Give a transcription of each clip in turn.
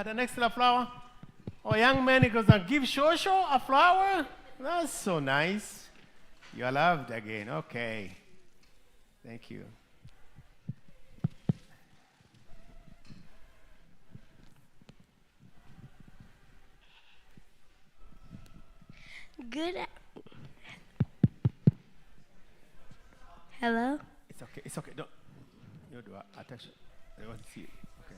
Add an extra flower. Oh, young man, he goes and give Shosho a flower. That's so nice. You're loved again. Okay. Thank you. Good. Hello? It's okay. It's okay. Don't. You do attention. I want to see it. Okay.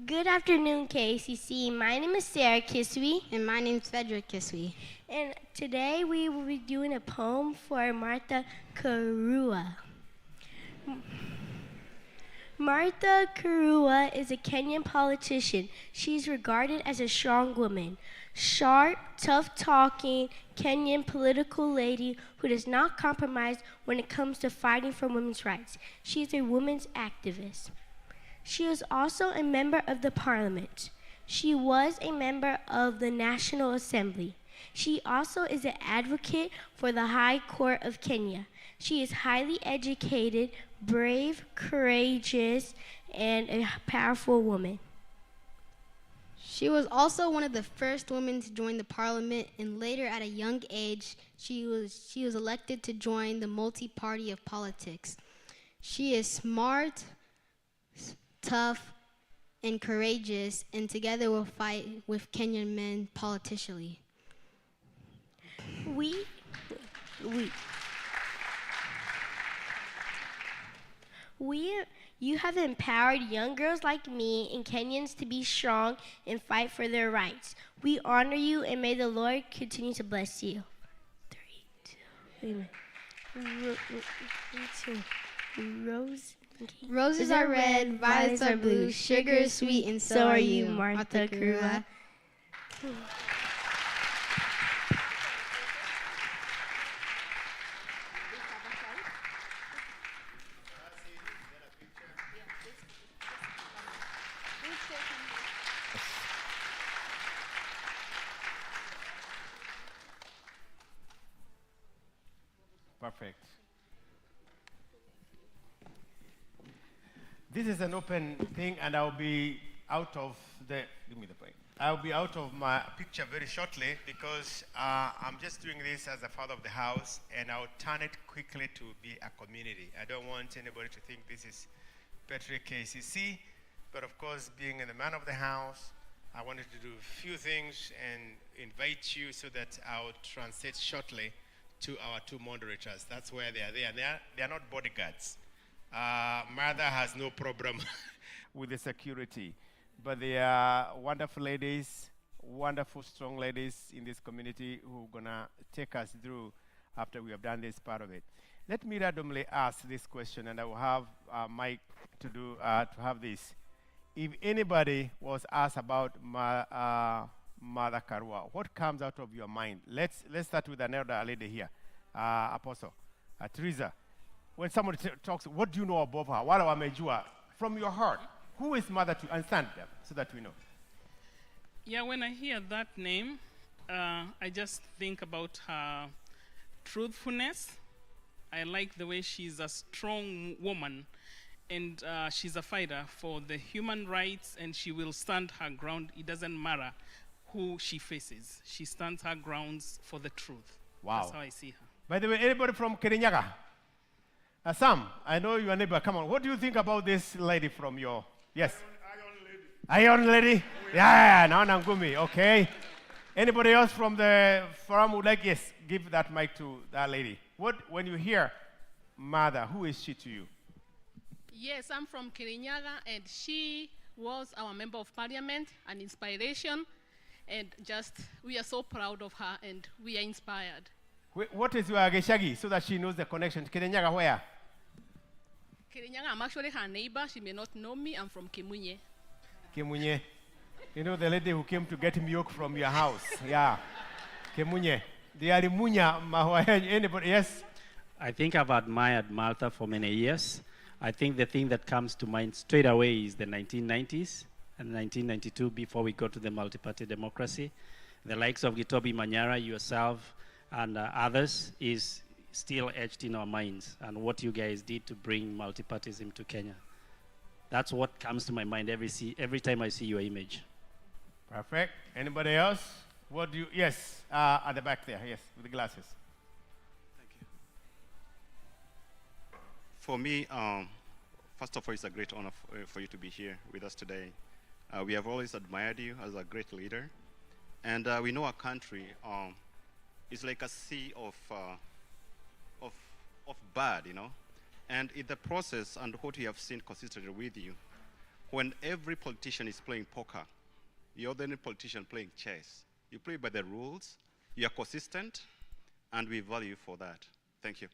Good afternoon, KCC. My name is Sarah Kiswe. And my name's Frederick Kiswe. And today we will be doing a poem for Martha Karua. Martha Karua is a Kenyan politician. She's regarded as a strong woman, sharp, tough-talking Kenyan political lady who does not compromise when it comes to fighting for women's rights. She is a women's activist. She is also a member of the parliament. She was a member of the National Assembly. She also is an advocate for the High Court of Kenya. She is highly educated, brave, courageous, and a powerful woman. She was also one of the first women to join the parliament, and later at a young age, she was elected to join the multi-party of politics. She is smart, tough, and courageous, and together will fight with Kenyan men politically. You have empowered young girls like me and Kenyans to be strong and fight for their rights. We honor you and may the Lord continue to bless you. 3, 2, Roses are red, violets are blue, sugar is sweet, and so are you, Martha Karua. Perfect. This is an open thing, and I'll be out of the. Give me the point. I'll be out of my picture very shortly because I'm just doing this as a father of the house, and I'll turn it quickly to be a community. I don't want anybody to think this is Patrick KCC, but of course, being the man of the house, I wanted to do a few things and invite you so that I'll translate shortly to our two moderators. That's where they are there. They are not bodyguards. Mother has no problem with the security, but they are wonderful ladies, wonderful, strong ladies in this community who are gonna take us through after we have done this part of it. Let me randomly ask this question, and I will have Mike to have this. If anybody was asked about Mother Karua, what comes out of your mind? Let's start with an elder lady here, Apostle Teresa. When somebody talks, what do you know about her? Wala wamejua from your heart. Who is Mother to understand them so that we know? Yeah, when I hear that name, I just think about her truthfulness. I like the way she's a strong woman, and she's a fighter for the human rights, and she will stand her ground. It doesn't matter who she faces. She stands her grounds for the truth. Wow. That's how I see her. By the way, anybody from Kirinyaga? Sam, I know you're a neighbor. Come on. What do you think about this lady from your... Yes? Iron lady. Yeah, Naona Ngumi. Okay. Anybody else from the forum would like, yes, give that mic to that lady. When you hear Mother, who is she to you? Yes, I'm from Kirinyaga, and she was our member of parliament, an inspiration, and we are so proud of her, and we are inspired. What is your Geshagi, so that she knows the connection? Kirinyaga where? Kirinyaga, I'm actually her neighbor. She may not know me. I'm from Kimunye. Kimunye. You know the lady who came to get milk from your house? Yeah. Kimunye. They are Munya. Anybody? Yes? I think I've admired Malta for many years. I think the thing that comes to mind straight away is the 1990s and 1992 before we got to the multi-party democracy. The likes of Gitobi Manyara, yourself, and others is still etched in our minds, and what you guys did to bring multipartyism to Kenya. That's what comes to my mind every time I see your image. Perfect. Anybody else? What do you, yes, at the back there, yes, with the glasses. Thank you. For me, first of all, it's a great honor for you to be here with us today. We have always admired you as a great leader. And we know our country is like a sea of bad, you know. And in the process, and what we have seen consistently with you, when every politician is playing poker, you're the only politician playing chess. You play by the rules, you are consistent, and we value you for that. Thank you.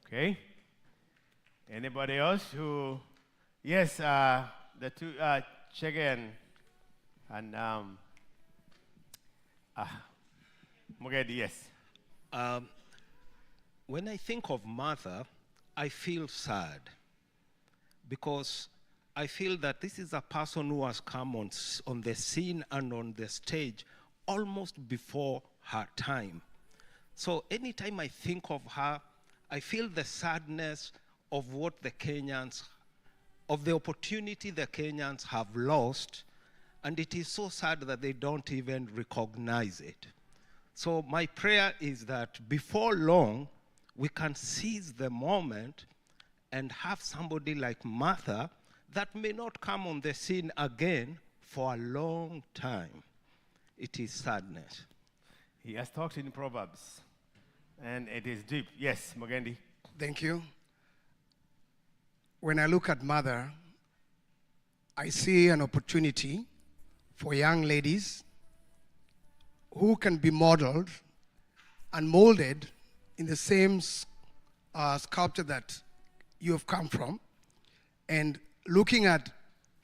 Okay. Anybody else who, yes, the two, Chege and Mogedi, yes. When I think of Martha, I feel sad because I feel that this is a person who has come on the scene and on the stage almost before her time. So anytime I think of her, I feel the sadness of what the Kenyans, of the opportunity the Kenyans have lost, and it is so sad that they don't even recognize it. So my prayer is that before long, we can seize the moment and have somebody like Martha that may not come on the scene again for a long time. It is sadness. He has talked in Proverbs, and it is deep. Yes, Mogendi. Thank you. When I look at Mother, I see an opportunity for young ladies who can be modeled and molded in the same sculpture that you have come from. And looking at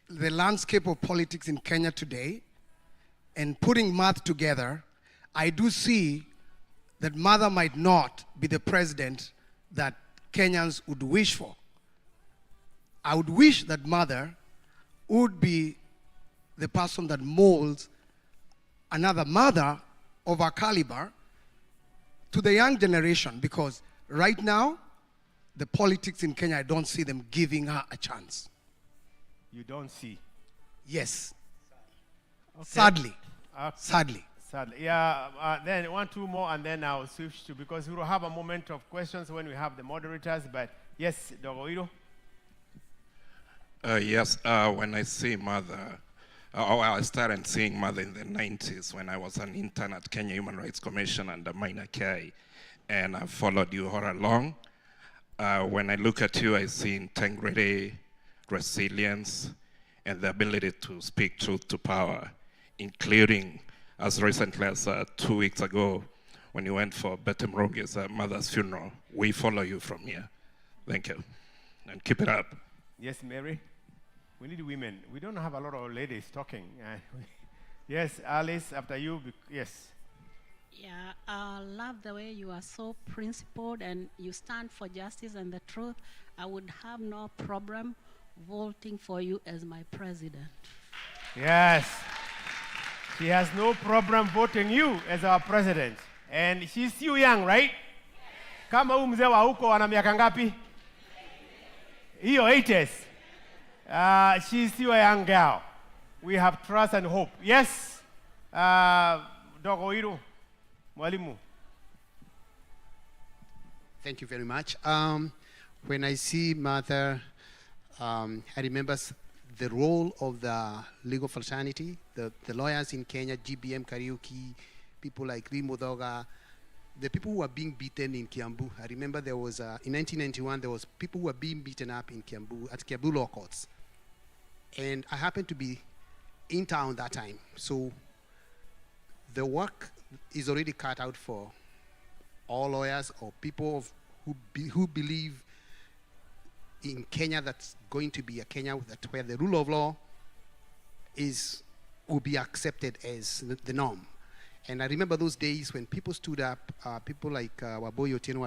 the landscape of politics in Kenya today and putting math together, I do see that Mother might not be the president that Kenyans would wish for. I would wish that Mother would be the person that molds another mother of our caliber to the young generation, because right now, the politics in Kenya, I don't see them giving her a chance. You don't see? Yes. Okay. Sadly. Okay. Sadly. Sadly. Yeah, then one, two more, and then I'll switch to, because we will have a moment of questions when we have the moderators, but yes, Dogoiro. Yes, when I see Mother, I started seeing Mother in the 90s when I was an intern at Kenya Human Rights Commission under Minor K, and I followed you all along. When I look at you, I see integrity, resilience, and the ability to speak truth to power, including as recently as 2 weeks ago when you went for Betty Mronge's mother's funeral. We follow you from here. Thank you, and keep it up. Yes, Mary? We need women. We don't have a lot of ladies talking. Yes, Alice, after you. Yes. Yeah, I love the way you are so principled and you stand for justice and the truth. I would have no problem voting for you as my president. Yes. She has no problem voting you as our president. And she's still young, right? Kama huyu mzee wa huko ana miaka ngapi? Hiyo 80s. She's still a young girl. We have trust and hope. Yes, Dogoiro, Mwalimu. Thank you very much. When I see Mother, I remember the role of the legal fraternity, the lawyers in Kenya, GBM, Kariuki, people like Rimodoga, the people who were being beaten in Kiambu. I remember there was, in 1991, there was people who were being beaten up in Kiambu, at Kiambu Law Courts. And I happened to be in town that time. So the work is already cut out for all lawyers or people who believe in Kenya that's going to be a Kenya where the rule of law will be accepted as the norm. And I remember those days when people stood up, people like Waboy Otieno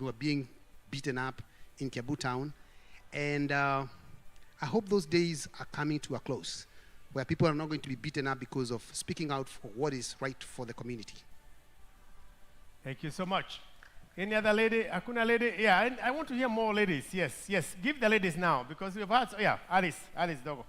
were being beaten up in Kiambu town. And I hope those days are coming to a close, where people are not going to be beaten up because of speaking out for what is right for the community. Thank you so much. Any other lady? Hakuna lady? Yeah, I want to hear more ladies. Yes, yes. Give the ladies now because we've had. Yeah, Alice Dogo.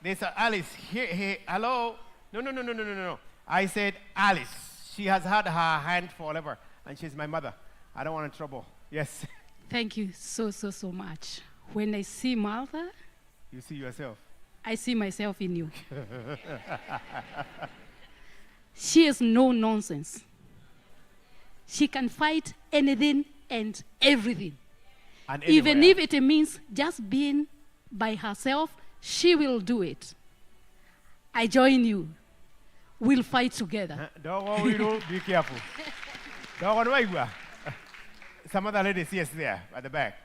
There's Alice here. Hello. No. I said Alice. She has had her hand forever, and she's my mother. I don't want trouble. Yes. Thank you so much. When I see Martha, you see yourself. I see myself in you. She is no nonsense. She can fight anything and everything. And even if it means just being by herself, she will do it. I join you. We'll fight together. Don't worry, be careful. Don't worry. Some other ladies, yes, there at the back.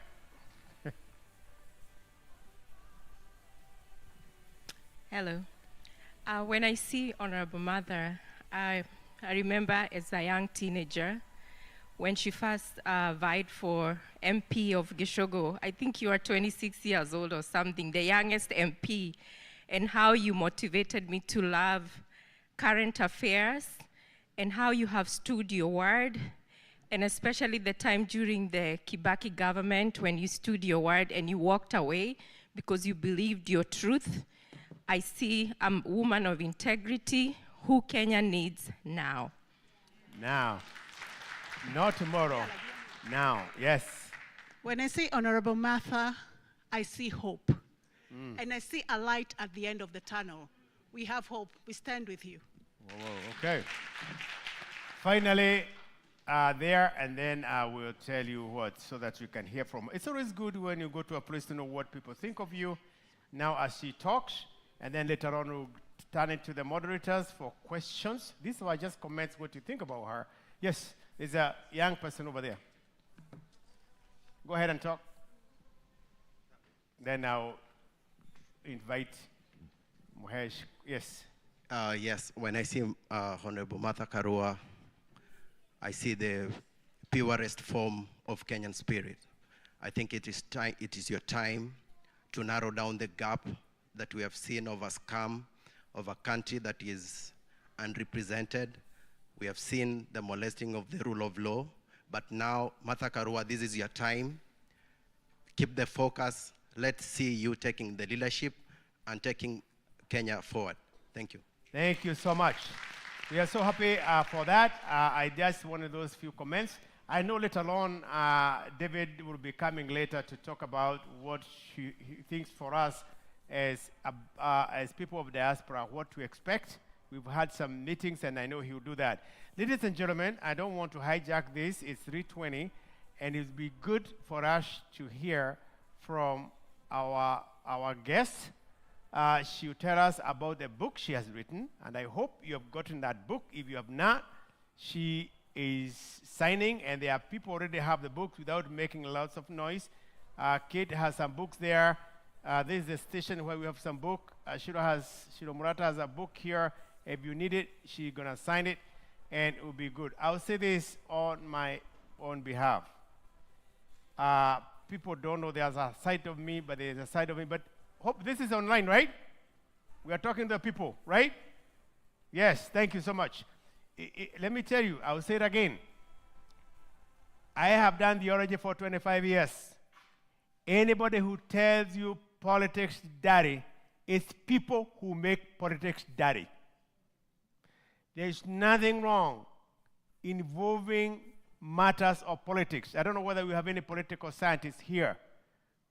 Hello. When I see Honorable Mother, I remember as a young teenager when she first vied for MP of Gishogo. I think you are 26 years old or something, the youngest MP, and how you motivated me to love current affairs and how you have stood your word, and especially the time during the Kibaki government when you stood your word and you walked away because you believed your truth. I see I'm a woman of integrity who Kenya needs now. Now. Not tomorrow. Now. Yes. When I see Honorable Martha, I see hope. And I see a light at the end of the tunnel. We have hope. We stand with you. Whoa, okay. Finally, there, and then I will tell you what, so that you can hear from. It's always good when you go to a place to know what people think of you. Now, as she talks, and then later on, we'll turn it to the moderators for questions. These are just comments what you think about her. Yes, there's a young person over there. Go ahead and talk. Then I'll invite Muhesh. Yes. Yes, when I see Honorable Martha Karua, I see the purest form of Kenyan spirit. I think it is your time to narrow down the gap that we have seen of a scam of a country that is unrepresented. We have seen the molesting of the rule of law, but now, Martha Karua, this is your time. Keep the focus. Let's see you taking the leadership and taking Kenya forward. Thank you. Thank you so much. We are so happy for that. I just wanted those few comments. I know later on, David will be coming later to talk about what he thinks for us as people of diaspora, what to expect. We've had some meetings, and I know he'll do that. Ladies and gentlemen, I don't want to hijack this. It's 3:20, and it would be good for us to hear from our guest. She'll tell us about the book she has written, and I hope you have gotten that book. If you have not, she is signing, and there are people already have the books without making lots of noise. Kate has some books there. This is the station where we have some book. Shiro Murata has a book here. If you need it, she's going to sign it, and it will be good. I'll say this on my own behalf. People don't know there's a side of me, but there's a side of me. But hope this is online, right? We are talking to the people, right? Yes, thank you so much. Let me tell you, I'll say it again. I have done the origin for 25 years. Anybody who tells you politics dirty, it's people who make politics dirty. There's nothing wrong involving matters of politics. I don't know whether we have any political scientists here.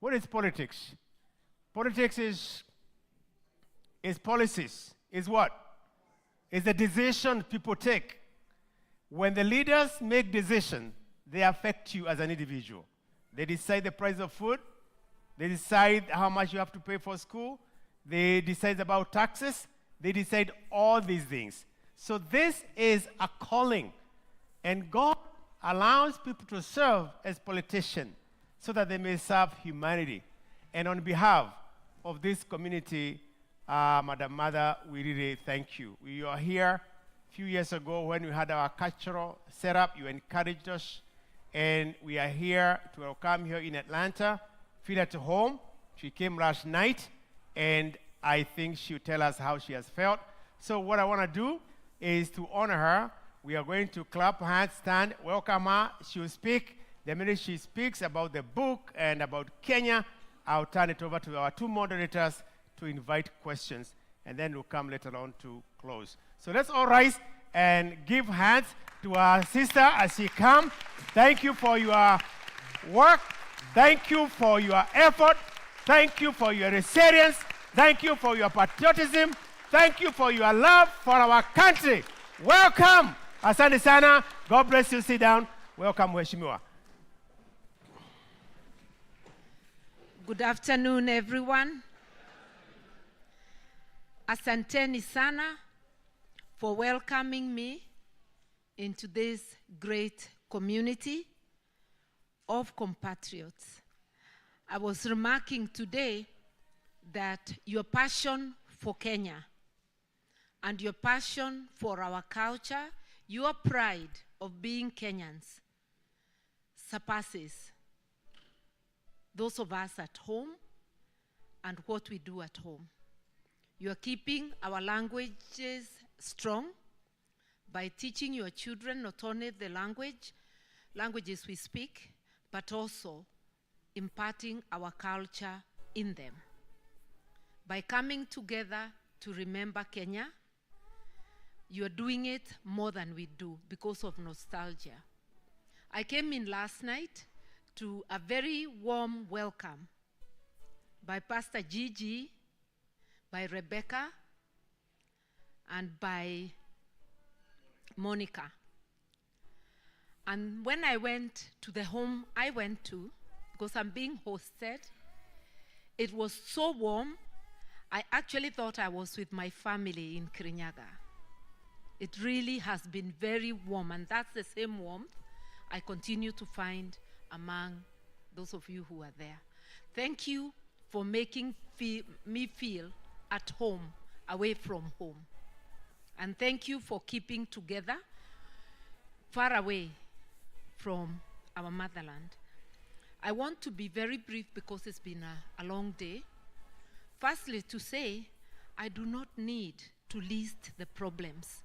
What is politics? Politics is policies. Is what? Is the decision people take. When the leaders make decisions, they affect you as an individual. They decide the price of food. They decide how much you have to pay for school. They decide about taxes. They decide all these things. So this is a calling. And God allows people to serve as politicians so that they may serve humanity. And on behalf of this community, Madam Mother, we really thank you. We are here a few years ago when we had our cultural setup. You encouraged us. And we are here to welcome here in Atlanta. Feel at home. She came last night, and I think she'll tell us how she has felt. So what I want to do is to honor her. We are going to clap hands, stand, welcome her. She will speak. The minute she speaks about the book and about Kenya, I'll turn it over to our two moderators to invite questions, and then we'll come later on to close. So let's all rise and give hands to our sister as she comes. Thank you for your work. Thank you for your effort. Thank you for your resilience. Thank you for your patriotism. Thank you for your love for our country. Welcome. Asante sana. God bless you. Sit down. Welcome, Mheshimiwa. Good afternoon, everyone. Asanteni sana for welcoming me into this great community of compatriots. I was remarking today that your passion for Kenya and your passion for our culture, your pride of being Kenyans surpasses those of us at home and what we do at home. You are keeping our languages strong by teaching your children not only the languages we speak, but also imparting our culture in them. By coming together to remember Kenya, you are doing it more than we do because of nostalgia. I came in last night to a very warm welcome by Pastor Gigi, by Rebecca, and by Monica. And when I went to the home I went to, because I'm being hosted, it was so warm, I actually thought I was with my family in Kirinyaga. It really has been very warm, and that's the same warmth I continue to find among those of you who are there. Thank you for making me feel at home, away from home. And thank you for keeping together, far away from our motherland. I want to be very brief because it's been a long day. Firstly, to say, I do not need to list the problems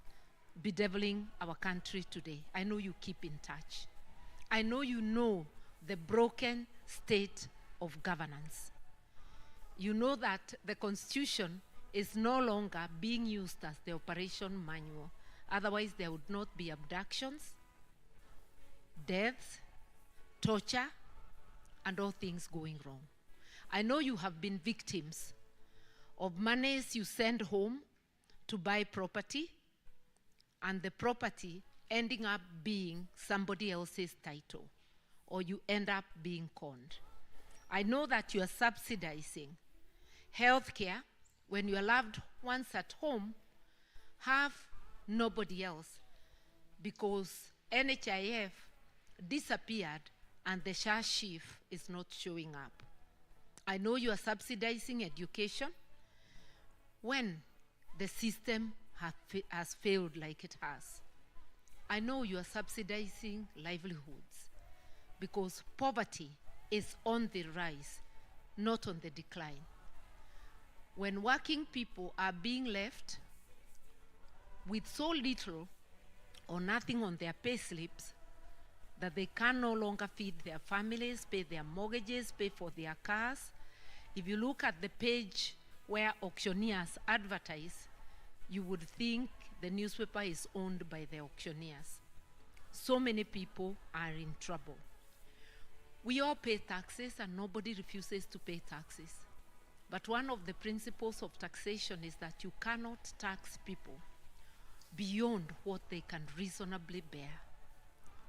bedeviling our country today. I know you keep in touch. I know you know the broken state of governance. You know that the Constitution is no longer being used as the operation manual. Otherwise, there would not be abductions, deaths, torture, and all things going wrong. I know you have been victims of monies you send home to buy property, and the property ending up being somebody else's title, or you end up being conned. I know that you are subsidizing healthcare when your loved ones at home have nobody else, because NHIF disappeared and the SHA chief is not showing up. I know you are subsidizing education when the system has failed like it has. I know you are subsidizing livelihoods because poverty is on the rise, not on the decline. When working people are being left with so little or nothing on their pay slips that they can no longer feed their families, pay their mortgages, pay for their cars. If you look at the page where auctioneers advertise, you would think the newspaper is owned by the auctioneers. So many people are in trouble. We all pay taxes and nobody refuses to pay taxes. But one of the principles of taxation is that you cannot tax people beyond what they can reasonably bear.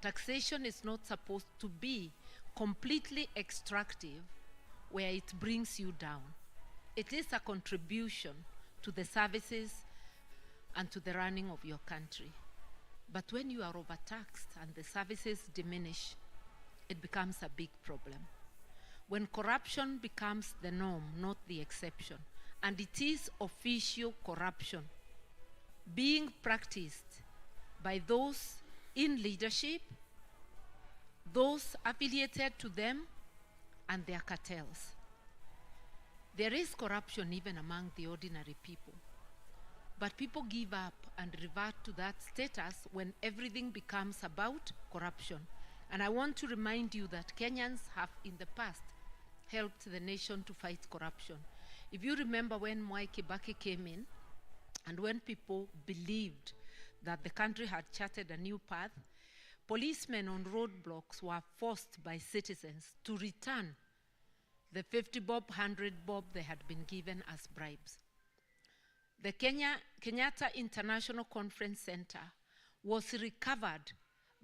Taxation is not supposed to be completely extractive where it brings you down. It is a contribution to the services and to the running of your country. But when you are overtaxed and the services diminish, it becomes a big problem. When corruption becomes the norm, not the exception, and it is official corruption being practiced by those in leadership, those affiliated to them, and their cartels. There is corruption even among the ordinary people. But people give up and revert to that status when everything becomes about corruption. And I want to remind you that Kenyans have in the past helped the nation to fight corruption. If you remember when Mwai Kibaki came in, and when people believed that the country had charted a new path, policemen on roadblocks were forced by citizens to return the 50 bob, 100 bob they had been given as bribes. The Kenyatta International Conference Center was recovered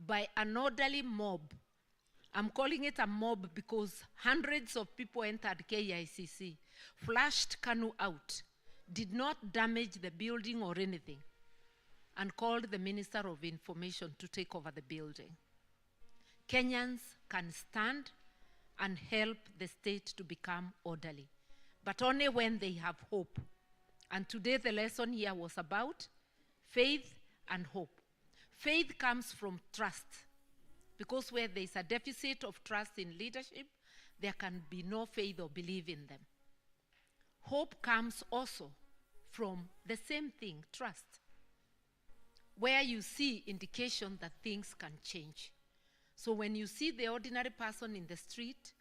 by an orderly mob. I'm calling it a mob because hundreds of people entered KICC, flashed KANU out, did not damage the building or anything, and called the Minister of Information to take over the building. Kenyans can stand and help the state to become orderly, but only when they have hope. And today the lesson here was about faith and hope. Faith comes from trust, because where there is a deficit of trust in leadership, there can be no faith or belief in them. Hope comes also from the same thing, trust, where you see indication that things can change. So when you see the ordinary person in the street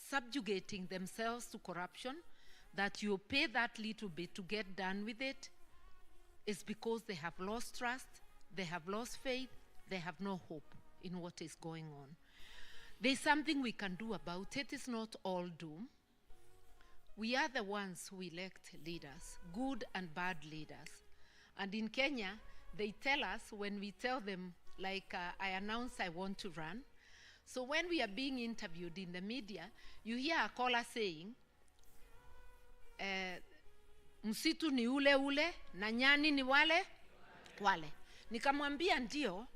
subjugating themselves to corruption, that you pay that little bit to get done with it, is because they have lost trust, they have lost faith, they have no hope in what is going on. There's something we can do about it. It's not all doom. We are the ones who elect leaders, good and bad leaders. And in Kenya, they tell us when we tell them, like I announce I want to run. So when we are being interviewed in the media, you hear a caller saying, msitu ni ule ule na nyani ni wale wale. Nikamwambia ndio,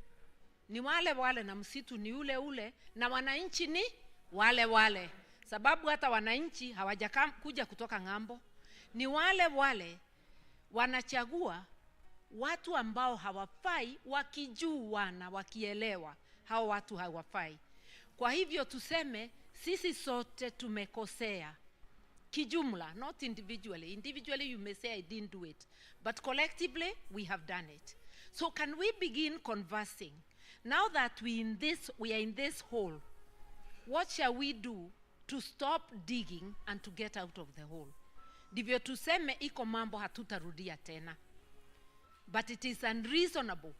ni wale wale na msitu ni ule ule na wananchi ni wale wale. Sababu hata wananchi hawajakuja kutoka ng'ambo. Ni wale wale wanachagua watu ambao hawafai, wakijua na wakielewa hao watu hawafai. Kwa hivyo tuseme sisi sote tumekosea kijumla, not individually. Individually you may say I didn't do it, but collectively we have done it. So can we begin conversing? Now that we are in this hole, what shall we do to stop digging and to get out of the hole? Ndivyo tuseme iko mambo hatutarudia tena. But it is unreasonable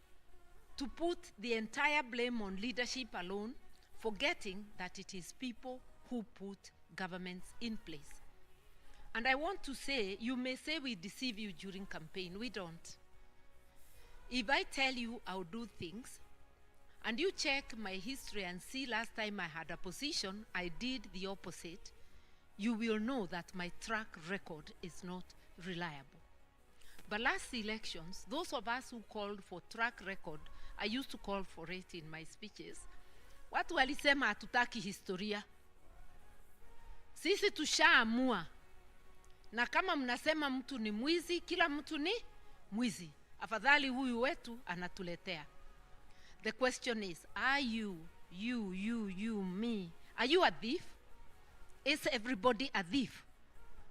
to put the entire blame on leadership alone, forgetting that it is people who put governments in place. And I want to say, you may say we deceive you during campaign. We don't. If I tell you I'll do things, and you check my history and see last time I had a position, I did the opposite, you will know that my track record is not reliable. But last elections, those of us who called for track record, I used to call for it in my speeches, watu walisema hatutaki historia. Sisi tushaamua. Na kama mnasema mtu ni mwizi, kila mtu ni mwizi. Afadhali huyu wetu anatuletea. The question is, are you, me, are you a thief? Is everybody a thief?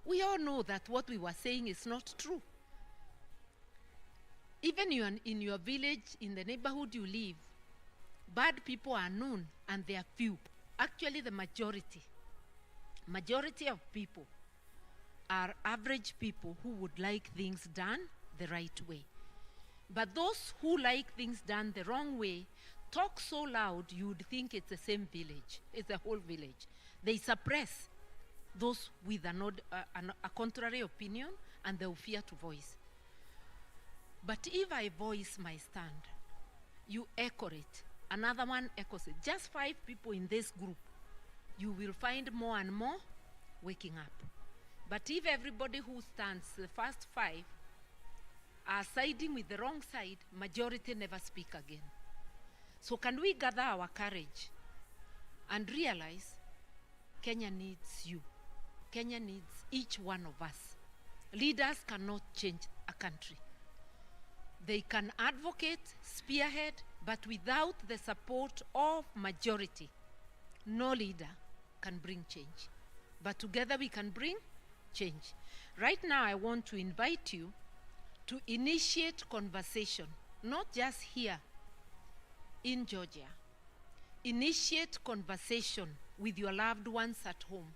We all know that what we were saying is not true. Even in your village, in the neighborhood you live, bad people are known and they are few. Actually, the majority of people are average people who would like things done the right way. But those who like things done the wrong way talk so loud you would think it's the same village, it's the whole village. They suppress those with a contrary opinion and they will fear to voice. But if I voice my stand, you echo it, another one echoes it. Just 5 people in this group, you will find more and more waking up. But if everybody who stands, the first 5, are siding with the wrong side, majority never speak again. So can we gather our courage and realize Kenya needs you. Kenya needs each one of us. Leaders cannot change a country. They can advocate, spearhead, but without the support of majority, no leader can bring change. But together we can bring change. Right now I want to invite you to initiate conversation, not just here in Georgia. Initiate conversation with your loved ones at home,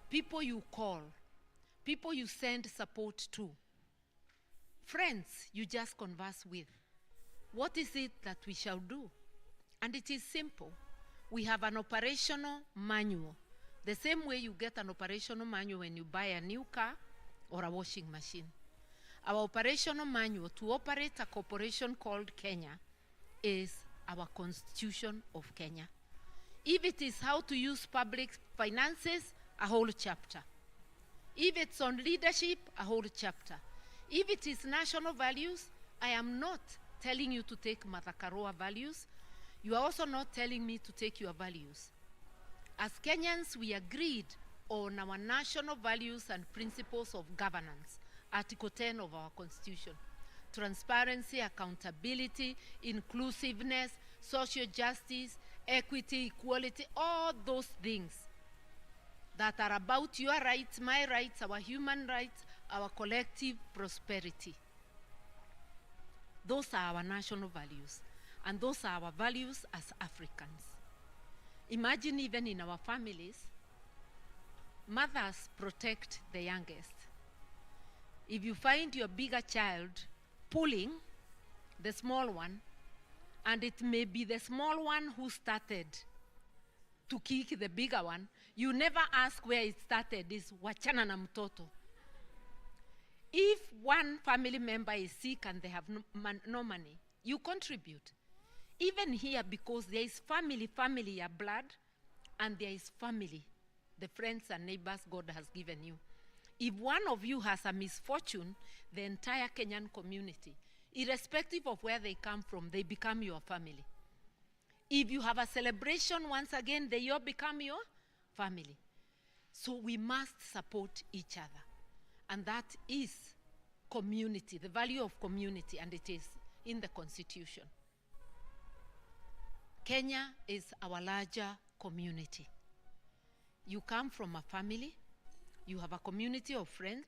people you call, people you send support to, friends you just converse with. What is it that we shall do? And it is simple. We have an operational manual. The same way you get an operational manual when you buy a new car or a washing machine. Our operational manual to operate a corporation called Kenya is our Constitution of Kenya. If it is how to use public finances, a whole chapter. If it's on leadership, a whole chapter. If it is national values, I am not telling you to take Mother Karua values. You are also not telling me to take your values. As Kenyans, we agreed on our national values and principles of governance, Article 10 of our Constitution. Transparency, accountability, inclusiveness, social justice, equity, equality, all those things that are about your rights, my rights, our human rights, our collective prosperity. Those are our national values, and those are our values as Africans. Imagine even in our families, mothers protect the youngest. If you find your bigger child pulling the small one, and it may be the small one who started to kick the bigger one, you never ask where it started. It's wachana na mtoto. If one family member is sick and they have no money, you contribute. Even here, because there is family, your blood, and there is family, the friends and neighbors God has given you. If one of you has a misfortune, the entire Kenyan community, irrespective of where they come from, they become your family. If you have a celebration, once again, they all become your family. So we must support each other. And that is community, the value of community, and it is in the Constitution. Kenya is our larger community. You come from a family, you have a community of friends,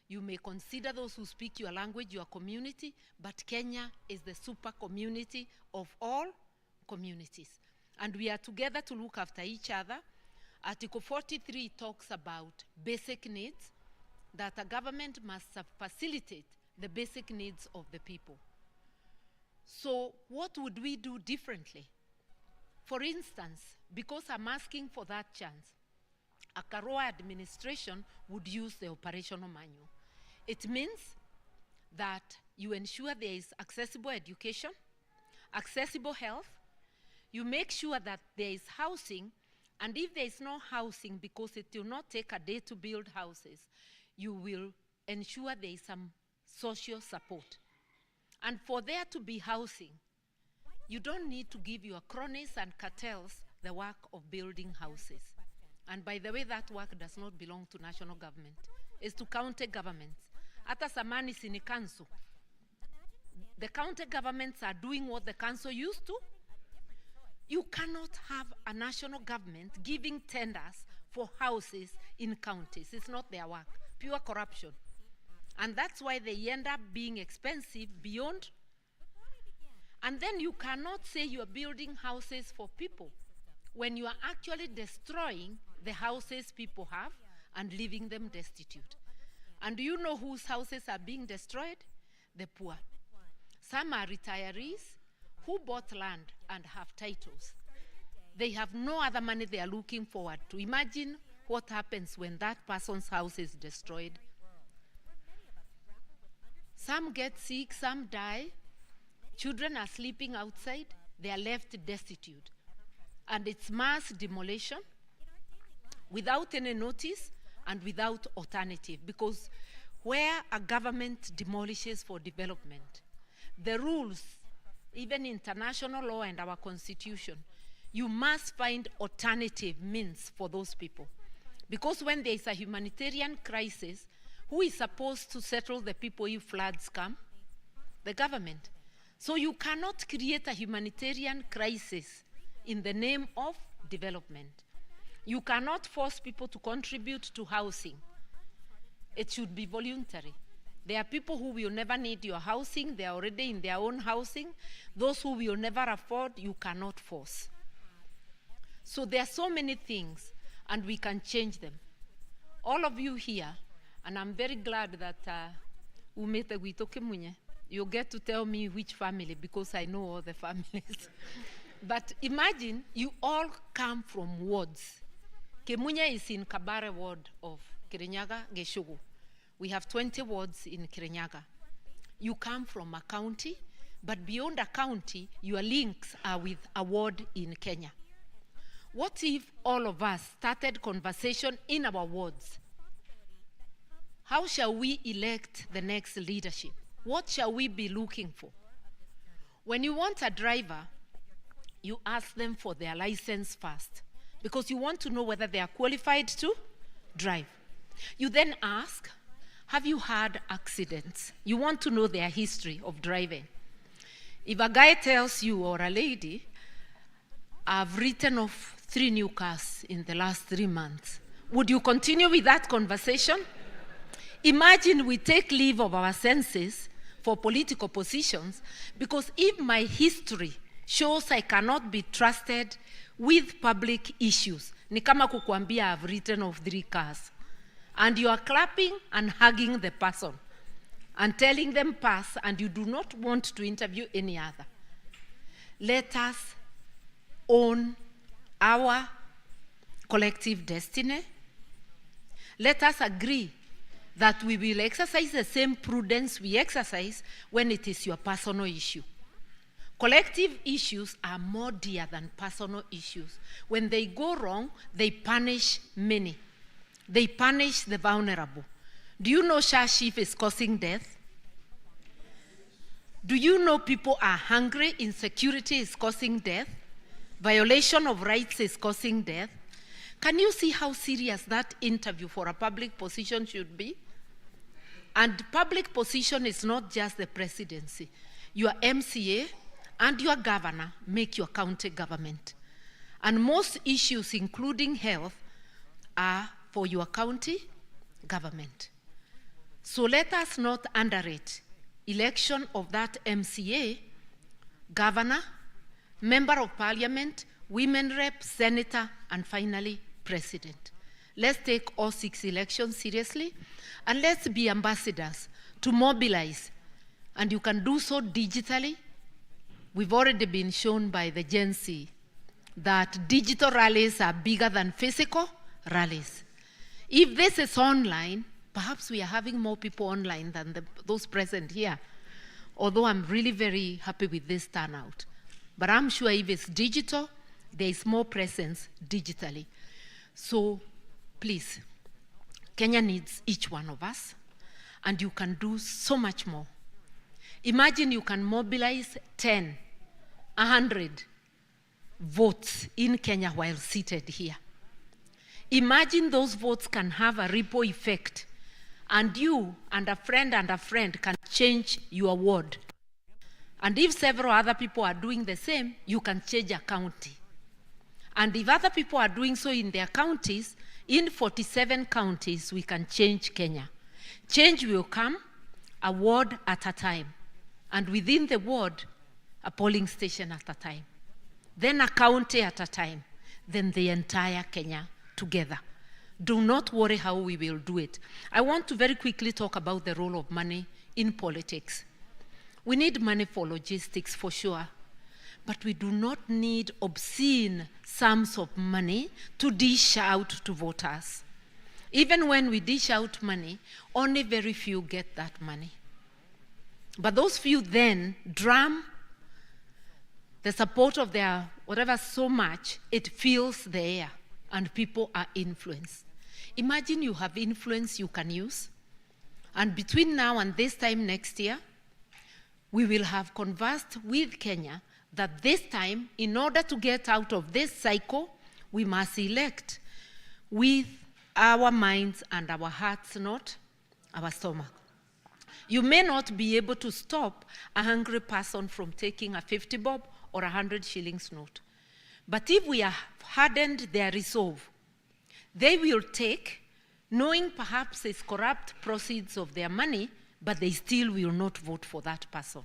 you may consider those who speak your language your community, but Kenya is the super community of all communities. And we are together to look after each other. Article 43 talks about basic needs, that a government must facilitate the basic needs of the people. So what would we do differently? For instance, because I'm asking for that chance, a Karua administration would use the operational manual. It means that you ensure there is accessible education, accessible health, you make sure that there is housing, and if there is no housing, because it will not take a day to build houses, you will ensure there is some social support. And for there to be housing, you don't need to give your cronies and cartels the work of building houses. And by the way, that work does not belong to national government. It's to county governments. Hata samani sini council. The county governments are doing what the council used to. You cannot have a national government giving tenders for houses in counties. It's not their work. Pure corruption. And that's why they end up being expensive beyond. And then you cannot say you are building houses for people when you are actually destroying the houses people have and leaving them destitute. And do you know whose houses are being destroyed? The poor. Some are retirees who bought land and have titles. They have no other money they are looking forward to. Imagine what happens when that person's house is destroyed. Some get sick, some die. Children are sleeping outside. They are left destitute. And it's mass demolition without any notice and without alternative. Because where a government demolishes for development, the rules, even international law and our constitution, you must find alternative means for those people. Because when there is a humanitarian crisis, who is supposed to settle the people if floods come? The government. So you cannot create a humanitarian crisis in the name of development. You cannot force people to contribute to housing. It should be voluntary. There are people who will never need your housing. They are already in their own housing. Those who will never afford, you cannot force. So there are so many things, and we can change them. All of you here, and I'm very glad that you get to tell me which family, because I know all the families. But imagine you all come from wards. Kemunya is in Kabare ward of Kirinyaga, Geshugu. We have 20 wards in Kirinyaga. You come from a county, but beyond a county, your links are with a ward in Kenya. What if all of us started conversation in our wards? How shall we elect the next leadership? What shall we be looking for? When you want a driver, you ask them for their license first, because you want to know whether they are qualified to drive. You then ask, have you had accidents? You want to know their history of driving. If a guy tells you, or a lady, I've written off 3 new cars in the last 3 months, would you continue with that conversation? Imagine we take leave of our senses for political positions, because if my history shows I cannot be trusted with public issues, ni kama kukuambia I've written off 3 cars, and you are clapping and hugging the person and telling them pass, and you do not want to interview any other. Let us own our collective destiny. Let us agree that we will exercise the same prudence we exercise when it is your personal issue. Collective issues are more dear than personal issues. When they go wrong, they punish many. They punish the vulnerable. Do you know Shashif is causing death? Do you know people are hungry? Insecurity is causing death. Violation of rights is causing death. Can you see how serious that interview for a public position should be? And public position is not just the presidency. Your MCA and your governor make your county government. And most issues, including health, are for your county government. So let us not underrate election of that MCA, governor, member of parliament, women rep, senator, and finally, president. Let's take all 6 elections seriously, and let's be ambassadors to mobilize. And you can do so digitally. We've already been shown by the Gen Z that digital rallies are bigger than physical rallies. If this is online, perhaps we are having more people online than those present here, although I'm really very happy with this turnout. But I'm sure if it's digital, there is more presence digitally. So please, Kenya needs each one of us, and you can do so much more. Imagine you can mobilize 10, 100 votes in Kenya while seated here. Imagine those votes can have a ripple effect, and you and a friend can change your ward. And if several other people are doing the same, you can change a county. And if other people are doing so in their counties, in 47 counties, we can change Kenya. Change will come a ward at a time. And within the ward, a polling station at a time. Then a county at a time. Then the entire Kenya together. Do not worry how we will do it. I want to very quickly talk about the role of money in politics. We need money for logistics, for sure. But we do not need obscene sums of money to dish out to voters. Even when we dish out money, only very few get that money. But those few then drum the support of their whatever so much, it fills the air and people are influenced. Imagine you have influence you can use. And between now and this time next year, we will have conversed with Kenya that this time, in order to get out of this cycle, we must elect with our minds and our hearts, not our stomach. You may not be able to stop a hungry person from taking a 50 bob or 100 shillings note. But if we have hardened their resolve, they will take, knowing perhaps it's corrupt proceeds of their money, but they still will not vote for that person,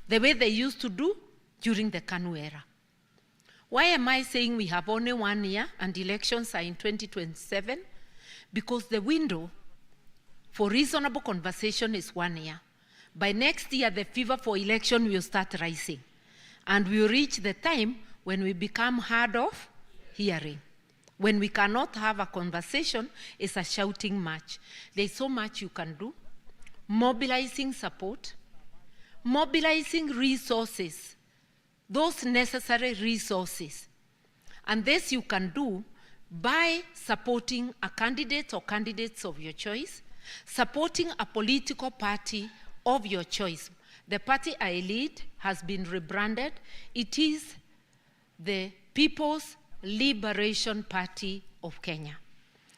the way they used to do during the KANU era. Why am I saying we have only 1 year and elections are in 2027? Because the window for reasonable conversation is 1 year. By next year, the fever for election will start rising. And we'll reach the time when we become hard of hearing. When we cannot have a conversation, it's a shouting match. There's so much you can do. Mobilizing support, mobilizing resources, those necessary resources. And this you can do by supporting a candidate or candidates of your choice, supporting a political party of your choice. The party I lead has been rebranded. It is the People's Liberation Party of Kenya.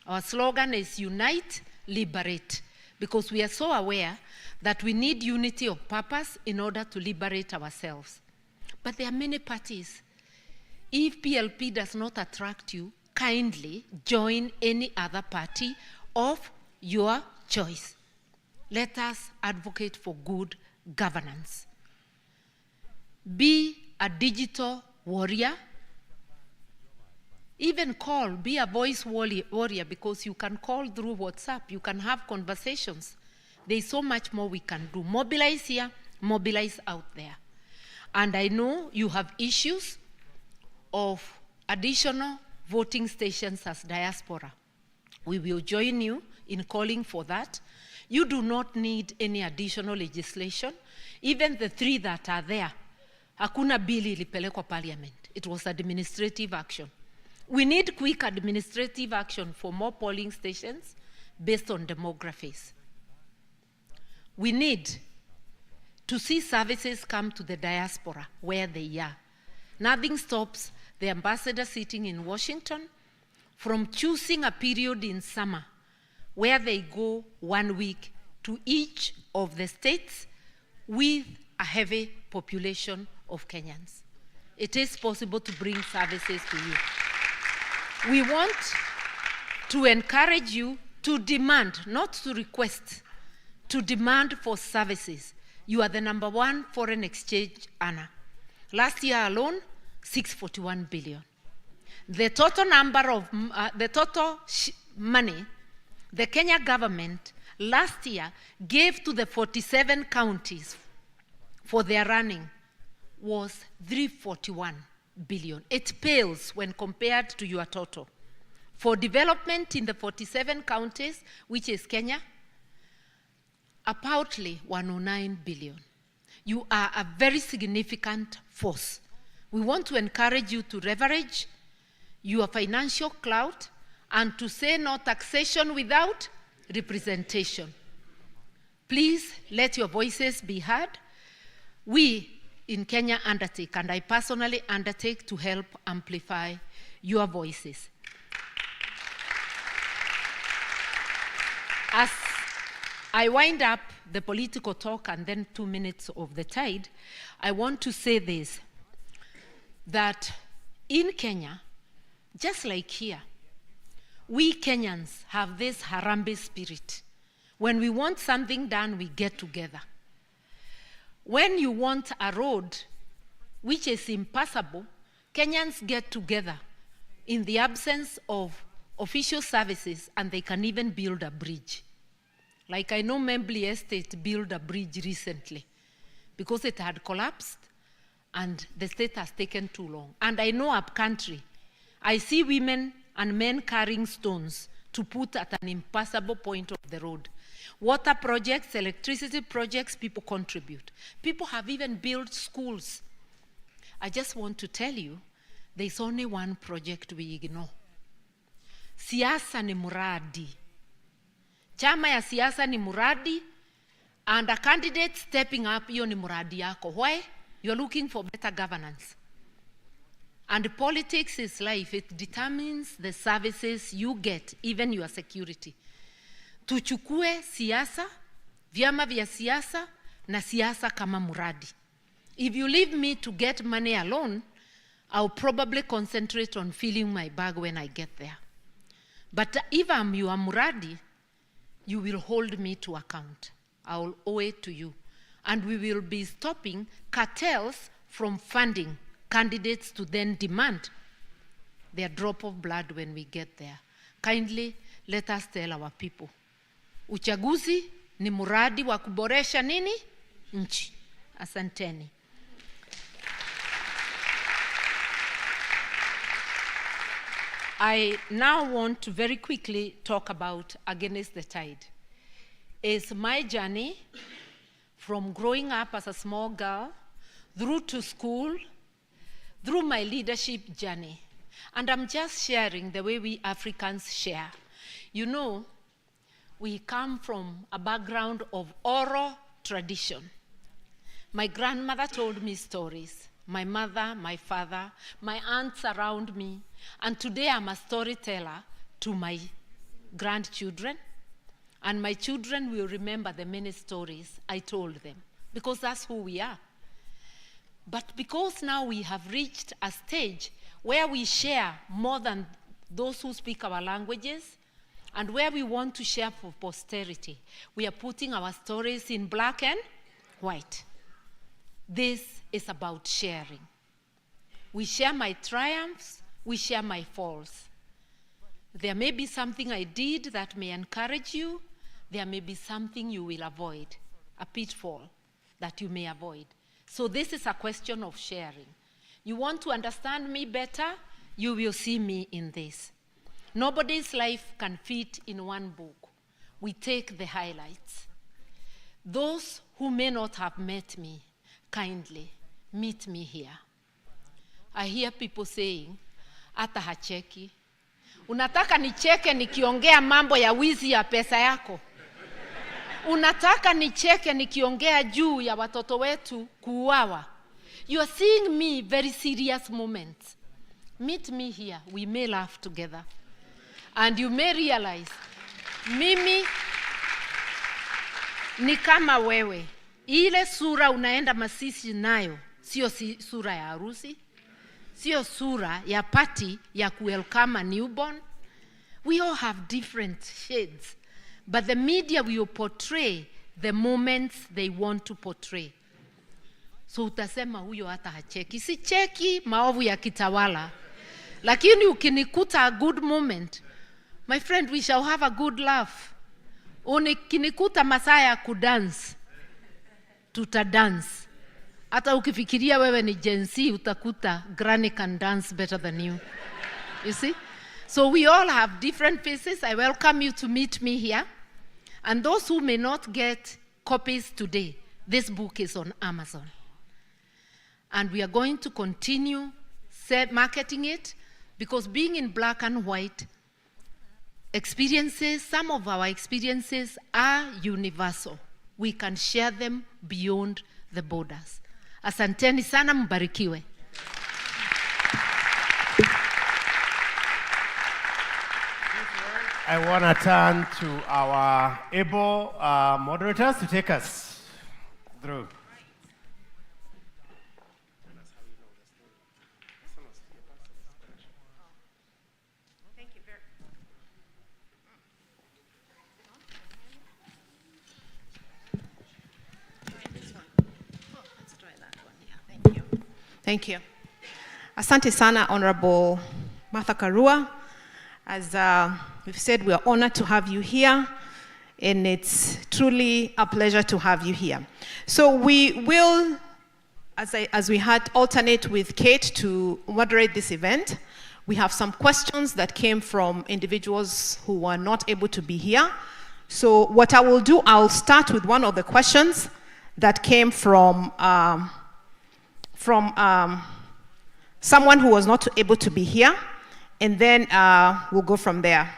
Our slogan is Unite, Liberate, because we are so aware that we need unity of purpose in order to liberate ourselves. But there are many parties. If PLP does not attract you, kindly join any other party of your choice. Let us advocate for good governance. Be a digital warrior. Even call, be a voice warrior, because you can call through WhatsApp, you can have conversations. There's so much more we can do. Mobilize here, mobilize out there. And I know you have issues of additional voting stations as diaspora. We will join you in calling for that. You do not need any additional legislation. Even the 3 that are there, hakuna bill ilipelekwa parliament. It was administrative action. We need quick administrative action for more polling stations based on demographics. We need to see services come to the diaspora where they are. Nothing stops the ambassador sitting in Washington from choosing a period in summer where they go 1 week to each of the states with a heavy population of Kenyans. It is possible to bring services to you. We want to encourage you to demand, not to request, to demand for services. You are the #1 foreign exchange earner. Last year alone, 641 billion. The total number of, money the Kenya government last year gave to the 47 counties for their running was 341 billion. It pales when compared to your total. For development in the 47 counties, which is Kenya, apparently 109 billion. You are a very significant force. We want to encourage you to leverage your financial clout and to say no taxation without representation. Please let your voices be heard. We in Kenya undertake, and I personally undertake, to help amplify your voices. As I wind up the political talk and then 2 minutes of the tide, I want to say this, that in Kenya, just like here, we Kenyans have this Harambee spirit. When we want something done, we get together. When you want a road which is impassable, Kenyans get together in the absence of official services, and they can even build a bridge. Like I know Membly Estate built a bridge recently because it had collapsed and the state has taken too long. And I know up country, I see women and men carrying stones to put at an impassable point of the road. Water projects, electricity projects, people contribute. People have even built schools. I just want to tell you, there's only one project we ignore. Siasa ni muradi. Chama ya siasa ni muradi, and a candidate stepping up, hiyo ni muradi yako. Why? You're looking for better governance. And politics is life. It determines the services you get, even your security. Tuchukue siasa, vyama vya siasa, na siasa kama muradi. If you leave me to get money alone, I'll probably concentrate on filling my bag when I get there. But if I'm your muradi, you will hold me to account. I will owe it to you. And we will be stopping cartels from funding candidates to then demand their drop of blood when we get there. Kindly let us tell our people. Uchaguzi ni muradi wa kuboresha nini? Nchi. Asanteni. I now want to very quickly talk about Against the Tide. It's my journey from growing up as a small girl, through to school, through my leadership journey. And I'm just sharing the way we Africans share. You know, we come from a background of oral tradition. My grandmother told me stories. My mother, my father, my aunts around me. And today I'm a storyteller to my grandchildren. And my children will remember the many stories I told them, because that's who we are. But because now we have reached a stage where we share more than those who speak our languages, and where we want to share for posterity, we are putting our stories in black and white. This is about sharing. We share my triumphs, we share my falls. There may be something I did that may encourage you. There may be something you will avoid, a pitfall that you may avoid. So this is a question of sharing. You want to understand me better, you will see me in this. Nobody's life can fit in one book. We take the highlights. Those who may not have met me, kindly meet me here. I hear people saying, hata hacheki. Unataka nicheke nikiongea mambo ya wizi ya pesa yako? Unataka nicheke nikiongea juu ya watoto wetu kuuawa? You are seeing me very serious moments. Meet me here. We may laugh together. And you may realize, mimi ni kama wewe. Ile sura unaenda masisi nayo, sio sura ya harusi, sio sura ya party ya welcome a newborn. We all have different shades. But the media will portray the moments they want to portray. So utasema huyo hata hacheki. Si cheki maovu ya kitawala. Lakini ukinikuta a good moment, my friend, we shall have a good laugh. Ukinikuta masaa ya kudance, tutadance. Hata ukifikiria wewe ni Gen Z, utakuta Granny can dance better than you. You see? So we all have different faces. I welcome you to meet me here. And those who may not get copies today, this book is on Amazon. And we are going to continue marketing it, because being in black and white, experiences, some of our experiences are universal. We can share them beyond the borders. Asanteni sana, mbarikiwe. I want to turn to our able moderators to take us through. Thank you very much. Thank you. Asante sana, Honorable Martha Karua. As we've said, we are honored to have you here, and it's truly a pleasure to have you here. So we will, as we had, alternate with Kate to moderate this event. We have some questions that came from individuals who were not able to be here. So what I will do, I'll start with one of the questions that came from someone who was not able to be here, and then we'll go from there.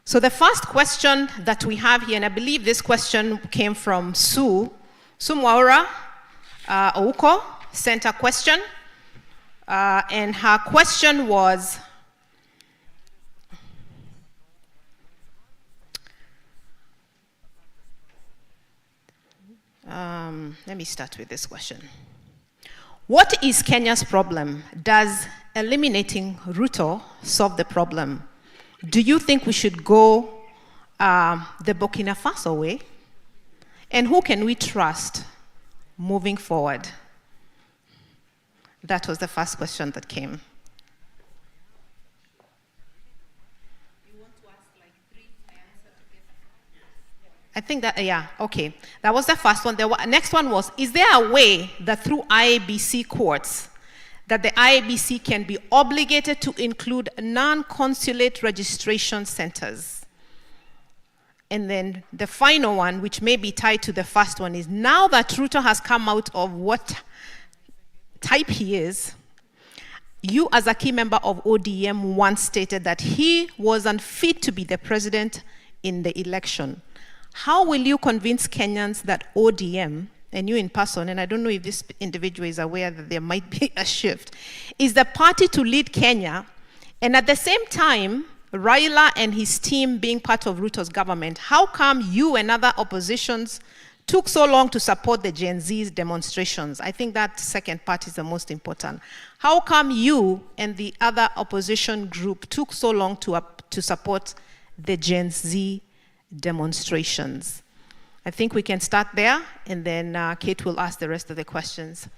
So the first question that we have here, and I believe this question came from Sue Mwaura Ouko, sent a question, and her question was, let me start with this question. What is Kenya's problem? Does eliminating Ruto solve the problem? Do you think we should go the Burkina Faso way? And who can we trust moving forward? That was the first question that came. I think that, yeah, okay. That was the first one. The next one was, is there a way that through IABC courts, that the IABC can be obligated to include non-consulate registration centers? And then the final one, which may be tied to the first one, is now that Ruto has come out of what type he is, you as a key member of ODM once stated that he was unfit to be the president in the election. How will you convince Kenyans that ODM, and you in person, and I don't know if this individual is aware that there might be a shift, is the party to lead Kenya, and at the same time, Raila and his team being part of Ruto's government, how come you and other oppositions took so long to support the Gen Z's demonstrations? I think that second part is the most important. How come you and the other opposition group took so long to support the Gen Z demonstrations? I think we can start there, and then Kate will ask the rest of the questions.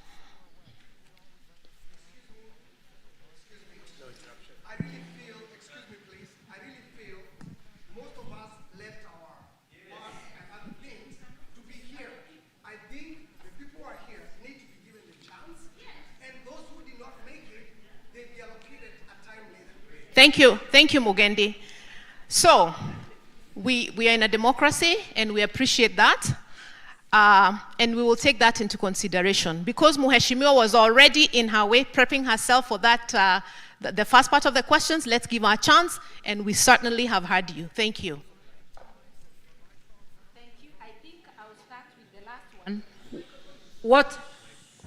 Thank you, Mugendi. So, we are in a democracy, and we appreciate that, and we will take that into consideration. Because Muheshimiwa was already in her way, prepping herself for that, the first part of the questions, let's give her a chance, and we certainly have heard you. Thank you. Thank you. I think I'll start with the last one.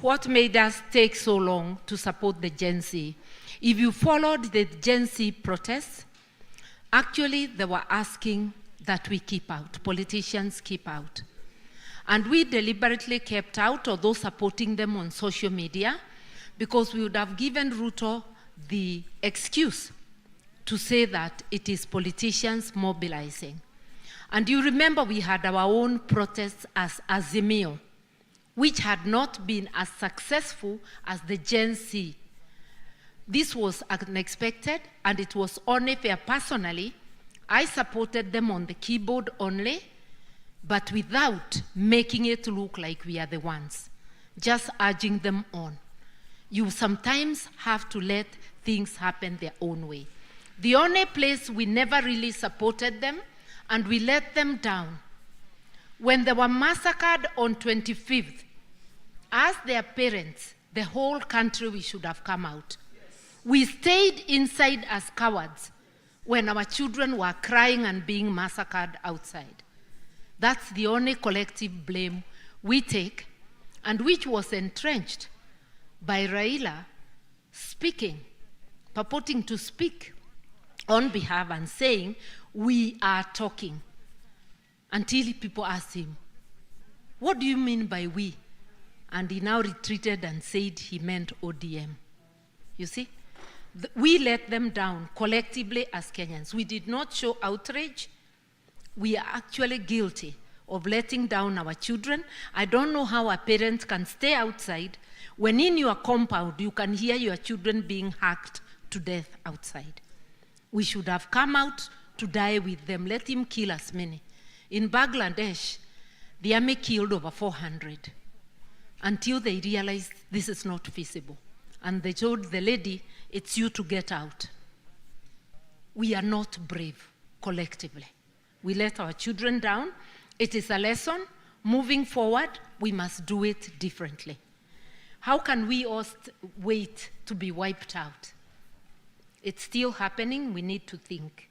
What made us take so long to support the Gen Z? If you followed the Gen Z protests, actually they were asking that we keep out, politicians keep out. And we deliberately kept out, although supporting them on social media, because we would have given Ruto the excuse to say that it is politicians mobilizing. And you remember we had our own protests as Azimio, which had not been as successful as the Gen Z. This was unexpected, and it was only fair. Personally, I supported them on the keyboard only, but without making it look like we are the ones, just urging them on. You sometimes have to let things happen their own way. The only place we never really supported them, and we let them down, when they were massacred on 25th, as their parents, the whole country, we should have come out. We stayed inside as cowards when our children were crying and being massacred outside. That's the only collective blame we take, and which was entrenched by Raila speaking, purporting to speak on behalf and saying, we are talking. Until people asked him, what do you mean by we? And he now retreated and said he meant ODM. You see? We let them down collectively as Kenyans. We did not show outrage. We are actually guilty of letting down our children. I don't know how a parent can stay outside when in your compound you can hear your children being hacked to death outside. We should have come out to die with them. Let him kill as many. In Bangladesh, the army killed over 400 until they realized this is not feasible. And they told the lady, it's you to get out. We are not brave collectively. We let our children down. It is a lesson. Moving forward, we must do it differently. How can we all wait to be wiped out? It's still happening. We need to think.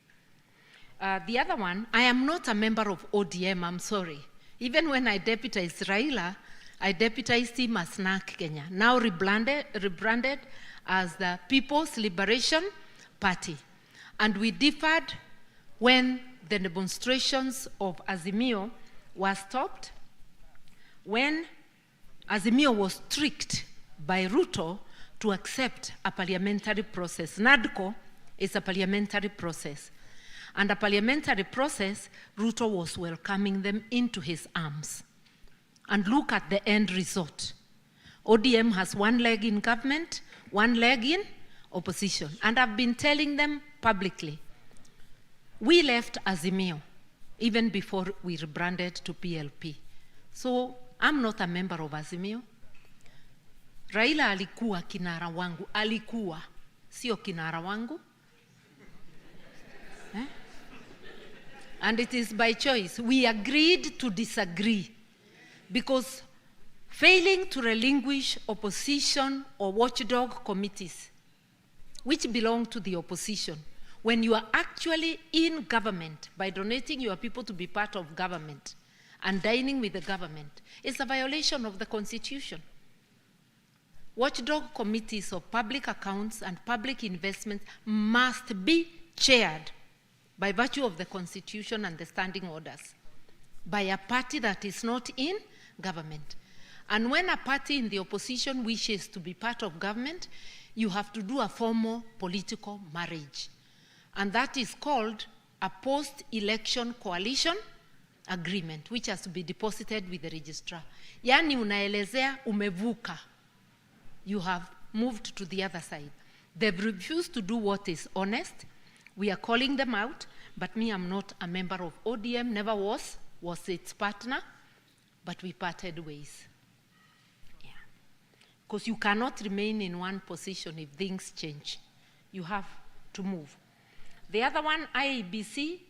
The other one, I am not a member of ODM, I'm sorry. Even when I deputized Raila, I deputized him as NARC Kenya, now rebranded as the People's Liberation Party. And we differed when the demonstrations of Azimio were stopped, when Azimio was tricked by Ruto to accept a parliamentary process. NADCO is a parliamentary process. Under parliamentary process, Ruto was welcoming them into his arms. And look at the end result. ODM has one leg in government, one leg in opposition. And I've been telling them publicly, we left Azimio even before we rebranded to PLP. So I'm not a member of Azimio. Raila alikuwa kinara wangu, alikuwa, sio kinara wangu. And it is by choice. We agreed to disagree because failing to relinquish opposition or watchdog committees, which belong to the opposition, when you are actually in government by donating your people to be part of government and dining with the government, is a violation of the Constitution. Watchdog committees of public accounts and public investments must be chaired by virtue of the Constitution and the standing orders by a party that is not in government. And when a party in the opposition wishes to be part of government, you have to do a formal political marriage. And that is called a post-election coalition agreement, which has to be deposited with the registrar. Yani unaelezea umevuka. You have moved to the other side. They've refused to do what is honest. We are calling them out, but me, I'm not a member of ODM, never was its partner, but we parted ways. Yeah. Because you cannot remain in one position if things change. You have to move. The other one, IEBC,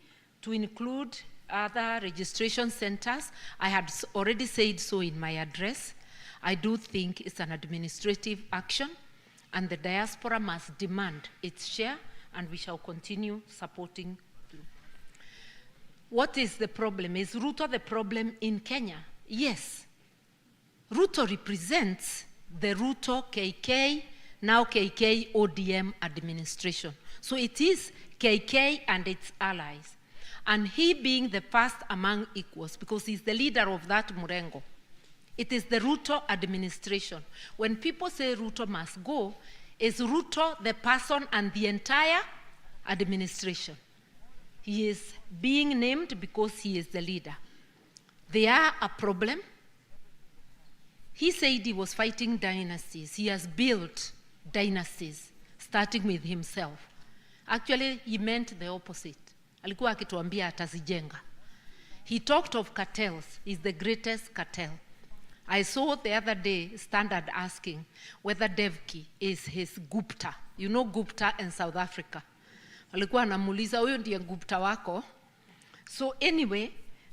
to include other registration centers, I had already said so in my address. I do think it's an administrative action, and the diaspora must demand its share, and we shall continue supporting. What is the problem? Is Ruto the problem in Kenya? Yes. Ruto represents the Ruto KK, now KK ODM administration. So it is KK and its allies. And he being the first among equals, because he's the leader of that Murengo. It is the Ruto administration. When people say Ruto must go, is Ruto the person and the entire administration? He is being named because he is the leader. They are a problem. He said he was fighting dynasties. He has built dynasties, starting with himself. Actually, he meant the opposite. Alikuwa akituambia atazijenga. He talked of cartels. He's the greatest cartel. I saw the other day Standard asking whether Devki is his Gupta. You know Gupta in South Africa. Alikuwa anamuuliza huyo ndiye Gupta wako. So anyway,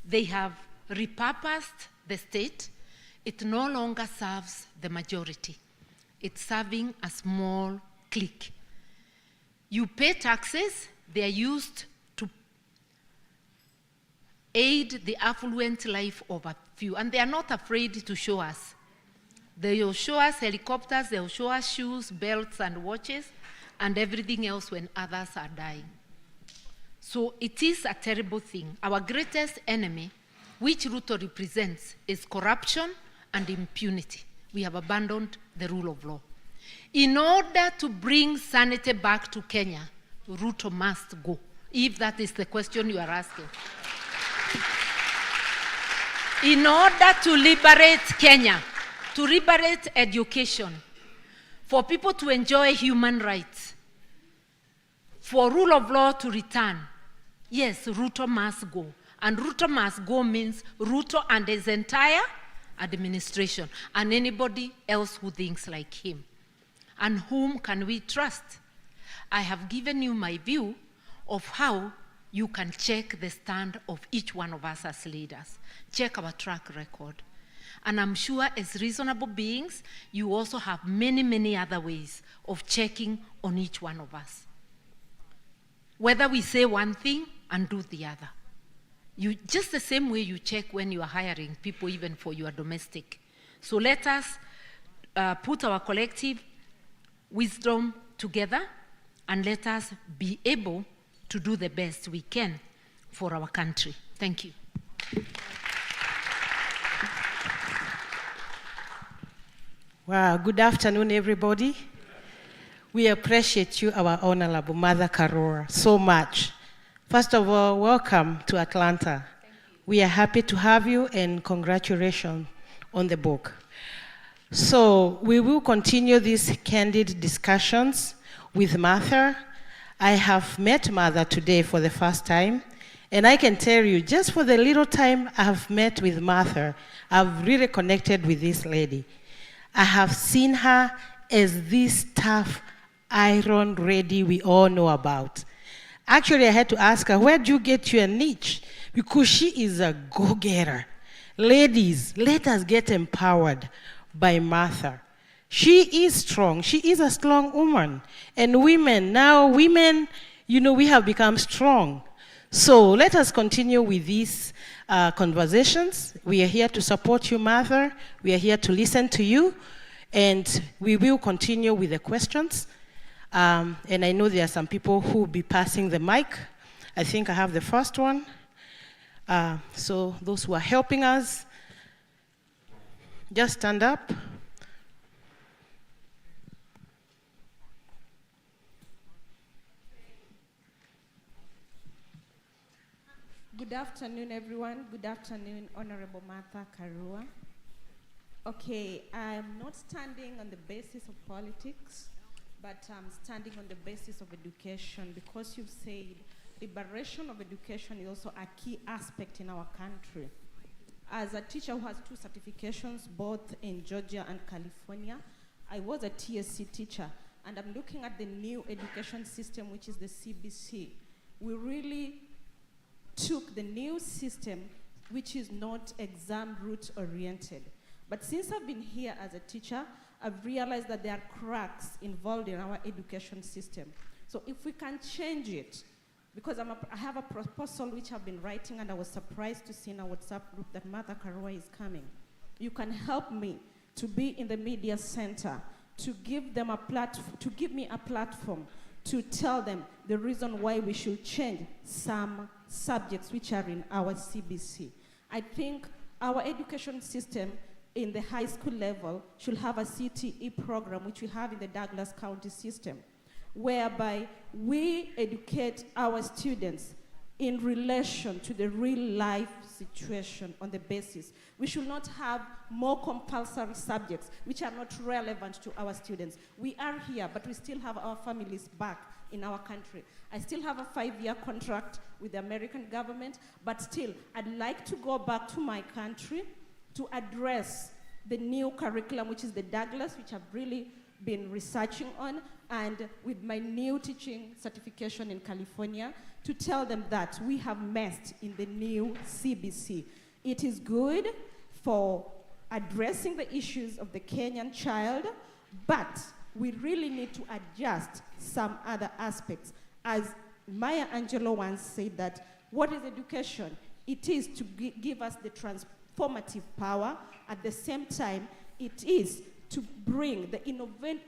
they have repurposed the state. It no longer serves the majority. It's serving a small clique. You pay taxes, they are used to aid the affluent life of a few, and they are not afraid to show us. They will show us helicopters, they will show us shoes, belts, and watches, and everything else when others are dying. So it is a terrible thing. Our greatest enemy, which Ruto represents, is corruption and impunity. We have abandoned the rule of law. In order to bring sanity back to Kenya, Ruto must go, if that is the question you are asking. In order to liberate Kenya, to liberate education, for people to enjoy human rights, for rule of law to return, yes, Ruto must go. And Ruto must go means Ruto and his entire administration, and anybody else who thinks like him. And whom can we trust? I have given you my view of how you can check the stand of each one of us as leaders. Check our track record. And I'm sure as reasonable beings, you also have many, many other ways of checking on each one of us. Whether we say one thing and do the other. You, just the same way you check when you are hiring people, even for your domestic. So let us put our collective wisdom together, and let us be able to do the best we can for our country. Thank you. Wow, good afternoon, everybody. We appreciate you, our Honorable Mother Karua, so much First of all, welcome to Atlanta. We are happy to have you and congratulations on the book. So we will continue these candid discussions with Martha. I have met Martha today for the first time, and I can tell you, just for the little time I have met with Martha, I've really connected with this lady. I have seen her as this tough iron lady we all know about. Actually, I had to ask her, where do you get your niche? Because she is a go-getter. Ladies, let us get empowered by Martha. She is strong. She is a strong woman. And women, we have become strong. So let us continue with these conversations. We are here to support you, Martha. We are here to listen to you. And we will continue with the questions. And I know there are some people who will be passing the mic. I think I have the first one. So those who are helping us, just stand up. Good afternoon, everyone. Good afternoon, Honorable Martha Karua. Okay, I'm not standing on the basis of politics, but I'm standing on the basis of education, because you've said liberation of education is also a key aspect in our country. As a teacher who has 2 certifications, both in Georgia and California, I was a TSC teacher, and I'm looking at the new education system, which is the CBC. We really took the new system, which is not exam route oriented. But since I've been here as a teacher, I've realized that there are cracks involved in our education system. So if we can change it, because I have a proposal which I've been writing, and I was surprised to see in a WhatsApp group that Martha Karua is coming. You can help me to be in the media center, to give them to give me a platform to tell them the reason why we should change some subjects which are in our CBC. I think our education system in the high school level should have a CTE program, which we have in the Douglas County system, whereby we educate our students in relation to the real life situation on the basis. We should not have more compulsory subjects which are not relevant to our students. We are here, but we still have our families back in our country. I still have a 5-year contract with the American government, but still, I'd like to go back to my country to address the new curriculum, which is the Douglas, which I've really been researching on, and with my new teaching certification in California, to tell them that we have messed in the new CBC. It is good for addressing the issues of the Kenyan child, but we really need to adjust some other aspects. As Maya Angelou once said that, what is education? It is to give us the transformative power. At the same time, it is to bring the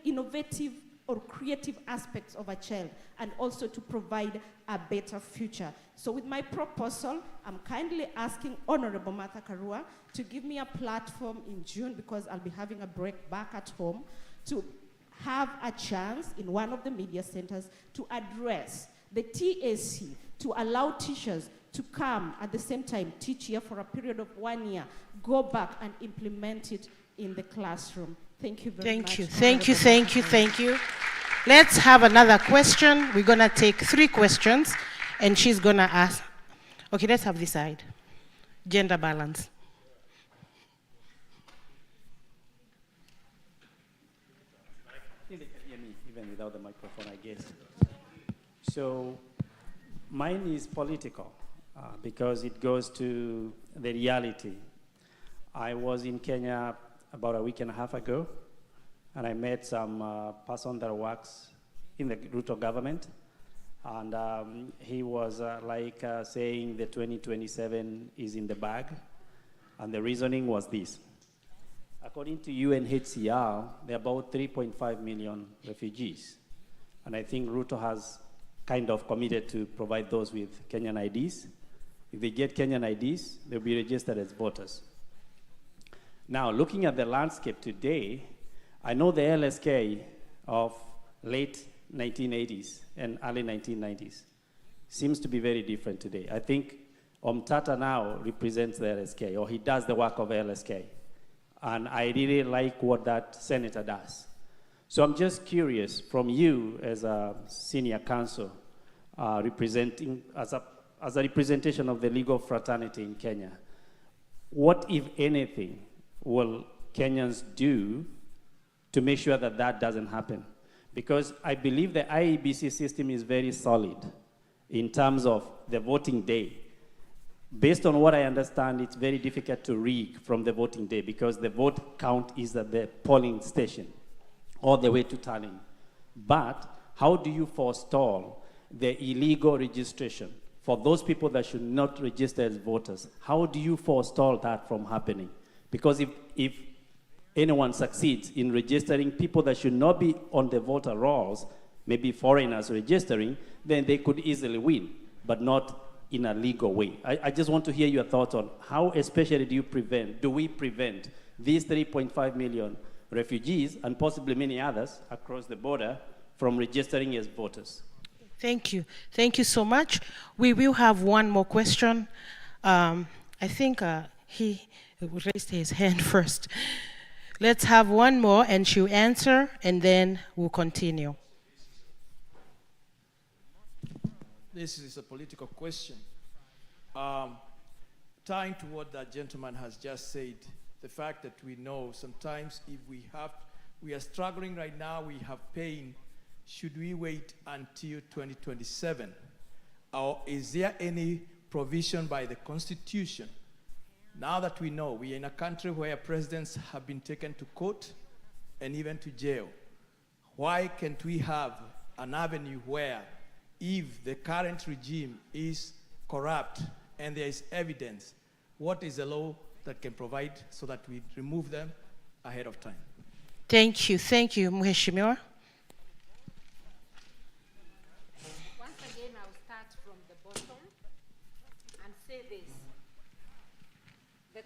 innovative or creative aspects of a child, and also to provide a better future. So with my proposal, I'm kindly asking Honorable Martha Karua to give me a platform in June, because I'll be having a break back at home, to have a chance in one of the media centers to address the TAC, to allow teachers to come at the same time, teach here for a period of 1 year, go back and implement it in the classroom. Thank you very much. Thank you. Let's have another question. We're gonna take 3 questions, and she's gonna ask. Okay, let's have this side. Gender balance. They can hear me even without the microphone, I guess. So mine is political because it goes to the reality. I was in Kenya about a week and a half ago, and I met some person that works in the Ruto government, and he was saying the 2027 is in the bag, and the reasoning was this. According to UNHCR, there are about 3.5 million refugees, and I think Ruto has kind of committed to provide those with Kenyan IDs. If they get Kenyan IDs, they'll be registered as voters. Now, looking at the landscape today, I know the LSK of late 1980s and early 1990s seems to be very different today. I think Omtata now represents the LSK, or he does the work of LSK. And I really like what that senator does. So I'm just curious, from you as a senior counsel, representing as a representation of the legal fraternity in Kenya, what, if anything, will Kenyans do to make sure that that doesn't happen? Because I believe the IEBC system is very solid in terms of the voting day. Based on what I understand, it's very difficult to rig from the voting day because the vote count is at the polling station all the way to tallying. But how do you forestall the illegal registration for those people that should not register as voters? How do you forestall that from happening? Because if anyone succeeds in registering people that should not be on the voter rolls, maybe foreigners registering, then they could easily win, but not in a legal way. I just want to hear your thoughts on how especially do we prevent these 3.5 million refugees and possibly many others across the border from registering as voters? Thank you. Thank you so much. We will have one more question. I think he raised his hand first. Let's have one more and she'll answer and then we'll continue. This is a political question. Tying to what that gentleman has just said, the fact that we know sometimes if we are struggling right now, we have pain, should we wait until 2027? Or is there any provision by the Constitution? Now that we know we are in a country where presidents have been taken to court and even to jail, why can't we have an avenue where if the current regime is corrupt and there is evidence, what is the law that can provide so that we remove them ahead of time? Thank you. Thank you, Mheshimiwa. Once again, I'll start from the bottom and say this. The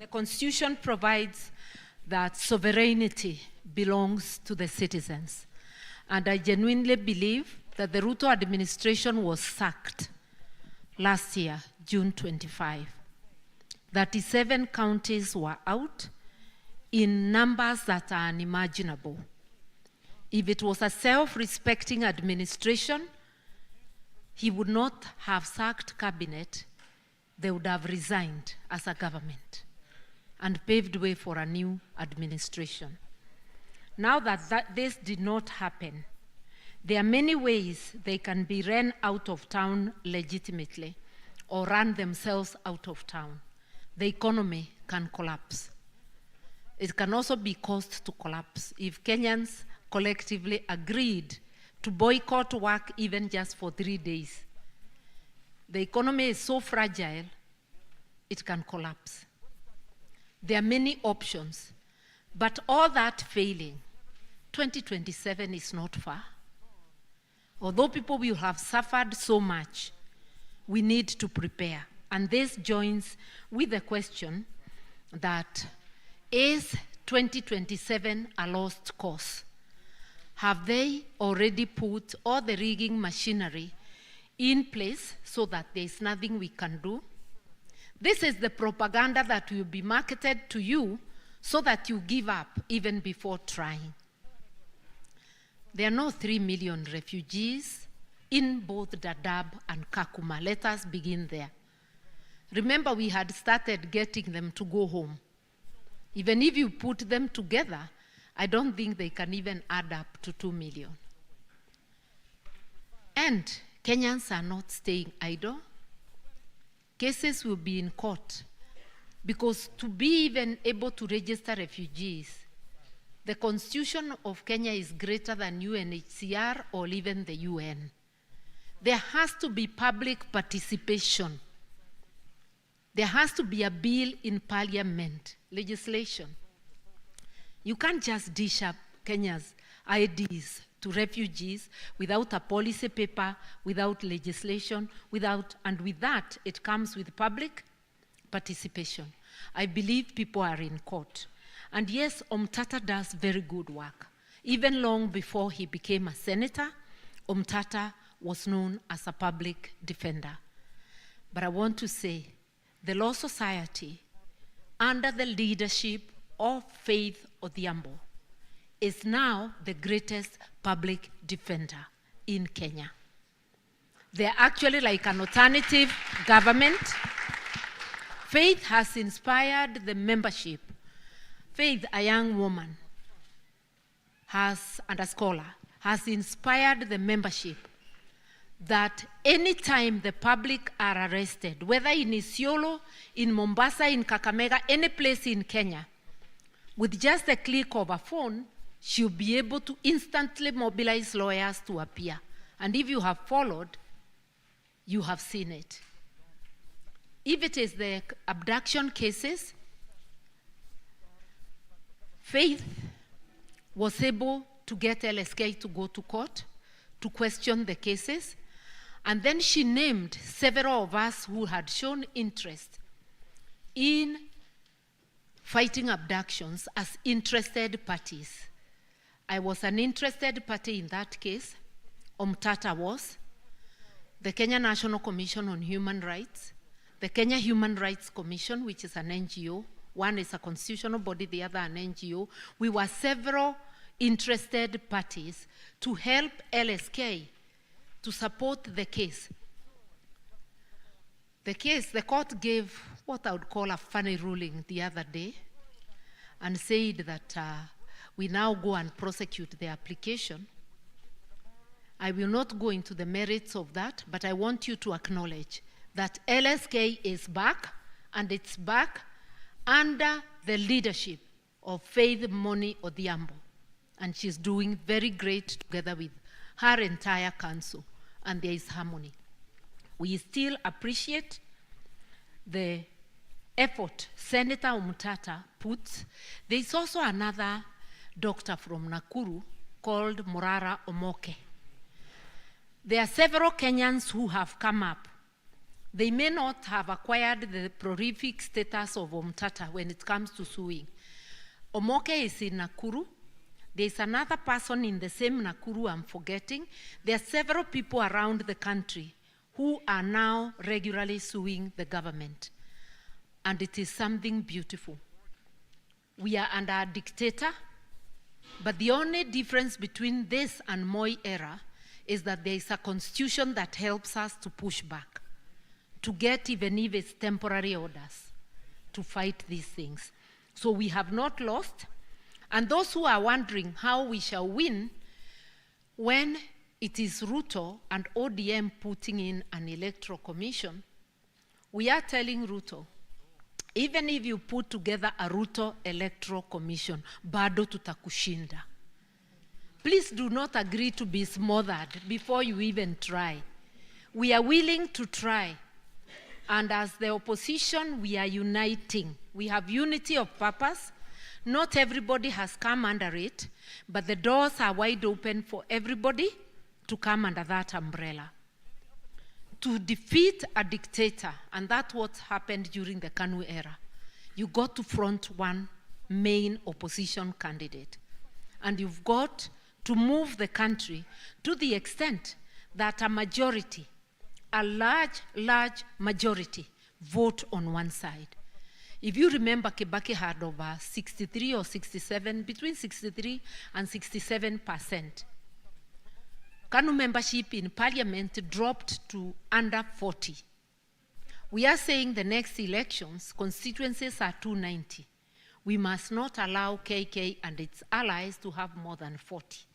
Constitution provides that sovereignty belongs to the citizens. And I genuinely believe that the Ruto administration was sacked last year, June 25. 37 counties were out in numbers that are unimaginable. If it was a self-respecting administration, he would not have sacked cabinet. They would have resigned as a government and paved way for a new administration. Now that this did not happen, there are many ways they can be run out of town legitimately or run themselves out of town. The economy can collapse. It can also be caused to collapse if Kenyans collectively agreed to boycott work even just for 3 days. The economy is so fragile, it can collapse. There are many options, but all that failing, 2027 is not far. Although people will have suffered so much, we need to prepare. And this joins with the question that, is 2027 a lost cause? Have they already put all the rigging machinery in place so that there's nothing we can do? This is the propaganda that will be marketed to you so that you give up even before trying. There are no 3 million refugees in both Dadaab and Kakuma. Let us begin there. Remember, we had started getting them to go home. Even if you put them together, I don't think they can even add up to 2 million. And Kenyans are not staying idle. Cases will be in court because to be even able to register refugees, the Constitution of Kenya is greater than UNHCR or even the UN. There has to be public participation. There has to be a bill in parliament, legislation. You can't just dish up Kenya's IDs to refugees without a policy paper, without legislation, and with that, it comes with public participation. I believe people are in court. And yes, Omtata does very good work. Even long before he became a senator, Omtata was known as a public defender. But I want to say, the Law Society, under the leadership of Faith Odhiambo, is now the greatest public defender in Kenya. They're actually like an alternative government. Faith has inspired the membership. Faith, a young woman, and a scholar, has inspired the membership that anytime the public are arrested, whether in Isiolo, in Mombasa, in Kakamega, any place in Kenya, with just a click of a phone, she'll be able to instantly mobilize lawyers to appear. And if you have followed, you have seen it. If it is the abduction cases, Faith was able to get LSK to go to court to question the cases. And then she named several of us who had shown interest in fighting abductions as interested parties. I was an interested party in that case. Omtata was. The Kenya National Commission on Human Rights, the Kenya Human Rights Commission, which is an NGO. One is a constitutional body, the other an NGO. We were several interested parties to help LSK to support the case. The court gave what I would call a funny ruling the other day and said that we now go and prosecute the application. I will not go into the merits of that, but I want you to acknowledge that LSK is back, and it's back under the leadership of Faith Moni Odhiambo. And she's doing very great together with her entire council, and there is harmony. We still appreciate the effort Senator Omtata puts. There is also another doctor from Nakuru called Morara Omoke. There are several Kenyans who have come up. They may not have acquired the prolific status of Omtata when it comes to suing. Omoke is in Nakuru. There's another person in the same Nakuru I'm forgetting. There are several people around the country who are now regularly suing the government. And it is something beautiful. We are under a dictator, but the only difference between this and Moi era is that there is a constitution that helps us to push back, to get, even if it's temporary orders, to fight these things. So we have not lost. And those who are wondering how we shall win when it is Ruto and ODM putting in an electoral commission, we are telling Ruto, even if you put together a Ruto electoral commission, bado tutakushinda. Please do not agree to be smothered before you even try. We are willing to try. And as the opposition, we are uniting. We have unity of purpose. Not everybody has come under it, but the doors are wide open for everybody to come under that umbrella. To defeat a dictator, and that's what happened during the Kanu era, you got to front one main opposition candidate. And you've got to move the country to the extent that a majority, a large majority, vote on one side. If you remember, Kibaki had over 63 or 67, between 63 and 67%. KANU membership in parliament dropped to under 40. We are saying the next elections, constituencies are 290. We must not allow KK and its allies to have more than 40.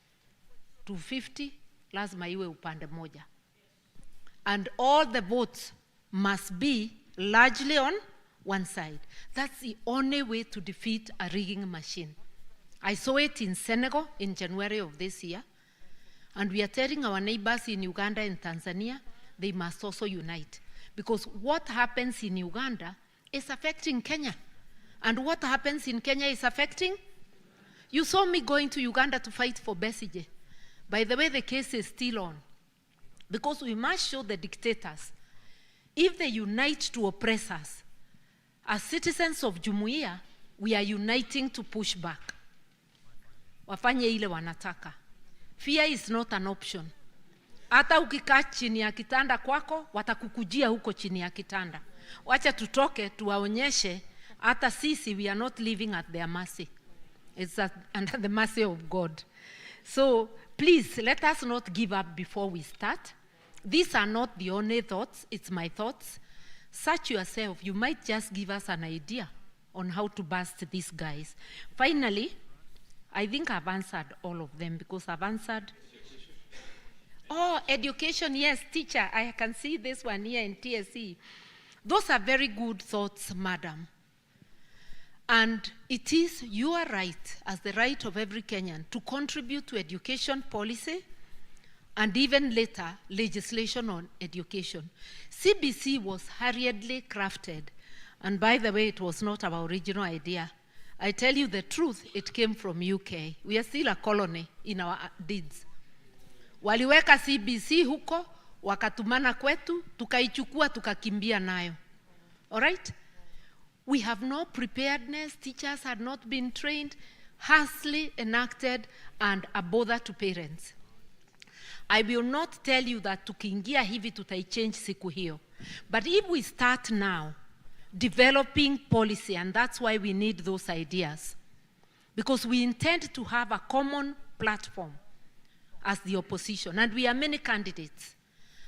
250, lazima iwe upande moja. And all the votes must be largely on one side. That's the only way to defeat a rigging machine. I saw it in Senegal in January of this year. And we are telling our neighbors in Uganda and Tanzania, they must also unite. Because what happens in Uganda is affecting Kenya. And what happens in Kenya is affecting? You saw me going to Uganda to fight for Besigye. By the way, the case is still on. Because we must show the dictators, if they unite to oppress us, as citizens of Jumuiya, we are uniting to push back. Wafanye ile wanataka. Fear is not an option. Hata ukikaa chini ya kitanda kwako, watakukujia huko chini ya kitanda. Wacha tutoke tuwaonyeshe hata sisi we are not living at their mercy. It's under the mercy of God. So please let us not give up before we start. These are not the only thoughts, it's my thoughts. Search yourself. You might just give us an idea on how to bust these guys. Finally, I think I've answered all of them because I've answered. Oh, education, yes, teacher. I can see this one here in TSE. Those are very good thoughts, madam. And it is your right, as the right of every Kenyan, to contribute to education policy and even later legislation on education. CBC was hurriedly crafted. And by the way, it was not our original idea. I tell you the truth, it came from UK. We are still a colony in our deeds. Waliweka CBC huko, wakatumana kwetu, tukaichukua, tukakimbia nayo. All right? We have no preparedness, teachers had not been trained, hastily enacted, and a bother to parents. I will not tell you that tukiingia hivi tutaichange siku hiyo. But if we start now, developing policy, and that's why we need those ideas, because we intend to have a common platform as the opposition, and we are many candidates,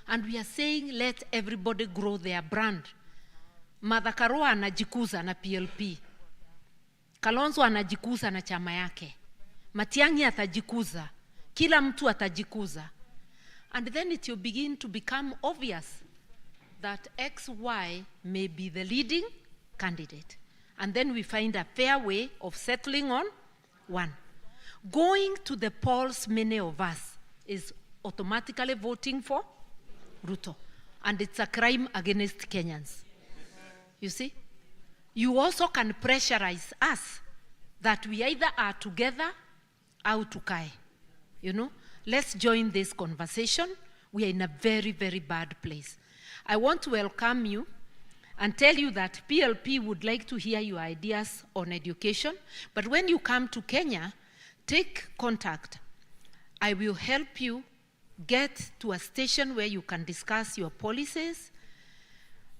and we are saying let everybody grow their brand. Mother Karua anajikuza na PLP. Kalonzo anajikuza na chama yake. Matiang'i atajikuza. Kila mtu atajikuza. And then it will begin to become obvious that XY may be the leading candidate. And then we find a fair way of settling on one. Going to the polls, many of us, is automatically voting for Ruto. And it's a crime against Kenyans. You see? You also can pressurize us that we either are together or tukae. You know? Let's join this conversation. We are in a very, very bad place. I want to welcome you and tell you that PLP would like to hear your ideas on education. But when you come to Kenya, take contact. I will help you get to a station where you can discuss your policies.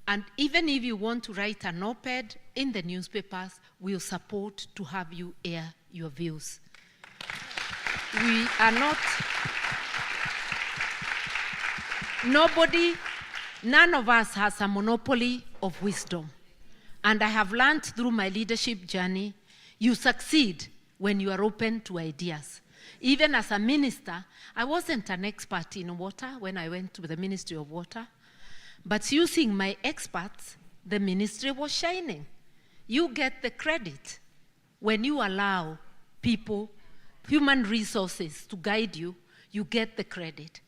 And even if you want to write an op-ed in the newspapers, we'll support to have you air your views. We are not, none of us has a monopoly of wisdom. And I have learned through my leadership journey, you succeed when you are open to ideas. Even as a minister, I wasn't an expert in water when I went to the Ministry of Water. But using my experts, the ministry was shining. You get the credit when you allow people, human resources to guide you, you get the credit.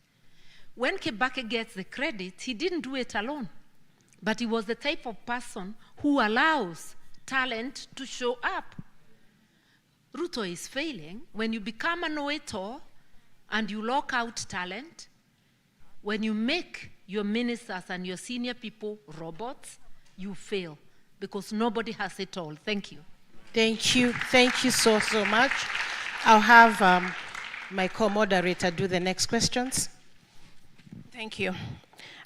When Kibaki gets the credit, he didn't do it alone. But he was the type of person who allows talent to show up. Ruto is failing. When you become a know-it-all and you lock out talent, when you make your ministers and your senior people robots, you fail because nobody has it all. Thank you. Thank you. Thank you so much. I'll have my co-moderator do the next questions. Thank you.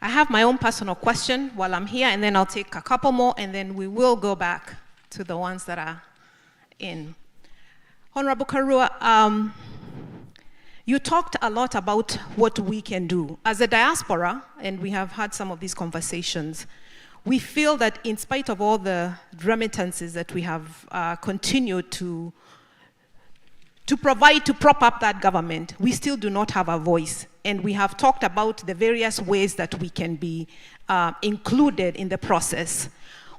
I have my own personal question while I'm here, and then I'll take a couple more, and then we will go back to the ones that are in. Honorable Karua, you talked a lot about what we can do. As a diaspora, and we have had some of these conversations, we feel that in spite of all the remittances that we have continued to provide to prop up that government, we still do not have a voice. And we have talked about the various ways that we can be included in the process.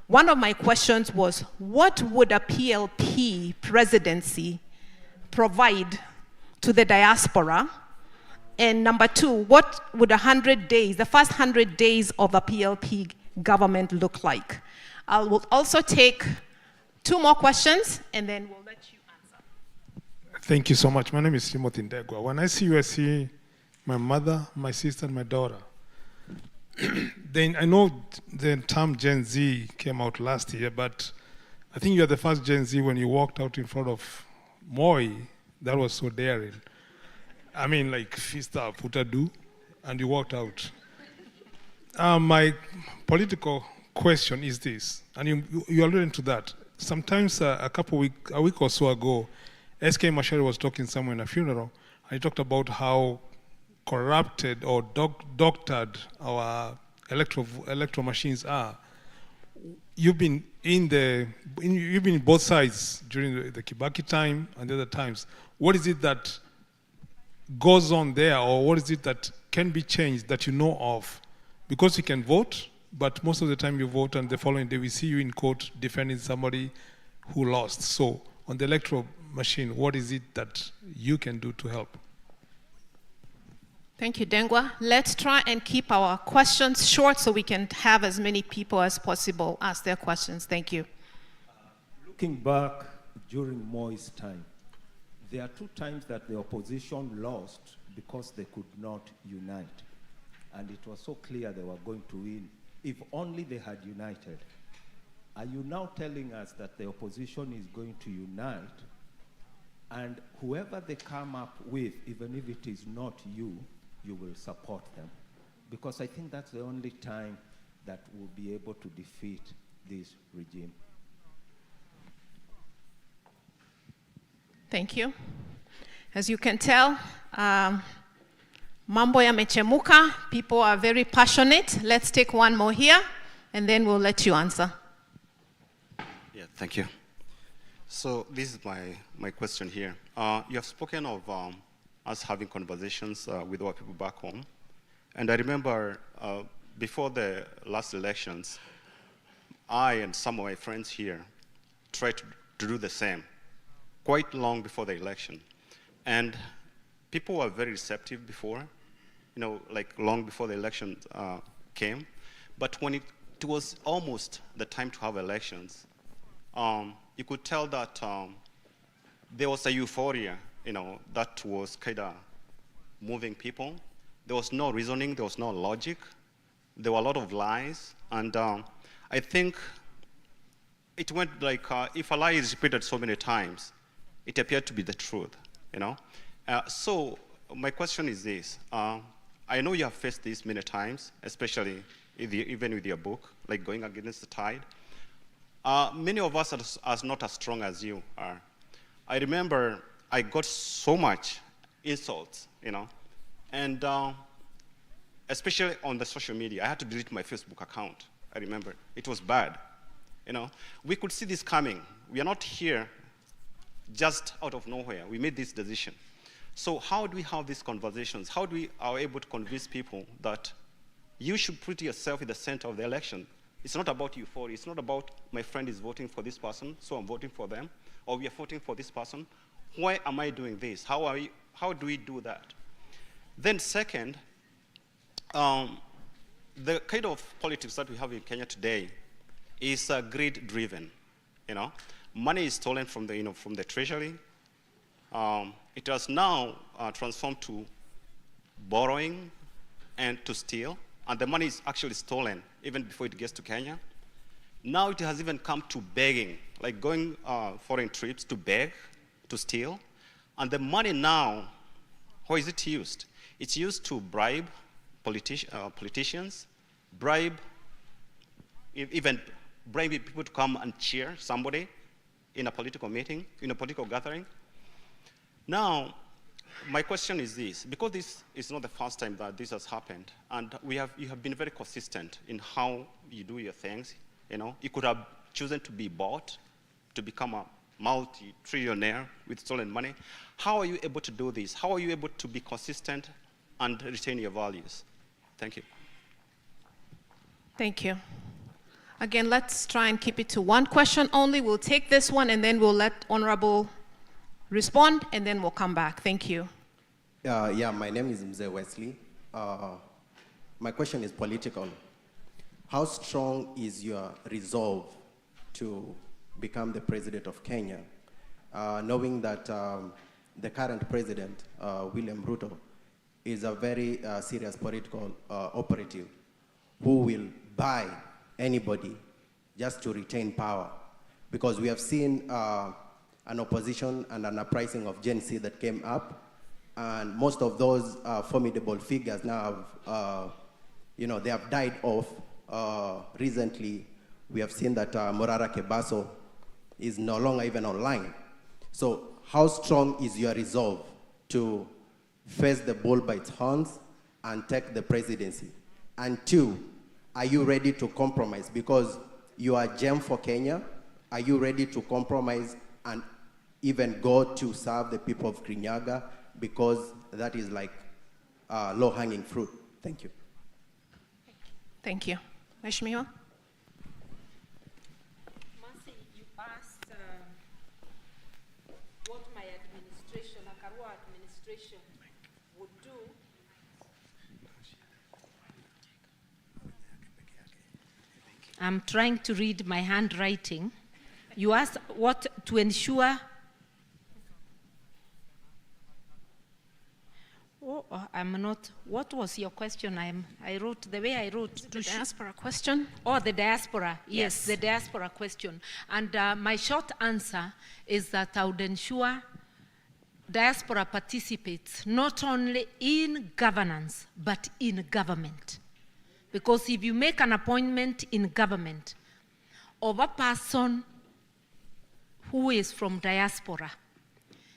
One of my questions was, what would a PLP presidency provide to the diaspora? And number two, what would 100 days, the first 100 days of a PLP government look like? I will also take two more questions, and then we'll let you answer. Thank you so much. My name is Timothy Ndegwa. When I see you, I see my mother, my sister, and my daughter. Then I know the term Gen Z came out last year, but I think you're the first Gen Z when you walked out in front of Moi. That was so daring. I mean, like, fista putadu. and you walked out. My political question is this, and you alluded to that. Sometimes a week or so ago, S.K. Mashari was talking somewhere in a funeral, and he talked about how corrupted or doctored our electro machines are. You've been you've been both sides during the Kibaki time and the other times. What is it that goes on there, or what is it that can be changed that you know of? Because you can vote, but most of the time you vote and the following day we see you in court defending somebody who lost. So on the electoral machine, what is it that you can do to help? Thank you, Dengwa. Let's try and keep our questions short so we can have as many people as possible ask their questions. Thank you. Looking back during Moi's time, there are 2 times that the opposition lost because they could not unite. And it was so clear they were going to win if only they had united. Are you now telling us that the opposition is going to unite, and whoever they come up with, even if it is not you, you will support them? Because I think that's the only time that we'll be able to defeat this regime. Thank you. As you can tell, mambo yamechemuka. People are very passionate. Let's take one more here, and then we'll let you answer. Yeah, thank you. So this is my question here. You have spoken of us having conversations with our people back home. And I remember before the last elections, I and some of my friends here tried to do the same quite long before the election. And people were very receptive before, like long before the election came. But when it was almost the time to have elections, you could tell that there was a euphoria, that was kind of moving people. There was no reasoning, there was no logic. There were a lot of lies. And I think it went like, if a lie is repeated so many times, it appeared to be the truth, So my question is this. I know you have faced this many times, especially even with your book, like Going Against the Tide. Many of us are not as strong as you are. I remember I got so much insults, and especially on the social media. I had to delete my Facebook account. I remember it was bad. We could see this coming. We are not here just out of nowhere. We made this decision. So how do we have these conversations? How do we are able to convince people that you should put yourself in the center of the election? It's not about euphoria. It's not about my friend is voting for this person, so I'm voting for them, or we are voting for this person. Why am I doing this? How do we do that? Then second, the kind of politics that we have in Kenya today is greed-driven. Money is stolen from the treasury. It has now transformed to borrowing and to steal, and the money is actually stolen even before it gets to Kenya. Now it has even come to begging, like going foreign trips to beg, to steal, and the money now, how is it used? It's used to bribe politicians, even bribe people to come and cheer somebody in a political meeting, in a political gathering. Now, my question is this, because this is not the first time that this has happened, and you have been very consistent in how you do your things. You could have chosen to be bought, to become a multi-trillionaire with stolen money. How are you able to do this? How are you able to be consistent and retain your values? Thank you. Thank you. Again, let's try and keep it to one question only. We'll take this one, and then we'll let Honorable respond, and then we'll come back. Thank you. My name is Mzee Wesley. My question is political. How strong is your resolve to become the president of Kenya, knowing that the current president, William Ruto, is a very serious political operative who will buy anybody just to retain power? Because we have seen an opposition and an uprising of Gen Z that came up And most of those formidable figures now have, they have died off. Recently, we have seen that Morara Kebaso is no longer even online. So how strong is your resolve to face the bull by its horns and take the presidency? And two, are you ready to compromise? Because you are a gem for Kenya. Are you ready to compromise and even go to serve the people of Kirinyaga? Because that is like low-hanging fruit. Thank you. Thank you. Mheshimiwa? Mercy, you asked what my administration, a Karua administration, would do. I'm trying to read my handwriting. You asked what to ensure. Oh, I'm not. What was your question? I wrote the way I wrote. The diaspora question? Oh, the diaspora. Yes, the diaspora question. And my short answer is that I would ensure diaspora participates not only in governance, but in government. Because if you make an appointment in government of a person who is from diaspora,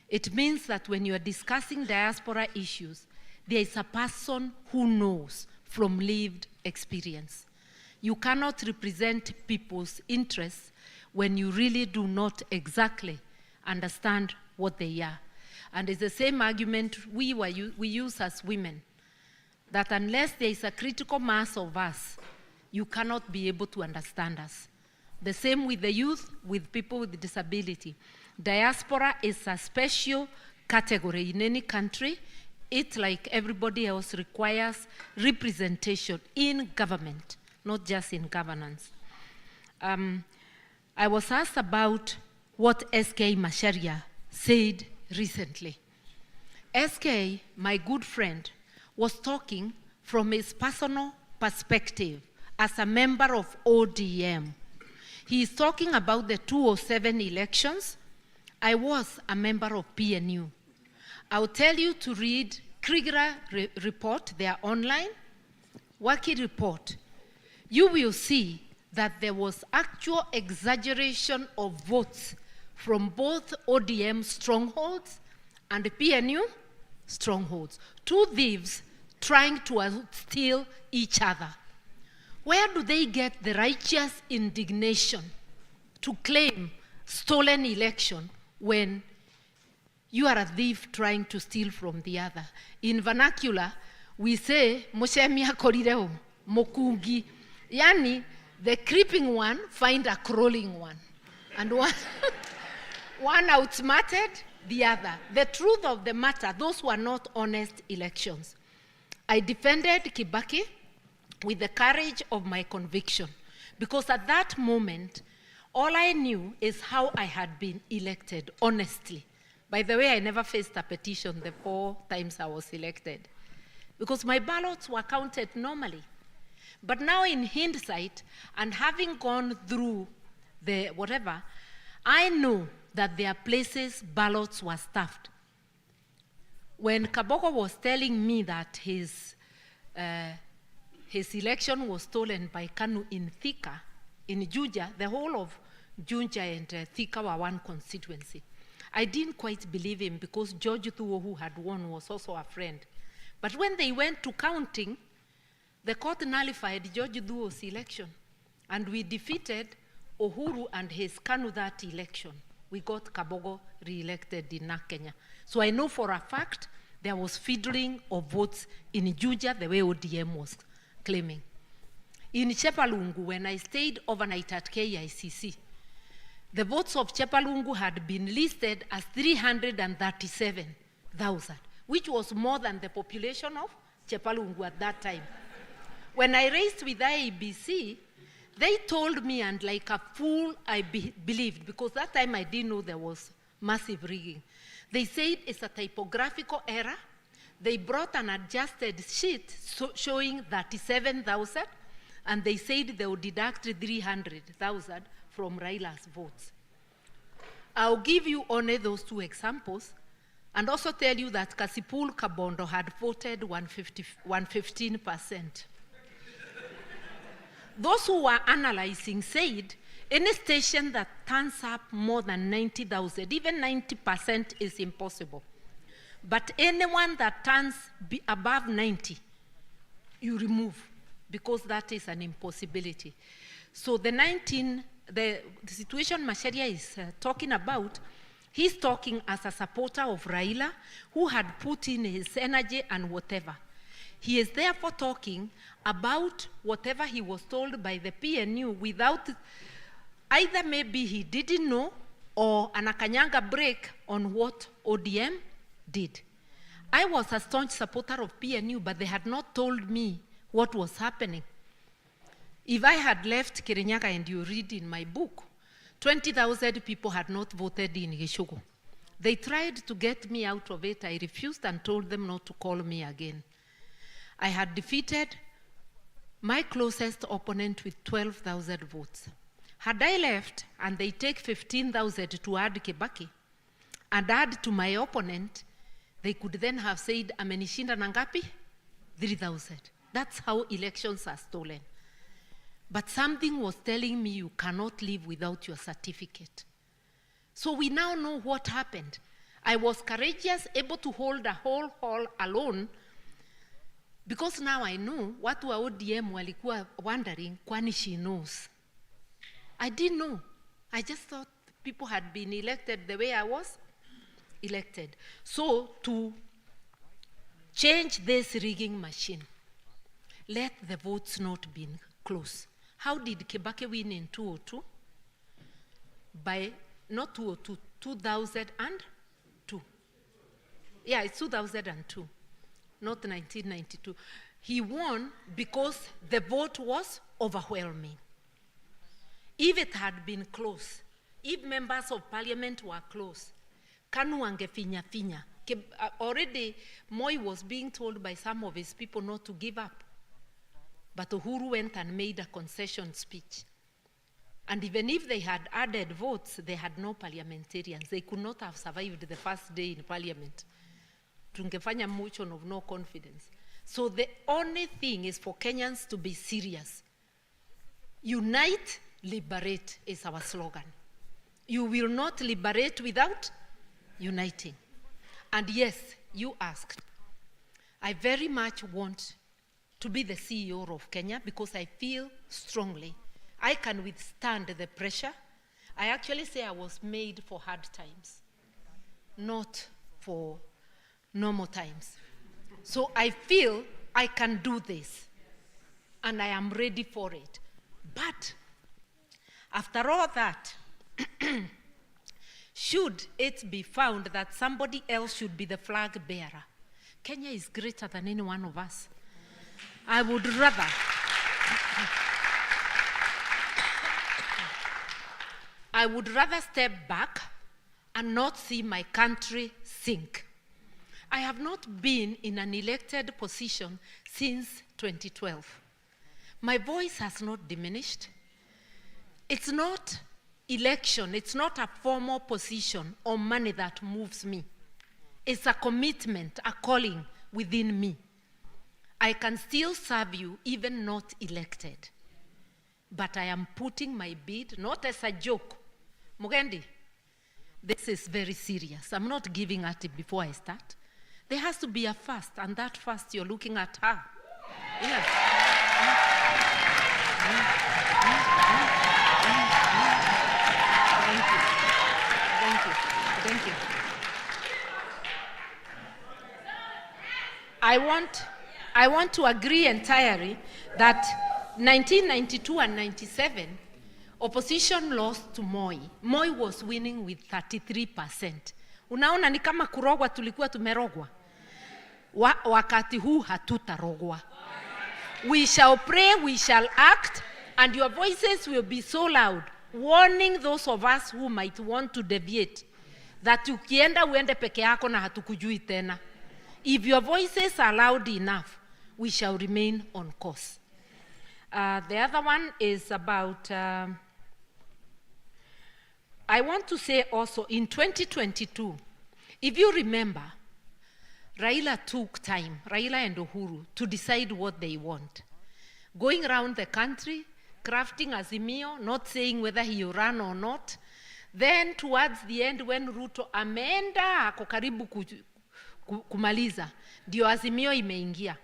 it means that when you are discussing diaspora issues, there is a person who knows from lived experience. You cannot represent people's interests when you really do not exactly understand what they are. And it's the same argument we use as women, that unless there is a critical mass of us, you cannot be able to understand us. The same with the youth, with people with disability. Diaspora is a special category in any country. It, like everybody else, requires representation in government, not just in governance. I was asked about what SK Macharia said recently. SK, my good friend, was talking from his personal perspective as a member of ODM. He is talking about the 2007 elections. I was a member of PNU. I'll tell you to read Krieger report, they are online, Waki report. You will see that there was actual exaggeration of votes from both ODM strongholds and PNU strongholds. Two thieves trying to steal each other. Where do they get the righteous indignation to claim stolen election when you are a thief trying to steal from the other? In vernacular, we say, Moshemia korireo, mokungi. Yani, the creeping one find a crawling one. And one outsmarted the other. The truth of the matter, those were not honest elections. I defended Kibaki with the courage of my conviction, because at that moment, all I knew is how I had been elected, honestly. By the way, I never faced a petition the 4 times I was elected, because my ballots were counted normally. But now in hindsight, and having gone through the whatever, I know that there are places ballots were stuffed. When Kaboko was telling me that his election was stolen by Kanu in Thika, in Juja, the whole of Juja and Thika were one constituency. I didn't quite believe him because George Thuo, who had won, was also a friend. But when they went to counting, the court nullified George Thuo's election, and we defeated Uhuru and his Kanu that election. We got Kabogo re-elected in Kenya. So I know for a fact there was fiddling of votes in Juja the way ODM was claiming. In Chepalungu, when I stayed overnight at KICC, the votes of Chepalungu had been listed as 337,000, which was more than the population of Chepalungu at that time. When I raised with IEBC, they told me, and like a fool I believed, because that time I didn't know there was massive rigging. They said it's a typographical error. They brought an adjusted sheet showing 37,000, and they said they would deduct 300,000 from Raila's votes. I'll give you only those 2 examples, and also tell you that Kasipul Kabondo had voted 115%. Those who were analyzing said any station that turns up more than 90,000, even 90% is impossible. But anyone that turns above 90, you remove, because that is an impossibility. So the situation Macharia is talking about, he's talking as a supporter of Raila, who had put in his energy and whatever. He is therefore talking about whatever he was told by the PNU without, either maybe he didn't know or anakanyanga break on what ODM did. I was a staunch supporter of PNU, but they had not told me what was happening. If I had left Kirinyaga, and you read in my book, 20,000 people had not voted in Gishugu. They tried to get me out of it. I refused and told them not to call me again. I had defeated my closest opponent with 12,000 votes. Had I left and they take 15,000 to add Kibaki and add to my opponent, they could then have said, amenishinda nangapi? 3,000. That's how elections are stolen. But something was telling me you cannot live without your certificate. So we now know what happened. I was courageous, able to hold a whole hall alone, because now I know what wa ODM walikuwa wondering, kwani she knows. I didn't know. I just thought people had been elected the way I was elected. So to change this rigging machine, let the votes not be close. How did Kibaki win in 2002? By, not 2002, 2002. Yeah, it's 2002, not 1992. He won because the vote was overwhelming. If it had been close, if members of parliament were close, Kanu angefinya finya. Already Moi was being told by some of his people not to give up. But Uhuru went and made a concession speech. And even if they had added votes, they had no parliamentarians. They could not have survived the first day in parliament. Tungefanya motion of no confidence. So the only thing is for Kenyans to be serious. Unite, liberate is our slogan. You will not liberate without uniting. And yes, you asked. I very much want to be the CEO of Kenya because I feel strongly I can withstand the pressure. I actually say I was made for hard times, not for normal times. So I feel I can do this, and I am ready for it. But after all that, should it be found that somebody else should be the flag bearer, Kenya is greater than any one of us. I would rather step back and not see my country sink. I have not been in an elected position since 2012. My voice has not diminished. It's not election, it's not a formal position or money that moves me. It's a commitment, a calling within me. I can still serve you even not elected. But I am putting my bid not as a joke. Mugendi, this is very serious. I'm not giving at it before I start. There has to be a fast, and that fast you're looking at her. Yes. Thank you. I want to agree entirely that 1992 and 97, opposition lost to Moi. Moi was winning with 33%. Unaona ni kama kurogwa tulikuwa tumerogwa. Wakati huu hatutarogwa. We shall pray, we shall act, and your voices will be so loud, warning those of us who might want to deviate, that ukienda uende peke yako na hatukujui tena. If your voices are loud enough, we shall remain on course. The other one is about, I want to say also in 2022, If you remember, Raila took time, Raila and Uhuru, to decide what they want. Going around the country, crafting Azimio, not saying whether he will run or not. Then towards the end, when Ruto ameenda ako karibu kumaliza, ndio Azimio imeingia.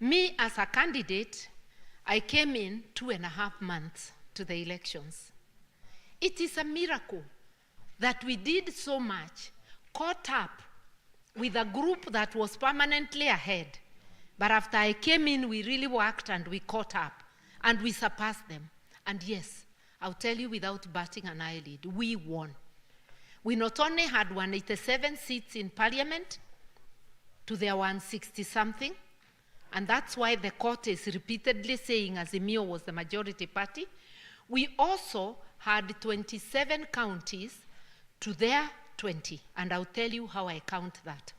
Me as a candidate, I came in 2.5 months to the elections. It is a miracle that we did so much, caught up with a group that was permanently ahead. But after I came in, we really worked and we caught up and we surpassed them. And yes, I'll tell you without batting an eyelid, we won. We not only had 187 seats in parliament to their 160 something, and that's why the court is repeatedly saying Azimio was the majority party. We also had 27 counties to their 20, and I'll tell you how I count that.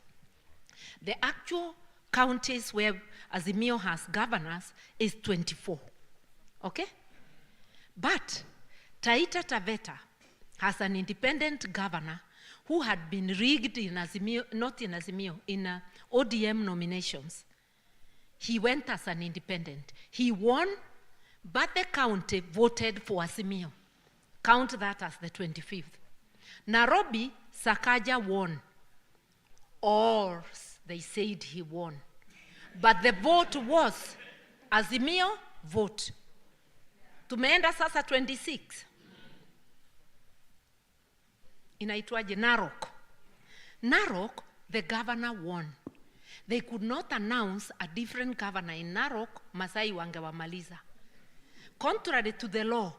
The actual counties where Azimio has governors is 24, okay? But Taita Taveta has an independent governor who had been rigged in Azimio, not in Azimio, in ODM nominations. He went as an independent. He won, but the county voted for Azimio. Count that as the 25th. Nairobi, Sakaja won. Or they said he won. But the vote was Azimio vote. Tumeenda sasa 26. Inaitwaje? Narok. Narok, the governor won. They could not announce a different governor in Narok, Masai wangewamaliza. Contrary to the law,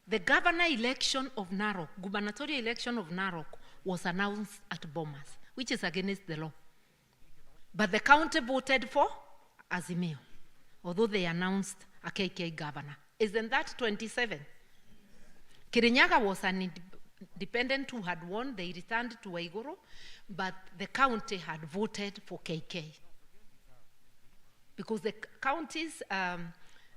the governor election of Narok, gubernatorial election of Narok, was announced at Bomas, which is against the law. But the county voted for Azimio, although they announced a KK governor. Isn't that 27? Kirinyaga was an independent who had won. They returned to Waiguru, but the county had voted for KK. Because the counties,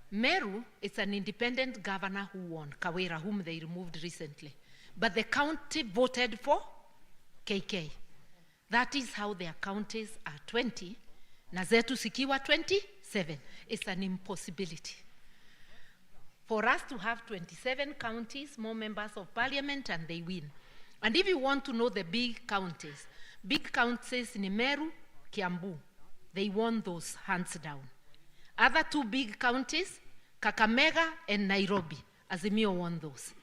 Meru is an independent governor who won, Kawira, whom they removed recently. But the county voted for KK. That is how their counties are 20, na zetu sikiwa 27. It's an impossibility. For us to have 27 counties, more members of parliament, and they win. And if you want to know the big counties in Meru, Kiambu, they won those hands down. Other two big counties, Kakamega and Nairobi, Azimio won those.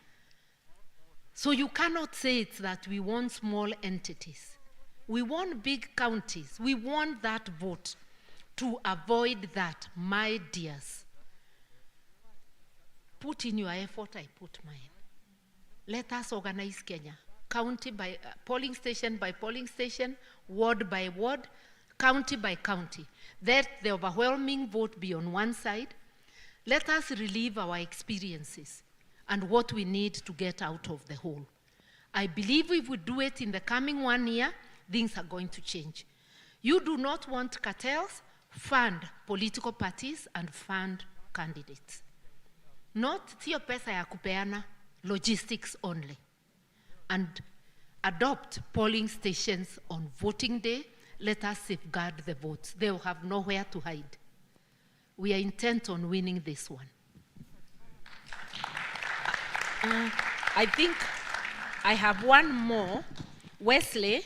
So you cannot say it's that we want small entities. We want big counties. We want that vote. To avoid that, my dears, put in your effort, I put mine. Let us organize Kenya, county by polling station by polling station, ward by ward, county by county. Let the overwhelming vote be on one side. Let us relive our experiences and what we need to get out of the whole. I believe if we do it in the coming 1 year, things are going to change. You do not want cartels, fund political parties and fund candidates. Not sio pesa ya kupeana, logistics only. And adopt polling stations on voting day. Let us safeguard the votes. They will have nowhere to hide. We are intent on winning this one. I think I have one more. Wesley,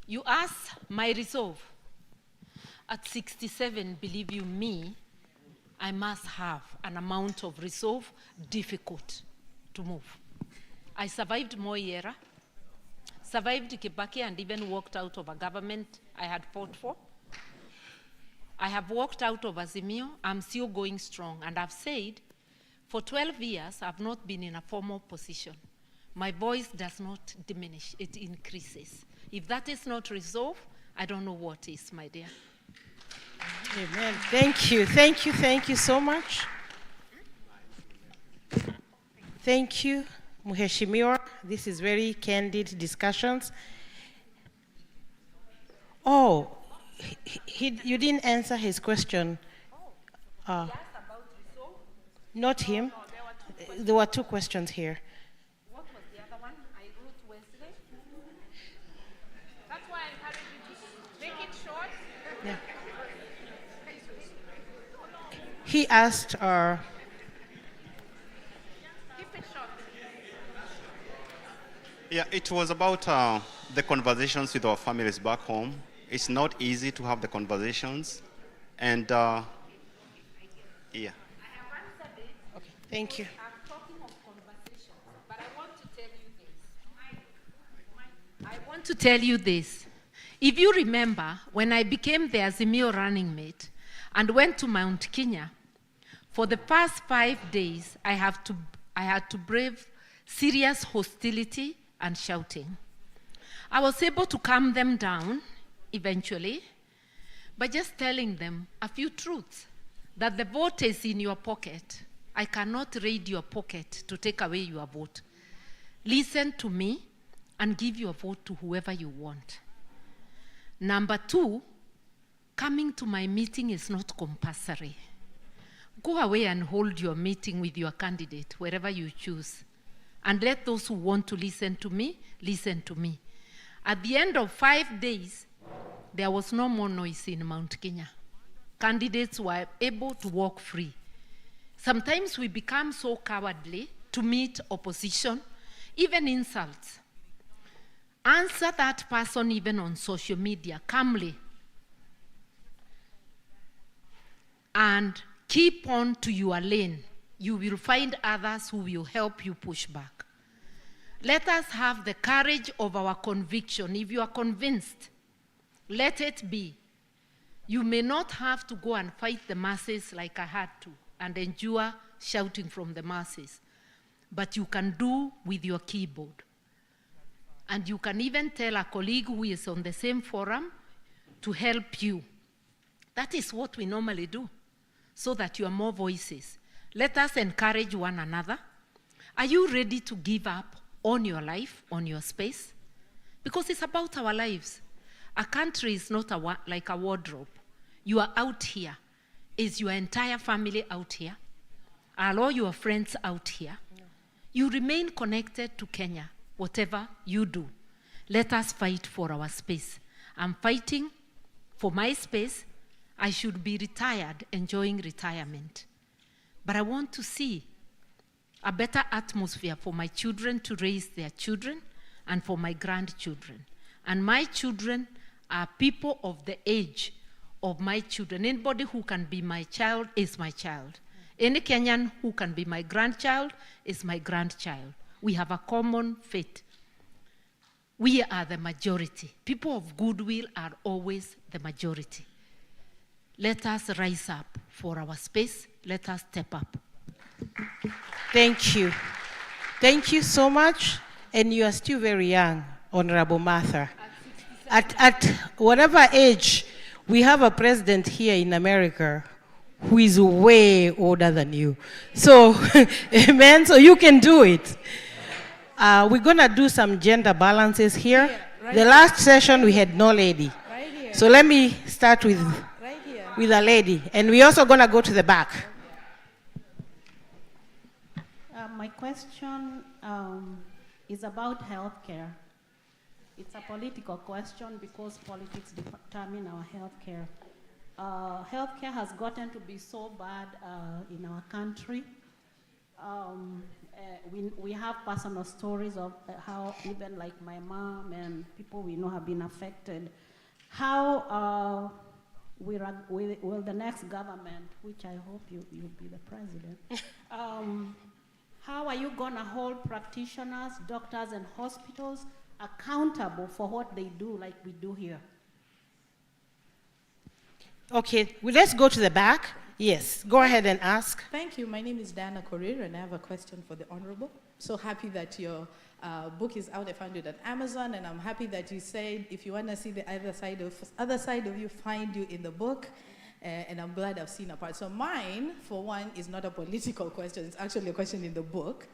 you asked my resolve. At 67, believe you me, I must have an amount of resolve difficult to move. I survived Moyera, survived Kibaki, and even walked out of a government I had fought for. I have walked out of Azimio. I'm still going strong. And I've said, for 12 years, I've not been in a formal position. My voice does not diminish, it increases. If that is not resolve, I don't know what is, my dear. Amen. Thank you. Thank you. Thank you so much. Thank you, Mheshimiwa. This is very candid discussions. Oh, you didn't answer his question. Not him. There were two questions here. What was the other one? I wrote Wesley. he asked Yeah, it was about the conversations with our families back home. It's not easy to have the conversations. And yeah. Thank you. I'm talking of conversations, but I want to tell you this. I want to tell you this. If you remember, when I became the Azimio running mate and went to Mount Kenya, for the past 5 days, I had to brave serious hostility and shouting. I was able to calm them down eventually by just telling them a few truths, that the vote is in your pocket. I cannot raid your pocket to take away your vote. Listen to me and give your vote to whoever you want. Number 2, coming to my meeting is not compulsory. Go away and hold your meeting with your candidate, wherever you choose. And let those who want to listen to me, listen to me. At the end of 5 days, there was no more noise in Mount Kenya. Candidates were able to walk free. Sometimes we become so cowardly to meet opposition, even insults. Answer that person even on social media, calmly. And keep on to your lane. You will find others who will help you push back. Let us have the courage of our conviction. If you are convinced, let it be. You may not have to go and fight the masses like I had to and endure shouting from the masses, but you can do with your keyboard. And you can even tell a colleague who is on the same forum to help you. That is what we normally do, so that you are more voices. Let us encourage one another. Are you ready to give up on your life, on your space? Because it's about our lives. A country is not like a wardrobe. You are out here. Is your entire family out here? Are all your friends out here? No. You remain connected to Kenya, whatever you do. Let us fight for our space. I'm fighting for my space. I should be retired, enjoying retirement. But I want to see a better atmosphere for my children to raise their children and for my grandchildren. And my children are people of the age of my children. Anybody who can be my child is my child. Any Kenyan who can be my grandchild is my grandchild. We have a common fate. We are the majority. People of goodwill are always the majority. Let us rise up for our space. Let us step up. Thank you. Thank you so much. And you are still very young, Honorable Martha. At whatever age, we have a president here in America who is way older than you. So, amen, so you can do it. We're going to do some gender balances here. The last session, we had no lady. So let me start with a lady. And we're also going to go to the back. My question is about healthcare. It's a political question because politics determine our healthcare. Healthcare has gotten to be so bad in our country. We have personal stories of how even like my mom and people we know have been affected. How will the next government, which I hope you'll be the president, how are you going to hold practitioners, doctors, and hospitals accountable for what they do like we do here? Okay, well, let's go to the back. Yes, go ahead and ask. Thank you. My name is Diana Korir, and I have a question for the Honorable. So happy that your book is out. I found it on Amazon, and I'm happy that you said if you want to see the other side of you, find you in the book. And I'm glad I've seen a part. So mine, for one, is not a political question. It's actually a question in the book.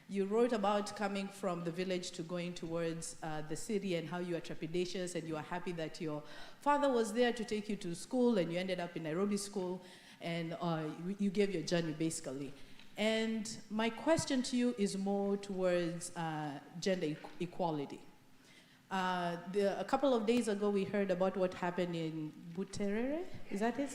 You wrote about coming from the village to going towards the city and how you are trepidatious and you are happy that your father was there to take you to school and you ended up in Nairobi school and you gave your journey basically. And my question to you is more towards gender equality. A couple of days ago, we heard about what happened in Buterere. Is that it?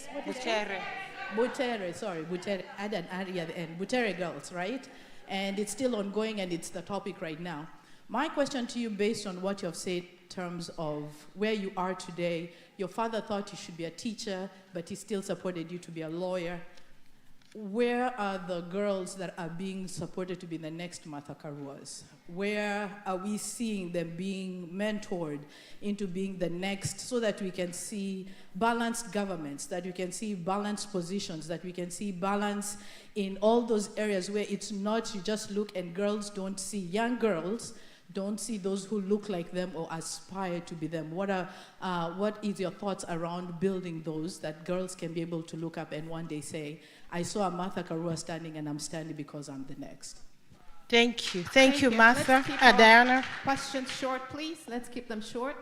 Butere, sorry, Butere. Add an area at the end. Butere girls, right? And it's still ongoing, and it's the topic right now. My question to you, based on what you have said in terms of where you are today, your father thought you should be a teacher, but he still supported you to be a lawyer. Where are the girls that are being supported to be the next Martha Karuas? Where are we seeing them being mentored into being the next, so that we can see balanced governments, that we can see balanced positions, that we can see balance in all those areas where it's not you just look and girls don't see, young girls don't see those who look like them or aspire to be them. What is your thoughts around building those that girls can be able to look up and one day say, I saw a Martha Karua standing and I'm standing because I'm the next? Thank you. Thank you, Martha. Let's keep our Diana. questions short, please. Let's keep them short.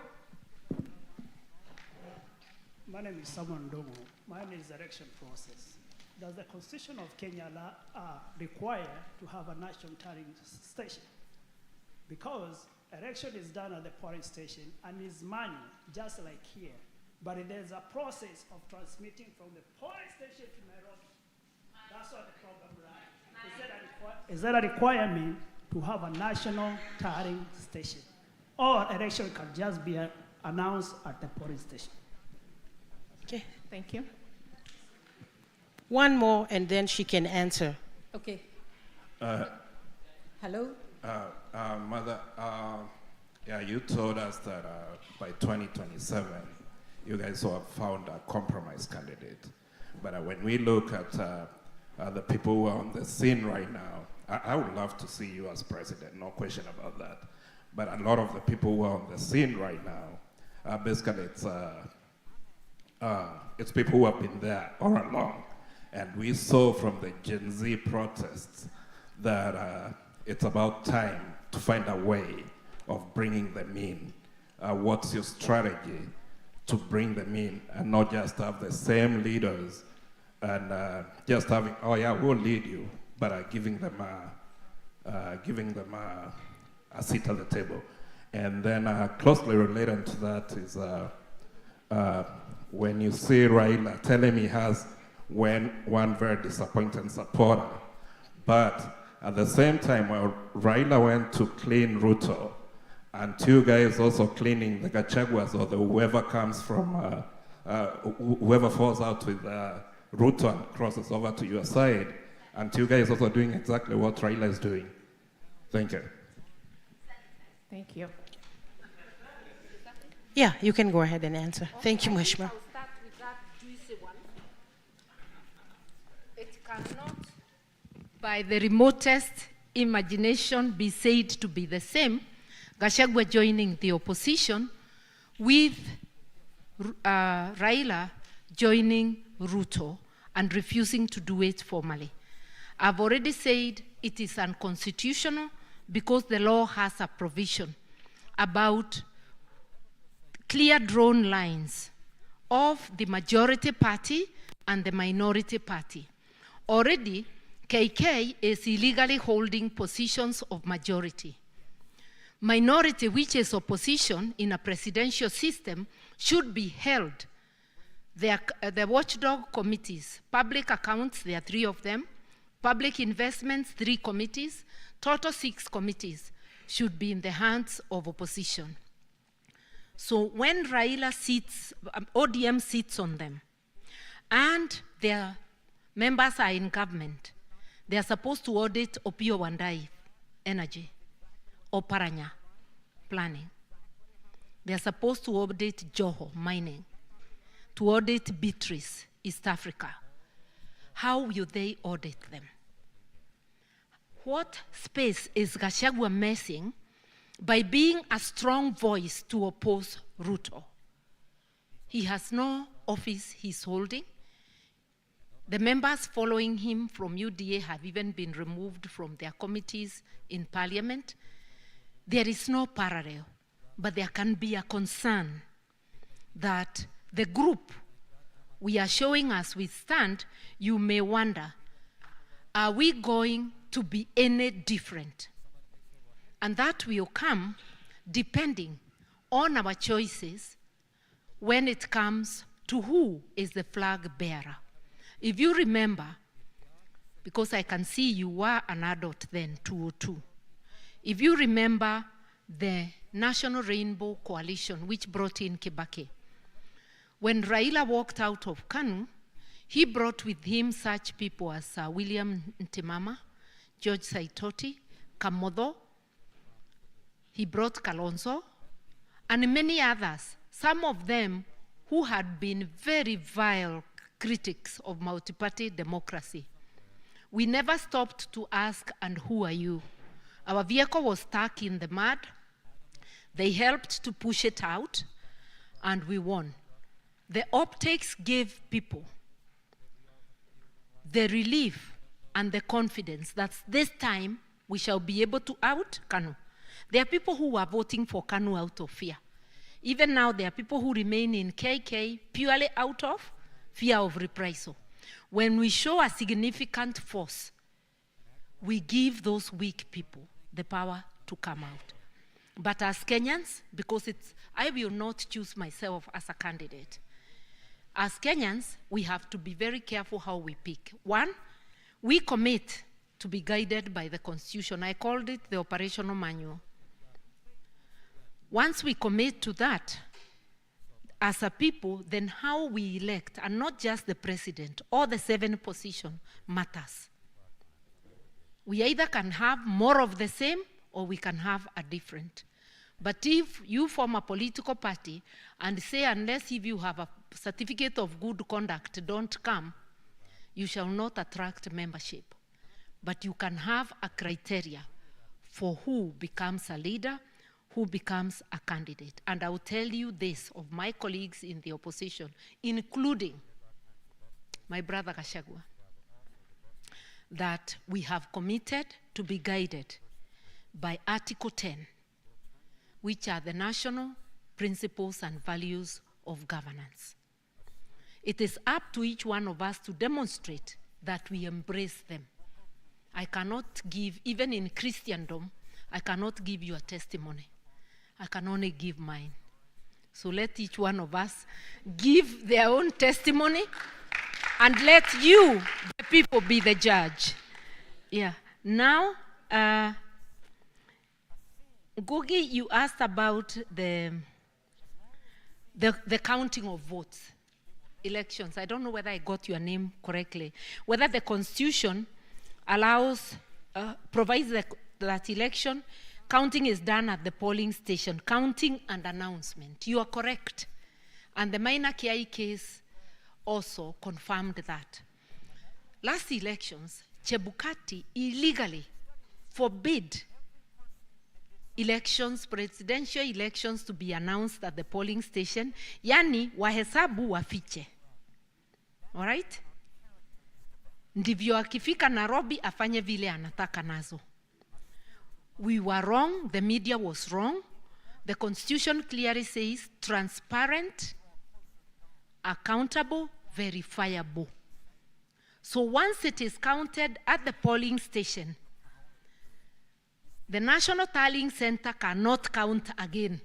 My name is Samuel Ndongo. Mine is election process. Does the Constitution of Kenya require to have a national tallying station? Because election is done at the polling station and is manual, just like here. But there's a process of transmitting from the polling station to Nairobi. That's what the problem lies. Is that a requirement to have a national tallying station? Or election can just be announced at the polling station? Okay. Thank you. One more, and then she can answer. Okay. Hello? Mother, yeah, you told us that by 2027, you guys will have found a compromise candidate. But when we look at the people who are on the scene right now, I would love to see you as president, no question about that. But a lot of the people who are on the scene right now, basically it's people who have been there all along. And we saw from the Gen Z protests that it's about time to find a way of bringing them in. What's your strategy to bring them in and not just have the same leaders and just having, oh yeah, we'll lead you, but giving them a seat at the table. And then closely related to that is when you see Raila telling me he has one very disappointed supporter, but at the same time, when Raila went to clean Ruto, and two guys also cleaning the Gachaguas or the whoever comes from, whoever falls out with Ruto and crosses over to your side, and two guys also doing exactly what Raila is doing. Thank you. Thank you. Yeah, you can go ahead and answer. Thank you, Mheshimiwa. I'll start with that juicy one. It cannot, by the remotest imagination, be said to be the same. Gachagua joining the opposition with Raila joining Ruto and refusing to do it formally. I've already said it is unconstitutional because the law has a provision about clear drawn lines of the majority party and the minority party. Already, KK is illegally holding positions of majority. Minority, which is opposition in a presidential system, should be held. The watchdog committees, public accounts, there are 3 of them, public investments, 3 committees, total 6 committees should be in the hands of opposition. So when Raila sits, ODM sits on them, and their members are in government, they are supposed to audit Opio Wandai Energy or Paranya Planning. They are supposed to audit Joho Mining, to audit Beatrice, East Africa. How will they audit them? What space is Gachagua missing by being a strong voice to oppose Ruto? He has no office he's holding. The members following him from UDA have even been removed from their committees in parliament. There is no parallel, but there can be a concern that the group we are showing as we stand, you may wonder, are we going to be any different? And that will come depending on our choices when it comes to who is the flag bearer. If you remember, because I can see you were an adult then, 2002. If you remember the National Rainbow Coalition, which brought in Kibaki, when Raila walked out of KANU, he brought with him such people as William Ntimama, George Saitoti, Kamodo, he brought Kalonzo, and many others, some of them who had been very vile critics of multi-party democracy. We never stopped to ask, and who are you? Our vehicle was stuck in the mud. They helped to push it out, and we won. The optics gave people the relief and the confidence that this time we shall be able to out KANU. There are people who are voting for KANU out of fear. Even now, there are people who remain in KK purely out of fear of reprisal. When we show a significant force, we give those weak people the power to come out. But as Kenyans, because I will not choose myself as a candidate. As Kenyans, we have to be very careful how we pick. One, we commit to be guided by the Constitution. I called it the operational manual. Once we commit to that, as a people, then how we elect, and not just the president or the 7 position, matters. We either can have more of the same or we can have a different. But if you form a political party and say, unless if you have a certificate of good conduct, don't come, you shall not attract membership. But you can have a criteria for who becomes a leader, who becomes a candidate. And I will tell you this of my colleagues in the opposition, including my brother Gachagua, that we have committed to be guided by Article 10, which are the national principles and values of governance. It is up to each one of us to demonstrate that we embrace them. I cannot give, even in Christendom, I cannot give you a testimony. I can only give mine. So let each one of us give their own testimony and let you, the people, be the judge. Yeah. Now, Gugi, you asked about the counting of votes, elections. I don't know whether I got your name correctly. Whether the Constitution allows, provides that election counting is done at the polling station, counting and announcement. You are correct. And the minor KI case also confirmed that. Last elections, Chebukati illegally forbid elections, presidential elections, to be announced at the polling station, yani wahesabu wafiche. All right? Ndivyo akifika Nairobi afanye vile anataka nazo. We were wrong, the media was wrong. The Constitution clearly says transparent, accountable, verifiable. So once it is counted at the polling station, the National Tallying Center cannot count again.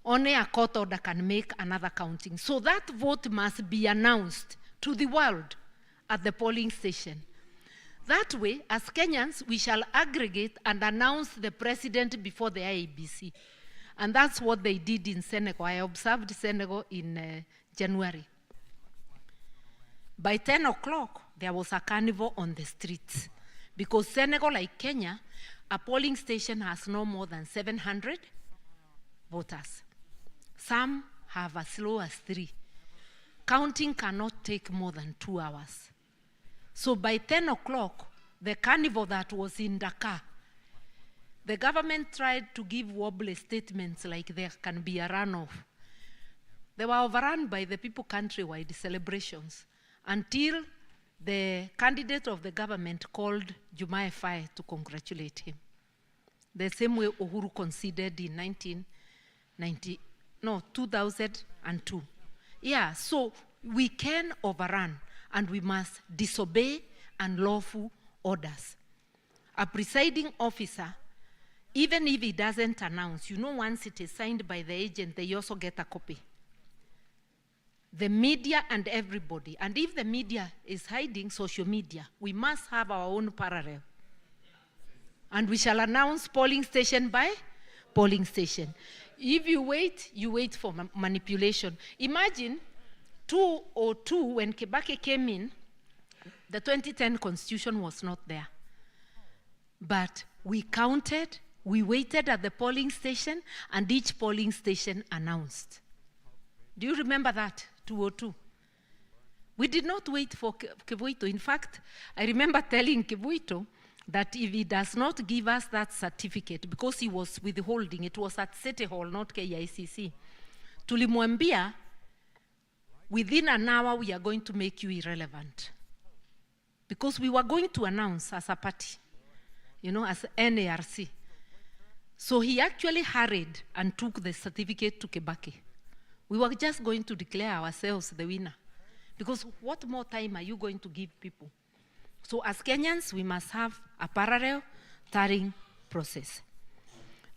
Only a court order can make another counting. So that vote must be announced to the world at the polling station. That way, as Kenyans, we shall aggregate and announce the president before the IEBC. And that's what they did in Senegal. I observed Senegal in January. By 10 o'clock, there was a carnival on the streets. Because Senegal, like Kenya, a polling station has no more than 700 voters. Some have as low as 3. Counting cannot take more than 2 hours. So by 10 o'clock, the carnival that was in Dakar, the government tried to give wobbly statements like there can be a runoff. They were overrun by the people countrywide celebrations until the candidate of the government called Jumaye Faye to congratulate him. The same way Uhuru conceded in 2002. Yeah, so we can overrun and we must disobey unlawful orders. A presiding officer even if he doesn't announce, once it is signed by the agent, they also get a copy. The media and everybody. And if the media is hiding social media, we must have our own parallel. And we shall announce polling station by polling station. If you wait for manipulation. Imagine 2002, when Kibaki came in, the 2010 constitution was not there. But we counted, we waited at the polling station, and each polling station announced. Do you remember that, 2002? We did not wait for Kivuito. In fact, I remember telling Kivuito that if he does not give us that certificate, because he was withholding, it was at City Hall, not KICC, tulimwambia, within an hour we are going to make you irrelevant. Because we were going to announce as a party, as NARC. So he actually hurried and took the certificate to Kibaki. We were just going to declare ourselves the winner. Because what more time are you going to give people? So as Kenyans, we must have a parallel tarring process.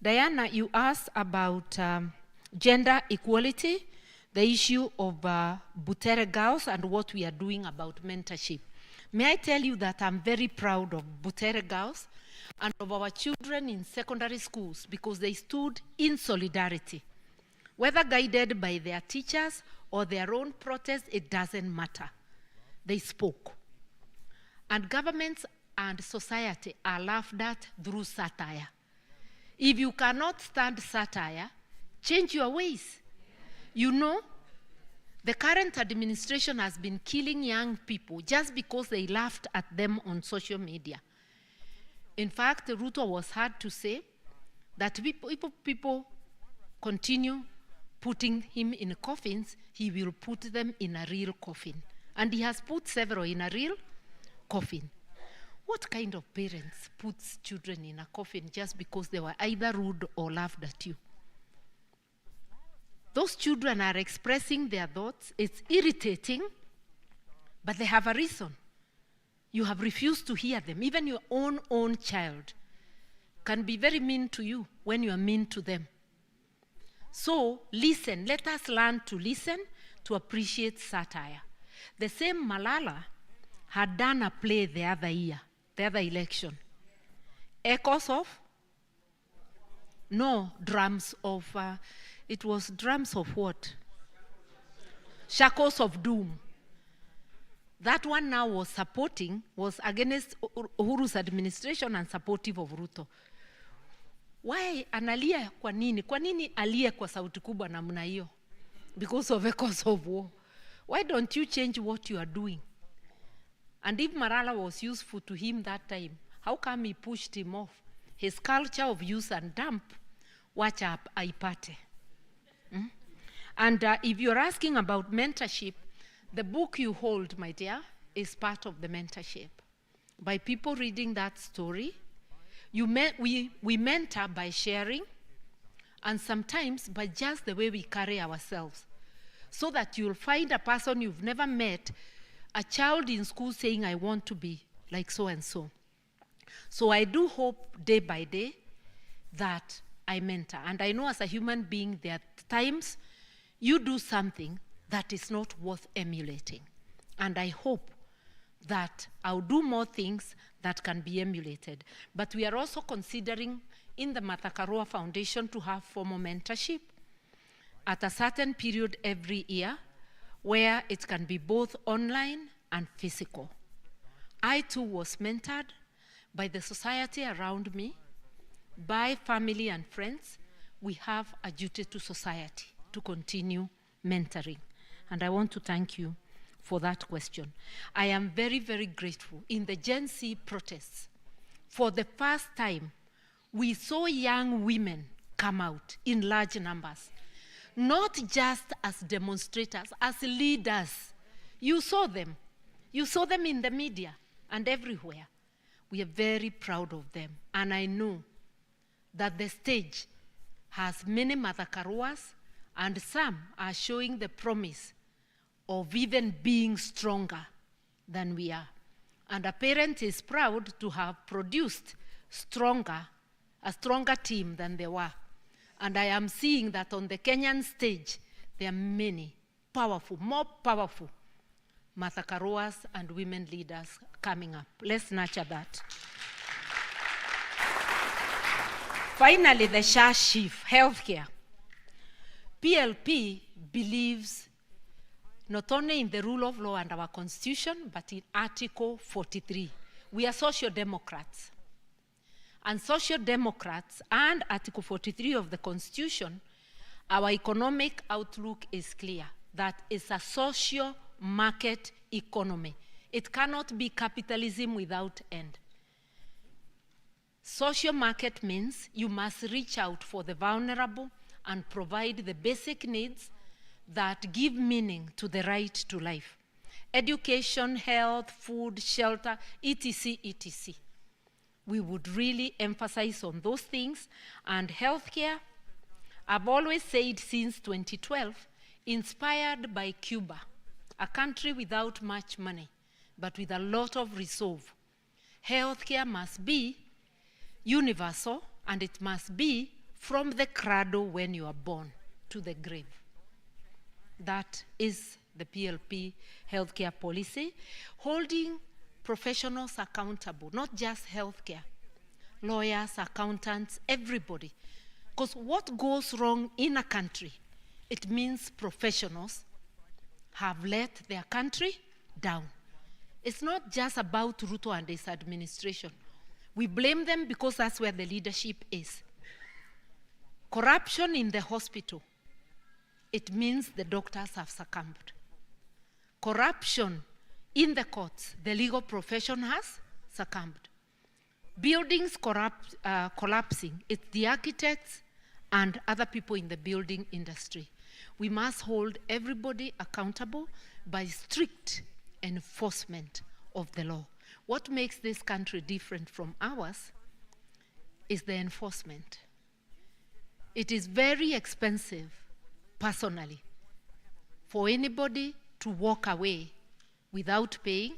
Diana, you asked about gender equality, the issue of Butere girls and what we are doing about mentorship. May I tell you that I'm very proud of Butere girls and of our children in secondary schools because they stood in solidarity. Whether guided by their teachers or their own protest, it doesn't matter. They spoke. And governments and society are laughed at through satire. If you cannot stand satire, change your ways. The current administration has been killing young people just because they laughed at them on social media. In fact, Ruto was hard to say that people continue putting him in coffins, he will put them in a real coffin. And he has put several in a real coffin. What kind of parents puts children in a coffin just because they were either rude or laughed at you? Those children are expressing their thoughts. It's irritating, but they have a reason. You have refused to hear them. Even your own child can be very mean to you when you are mean to them. So listen, let us learn to listen, to appreciate satire. The same Malala had done a play the other year, the other election. Echoes of? No, drums of, it was drums of what? Shackles of Doom. That one now was against Uhuru's administration and supportive of Ruto. Why analia kwa nini? Kwa nini alie kwa sauti kubwa namna hiyo? Because of echoes of war. Why don't you change what you are doing? And if Malala was useful to him that time, how come he pushed him off? His culture of use and dump, wacha aipate. And if you're asking about mentorship, the book you hold, my dear, is part of the mentorship. By people reading that story, we mentor by sharing, and sometimes by just the way we carry ourselves. So that you'll find a person you've never met, a child in school saying, I want to be like so-and-so. So I do hope day by day that I mentor. And I know as a human being, there are times you do something that is not worth emulating. And I hope that I'll do more things that can be emulated. But we are also considering in the Martha Karua Foundation to have formal mentorship at a certain period every year where it can be both online and physical. I too was mentored by the society around me, by family and friends. We have a duty to society to continue mentoring. And I want to thank you for that question. I am very, very grateful. In the Gen Z protests, for the first time, we saw young women come out in large numbers, not just as demonstrators, as leaders. You saw them. You saw them in the media and everywhere. We are very proud of them. And I know that the stage has many Martha Karuas, and some are showing the promise of even being stronger than we are. And a parent is proud to have produced stronger a stronger team than they were. And I am seeing that on the Kenyan stage, there are many powerful, more powerful Martha Karuas and women leaders coming up. Let's nurture that. Finally, the SHA chief, healthcare. PLP believes not only in the rule of law and our constitution, but in Article 43. We are social democrats. And social democrats and Article 43 of the constitution, our economic outlook is clear. That is a social market economy. It cannot be capitalism without end. Social market means you must reach out for the vulnerable and provide the basic needs that give meaning to the right to life. Education, health, food, shelter, etc., etc. We would really emphasize on those things. And healthcare, I've always said since 2012, inspired by Cuba, a country without much money, but with a lot of resolve. Healthcare must be universal, and it must be from the cradle when you are born to the grave. That is the PLP healthcare policy, holding professionals accountable, not just healthcare, lawyers, accountants, everybody. Because what goes wrong in a country, it means professionals have let their country down. It's not just about Ruto and his administration. We blame them because that's where the leadership is. Corruption in the hospital, it means the doctors have succumbed. Corruption in the courts, the legal profession has succumbed. Buildings collapsing, it's the architects and other people in the building industry. We must hold everybody accountable by strict enforcement of the law. What makes this country different from ours is the enforcement. It is very expensive, personally, for anybody to walk away without paying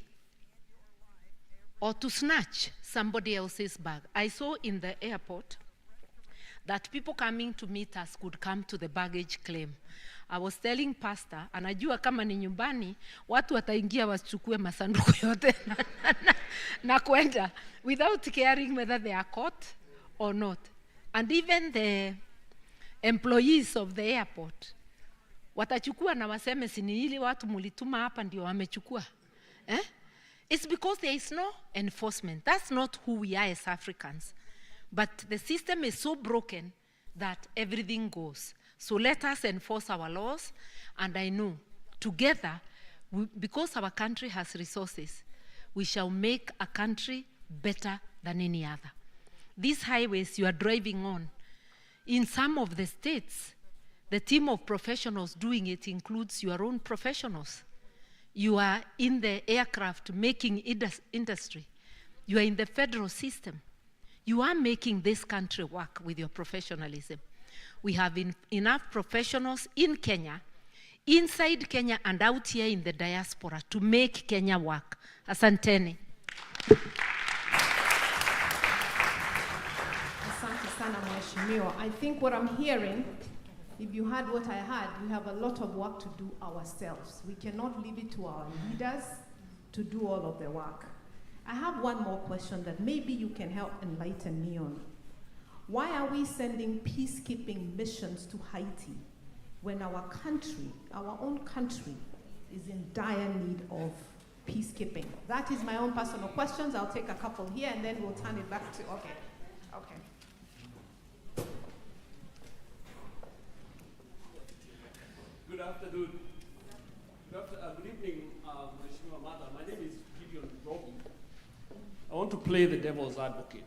or to snatch somebody else's bag. I saw in the airport that people coming to meet us could come to the baggage claim. I was telling pastor, anajua kama ni nyumbani, watu wataingia wachukue masanduku yote na kwenda without caring whether they are caught or not. And even the employees of the airport, watachukua na waseme sini hili watu mulituma hapa ndio wamechukua. It's because there is no enforcement. That's not who we are as Africans. But the system is so broken that everything goes. So let us enforce our laws, and I know together, because our country has resources, we shall make a country better than any other. These highways you are driving on, in some of the states, the team of professionals doing it includes your own professionals. You are in the aircraft making industry. You are in the federal system. You are making this country work with your professionalism. We have enough professionals in Kenya, inside Kenya and out here in the diaspora to make Kenya work. Asanteni. Asante sana Mheshimiwa. I think what I'm hearing, if you heard what I heard, we have a lot of work to do ourselves. We cannot leave it to our leaders to do all of the work. I have one more question that maybe you can help enlighten me on. Why are we sending peacekeeping missions to Haiti when our country, our own country, is in dire need of peacekeeping? That is my own personal questions. I'll take a couple here and then we'll turn it back to, okay. Good afternoon. Good evening, Mheshimiwa Martha. My name is Gideon Robi. I want to play the devil's advocate.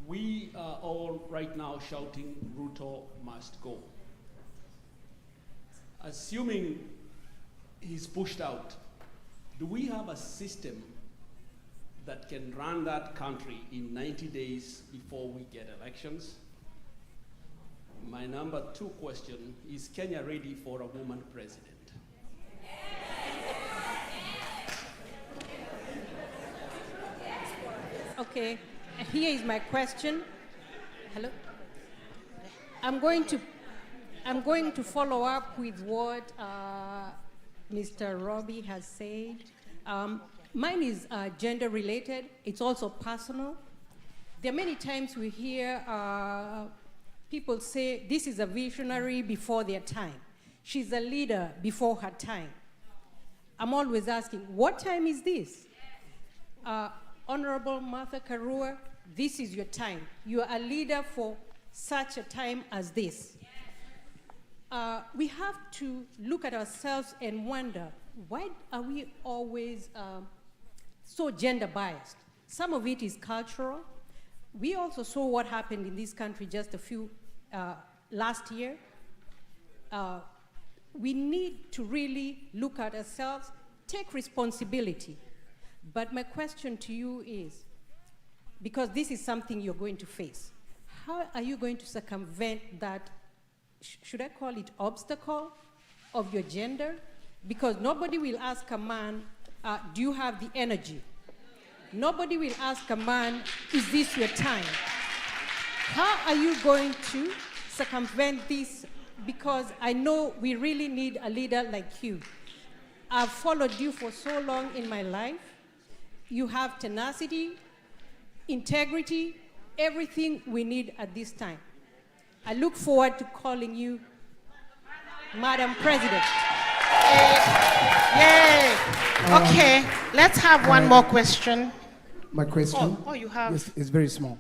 We are all right now shouting, Ruto must go. Assuming he's pushed out, do we have a system that can run that country in 90 days before we get elections? My number 2 question, is Kenya ready for a woman president? Okay. here is my question. Hello? I'm going to follow up with what Mr. Robbie has said. Mine is gender related. It's also personal. There are many times we hear people say, this is a visionary before their time. She's a leader before her time. I'm always asking, what time is this? Honorable Martha Karua, this is your time. You are a leader for such a time as this. We have to look at ourselves and wonder, why are we always so gender biased? Some of it is cultural. We also saw what happened in this country just a few, last year. We need to really look at ourselves, take responsibility. But my question to you is, because this is something you're going to face, how are you going to circumvent that, should I call it obstacle of your gender? Because nobody will ask a man, do you have the energy? Nobody will ask a man, is this your time? How are you going to circumvent this? Because I know we really need a leader like you. I've followed you for so long in my life. You have tenacity, integrity, everything we need at this time. I look forward to calling you Madam President. Yay! Okay, let's have one more question. My question? Oh, you have. Yes, it's very small.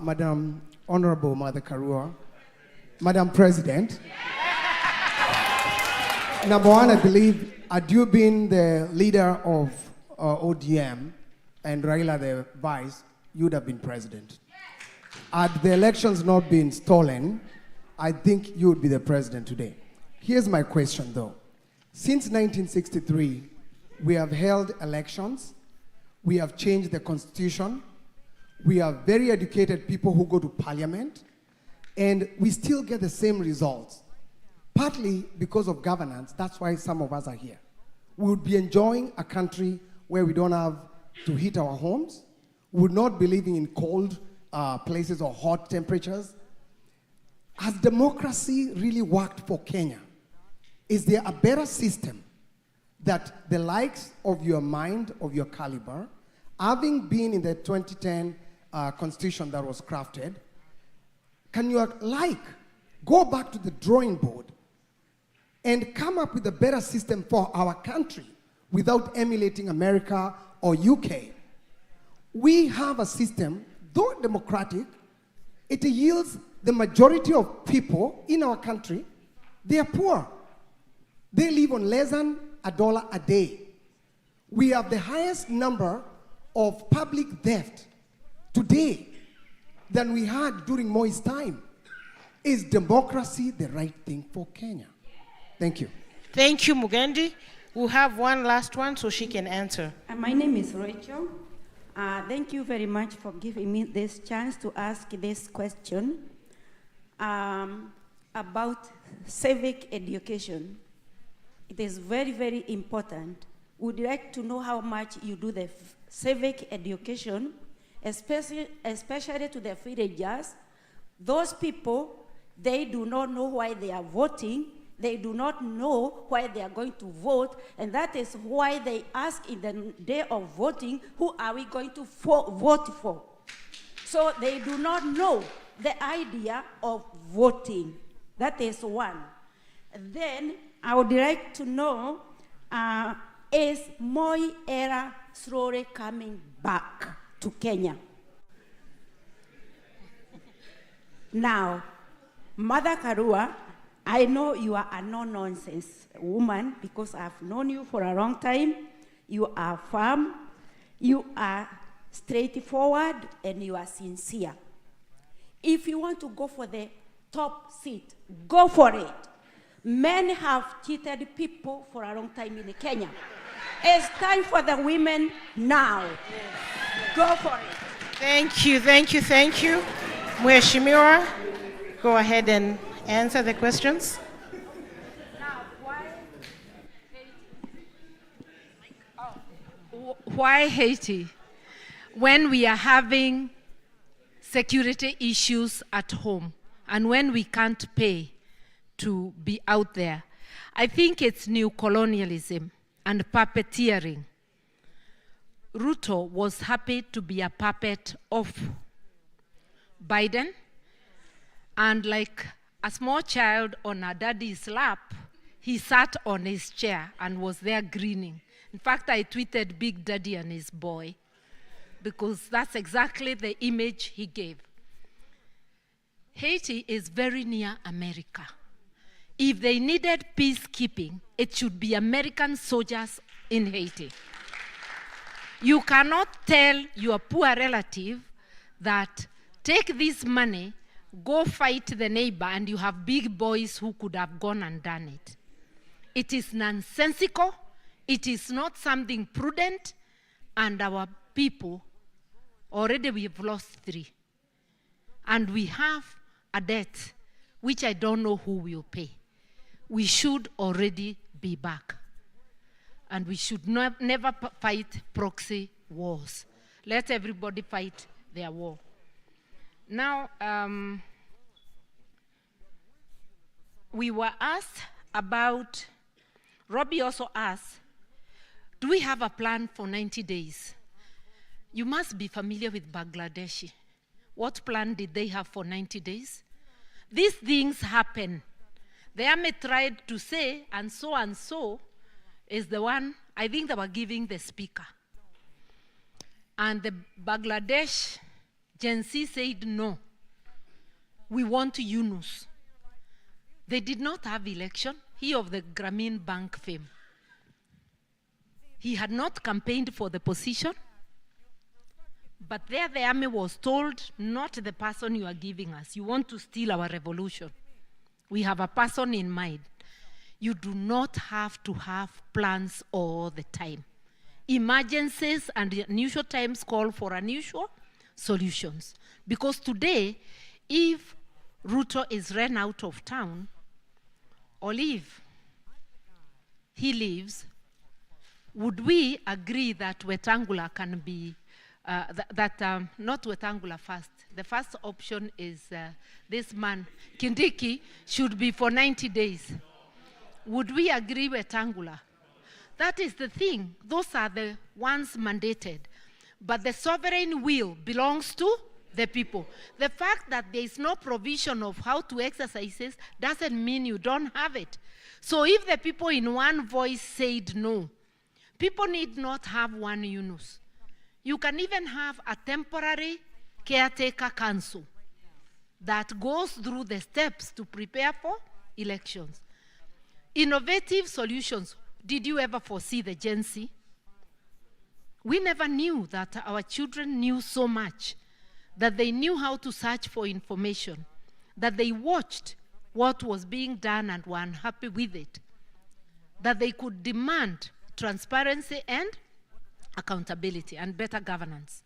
Madam Honorable Mother Karua, Madam President. Number one, I believe, had you been the leader of ODM and Raila the vice, you would have been president. Had the elections not been stolen, I think you would be the president today. Here's my question, though. Since 1963, we have held elections. We have changed the constitution. We have very educated people who go to parliament. And we still get the same results. Partly because of governance, that's why some of us are here. We would be enjoying a country where we don't have to heat our homes. We would not be living in cold places or hot temperatures. Has democracy really worked for Kenya? Is there a better system that the likes of your mind, of your caliber, having been in the 2010 constitution that was crafted, can you go back to the drawing board and come up with a better system for our country without emulating America or UK? We have a system, though democratic, it yields the majority of people in our country, they are poor. They live on less than $1 a day. We have the highest number of public theft today than we had during Moi's time. Is democracy the right thing for Kenya? Thank you. Thank you, Mugendi. We'll have one last one so she can answer. My name is Rachel. Thank you very much for giving me this chance to ask this question about civic education. It is very, very important. Would like to know how much you do the civic education, especially to the villagers. Those people, they do not know why they are voting. They do not know why they are going to vote, and that is why they ask in the day of voting, who are we going to vote for? So they do not know the idea of voting. That is one. Then I would like to know, is Moi era slowly coming back to Kenya? Now, Mother Karua, I know you are a no-nonsense woman because I've known you for a long time. You are firm, you are straightforward, and you are sincere. If you want to go for the top seat, go for it. Men have cheated people for a long time in Kenya. It's time for the women now. Go for it. Thank you, thank you, thank you. Mheshimiwa, go ahead and answer the questions. Why Haiti? When we are having security issues at home, and when we can't pay to be out there. I think it's new colonialism and puppeteering. Ruto was happy to be a puppet of Biden, and like a small child on a daddy's lap, he sat on his chair and was there grinning. In fact, I tweeted Big Daddy and his boy, because that's exactly the image he gave. Haiti is very near America. If they needed peacekeeping, it should be American soldiers in Haiti. You cannot tell your poor relative that take this money, go fight the neighbor, and you have big boys who could have gone and done it. It is nonsensical. It is not something prudent, and our people, already we've lost 3. And we have a debt, which I don't know who will pay. We should already be back. And we should never fight proxy wars. Let everybody fight their war. Now, we were asked about, Robbie also asked, do we have a plan for 90 days? You must be familiar with Bangladeshi. What plan did they have for 90 days? These things happen. The army tried to say, and so is the one, I think they were giving the speaker. And the Bangladesh Gen Z said, no, we want Yunus. They did not have election. He of the Grameen Bank fame. He had not campaigned for the position, but there the army was told, not the person you are giving us. You want to steal our revolution. We have a person in mind. You do not have to have plans all the time. Emergencies and unusual times call for unusual solutions. Because today, if Ruto is ran out of town, or if he leaves, would we agree that Wetangula can be, not Wetangula first. The first option is this man, Kindiki, should be for 90 days. Would we agree with Wetangula? That is the thing. Those are the ones mandated. But the sovereign will belongs to the people. The fact that there is no provision of how to exercise this doesn't mean you don't have it. So if the people in one voice said no, people need not have one Yunus. You can even have a temporary caretaker council that goes through the steps to prepare for elections. Innovative solutions. Did you ever foresee the Gen Z? We never knew that our children knew so much, that they knew how to search for information, that they watched what was being done and were unhappy with it, that they could demand transparency and accountability and better governance.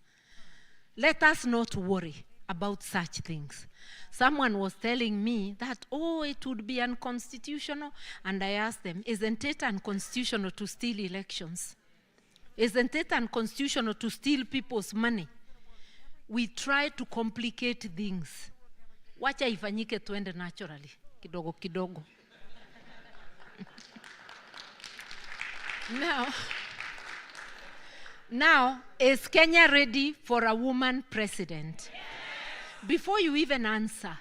Let us not worry about such things. Someone was telling me that, oh, it would be unconstitutional. And I asked them, isn't it unconstitutional to steal elections? Isn't it unconstitutional to steal people's money? We try to complicate things. Wacha ifanyike tuende naturally, kidogo kidogo. Now, is Kenya ready for a woman president? Yes. Before you even answer,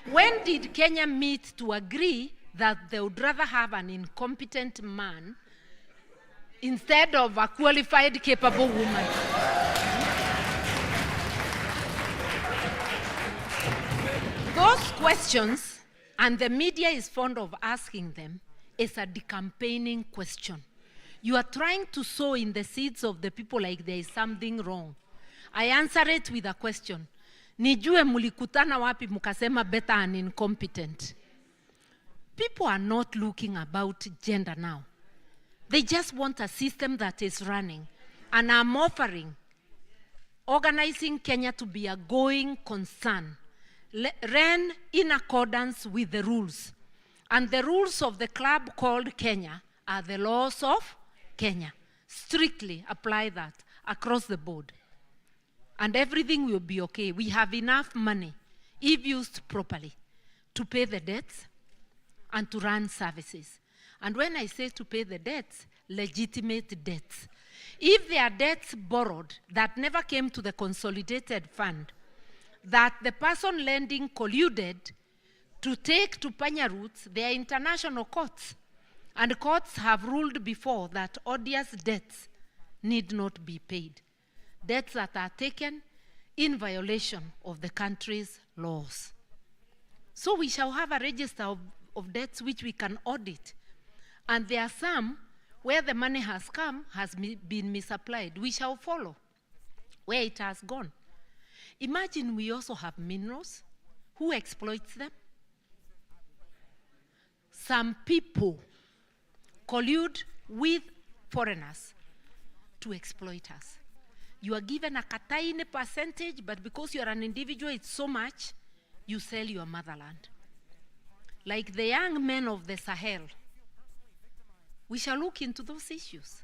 when did Kenya meet to agree that they would rather have an incompetent man instead of a qualified, capable woman? Those questions, and the media is fond of asking them, is a decampaigning question. You are trying to sow in the seeds of the people like there is something wrong. I answer it with a question. Nijue mulikutana wapi mukasema better and incompetent? People are not looking about gender now. They just want a system that is running. And I'm offering organizing Kenya to be a going concern, ran in accordance with the rules. And the rules of the club called Kenya are the laws of Kenya. Strictly apply that across the board. and everything will be okay. We have enough money, if used properly, to pay the debts and to run services. And when I say to pay the debts, legitimate debts. If there are debts borrowed that never came to the consolidated fund, that the person lending colluded to take to Panya roots, there are international courts. And courts have ruled before that odious debts need not be paid. Debts that are taken in violation of the country's laws. So we shall have a register of debts which we can audit. And there are some where the money has come, has been misapplied. We shall follow where it has gone. Imagine we also have minerals. Who exploits them? Some people collude with foreigners to exploit us. You are given a tiny percentage, but because you are an individual, it's so much, you sell your motherland. Like the young men of the Sahel, we shall look into those issues.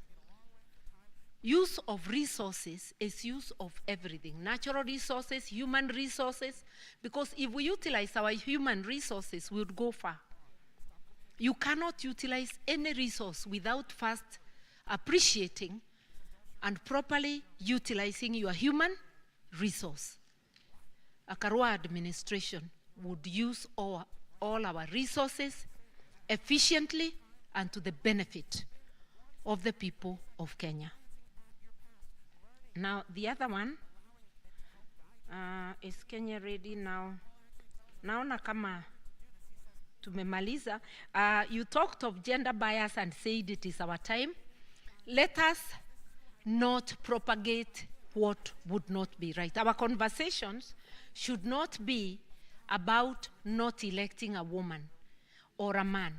Use of resources is use of everything. Natural resources, human resources, because if we utilize our human resources, we would go far. You cannot utilize any resource without first appreciating and properly utilizing your human resource. A Karua administration would use all our resources efficiently and to the benefit of the people of Kenya. Now, the other one, is Kenya ready now? Naona kama tumemaliza. You talked of gender bias and said it is our time. Let us not propagate what would not be right. Our conversations should not be about not electing a woman or a man.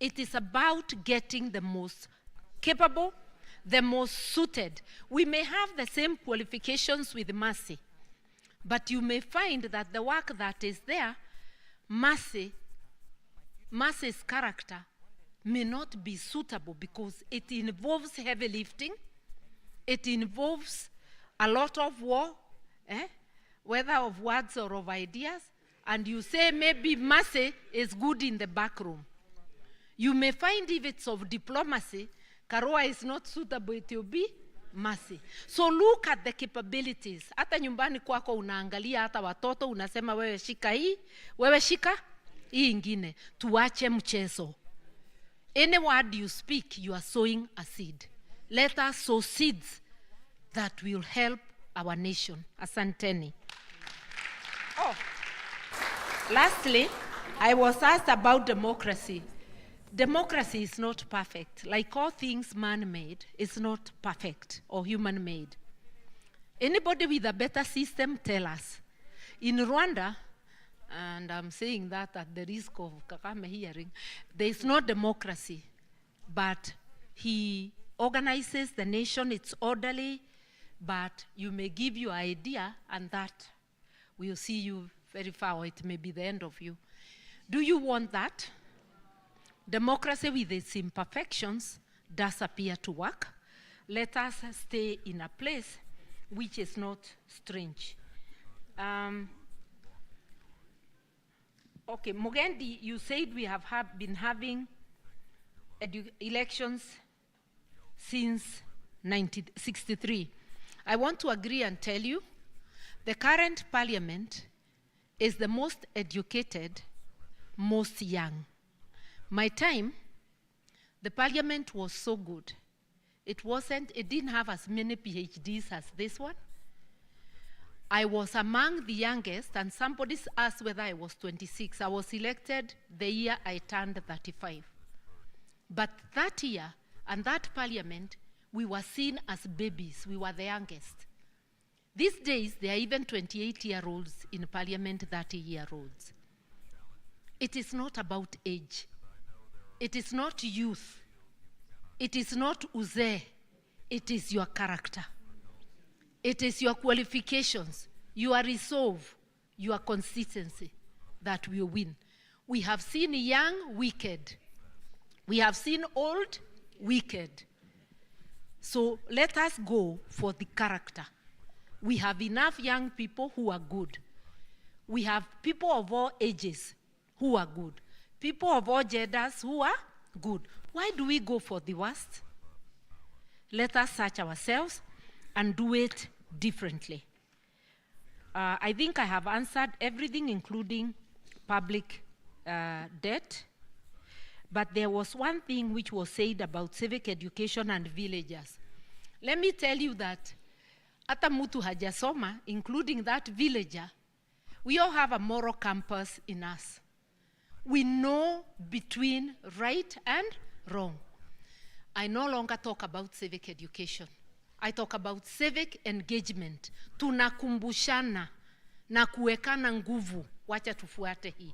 It is about getting the most capable, the most suited. We may have the same qualifications with Mercy, but you may find that the work that is there, Mercy's character may not be suitable because it involves heavy lifting, it involves a lot of war, whether of words or of ideas, and you say maybe Mercy is good in the back room. You may find if it's of diplomacy, Karua is not suitable, it will be Mercy. So look at the capabilities. Hata nyumbani kwako unaangalia hata watoto, unasema wewe shika hii, wewe shika hii ingine. Tuache mchezo. Any word you speak, you are sowing a seed. Let us sow seeds that will help our nation. Asanteni. Oh. Lastly, I was asked about democracy. Democracy is not perfect. Like all things man-made, it's not perfect or human-made. Anybody with a better system, tell us. In Rwanda, and I'm saying that at the risk of Kakame hearing, there is no democracy, but he organizes the nation, it's orderly, but you may give your idea, and that will see you very far, or it may be the end of you. Do you want that? Democracy with its imperfections does appear to work. Let us stay in a place which is not strange. Okay, Mugendi, you said we have been having elections since 1963. I want to agree and tell you, the current parliament is the most educated, most young. My time, the parliament was so good. It didn't have as many PhDs as this one. I was among the youngest, and somebody asked whether I was 26. I was elected the year I turned 35. But that year, and that parliament, we were seen as babies. We were the youngest. These days, there are even 28-year-olds in parliament, 30-year-olds. It is not about age. It is not youth. It is not uzee. It is your character. It is your qualifications, your resolve, your consistency that will win. We have seen young, wicked. We have seen old, wicked. So let us go for the character We have enough young people who are good. We have people of all ages who are good. People of all genders who are good. Why do we go for the worst? Let us search ourselves and do it differently. I think I have answered everything, including public debt. But there was one thing which was said about civic education and villagers. Let me tell you that hata mtu hajasoma, including that villager, we all have a moral compass in us. We know between right and wrong. I no longer talk about civic education. I talk about civic engagement. Tunakumbushana na kuwekana nguvu. Wacha tufuate hii.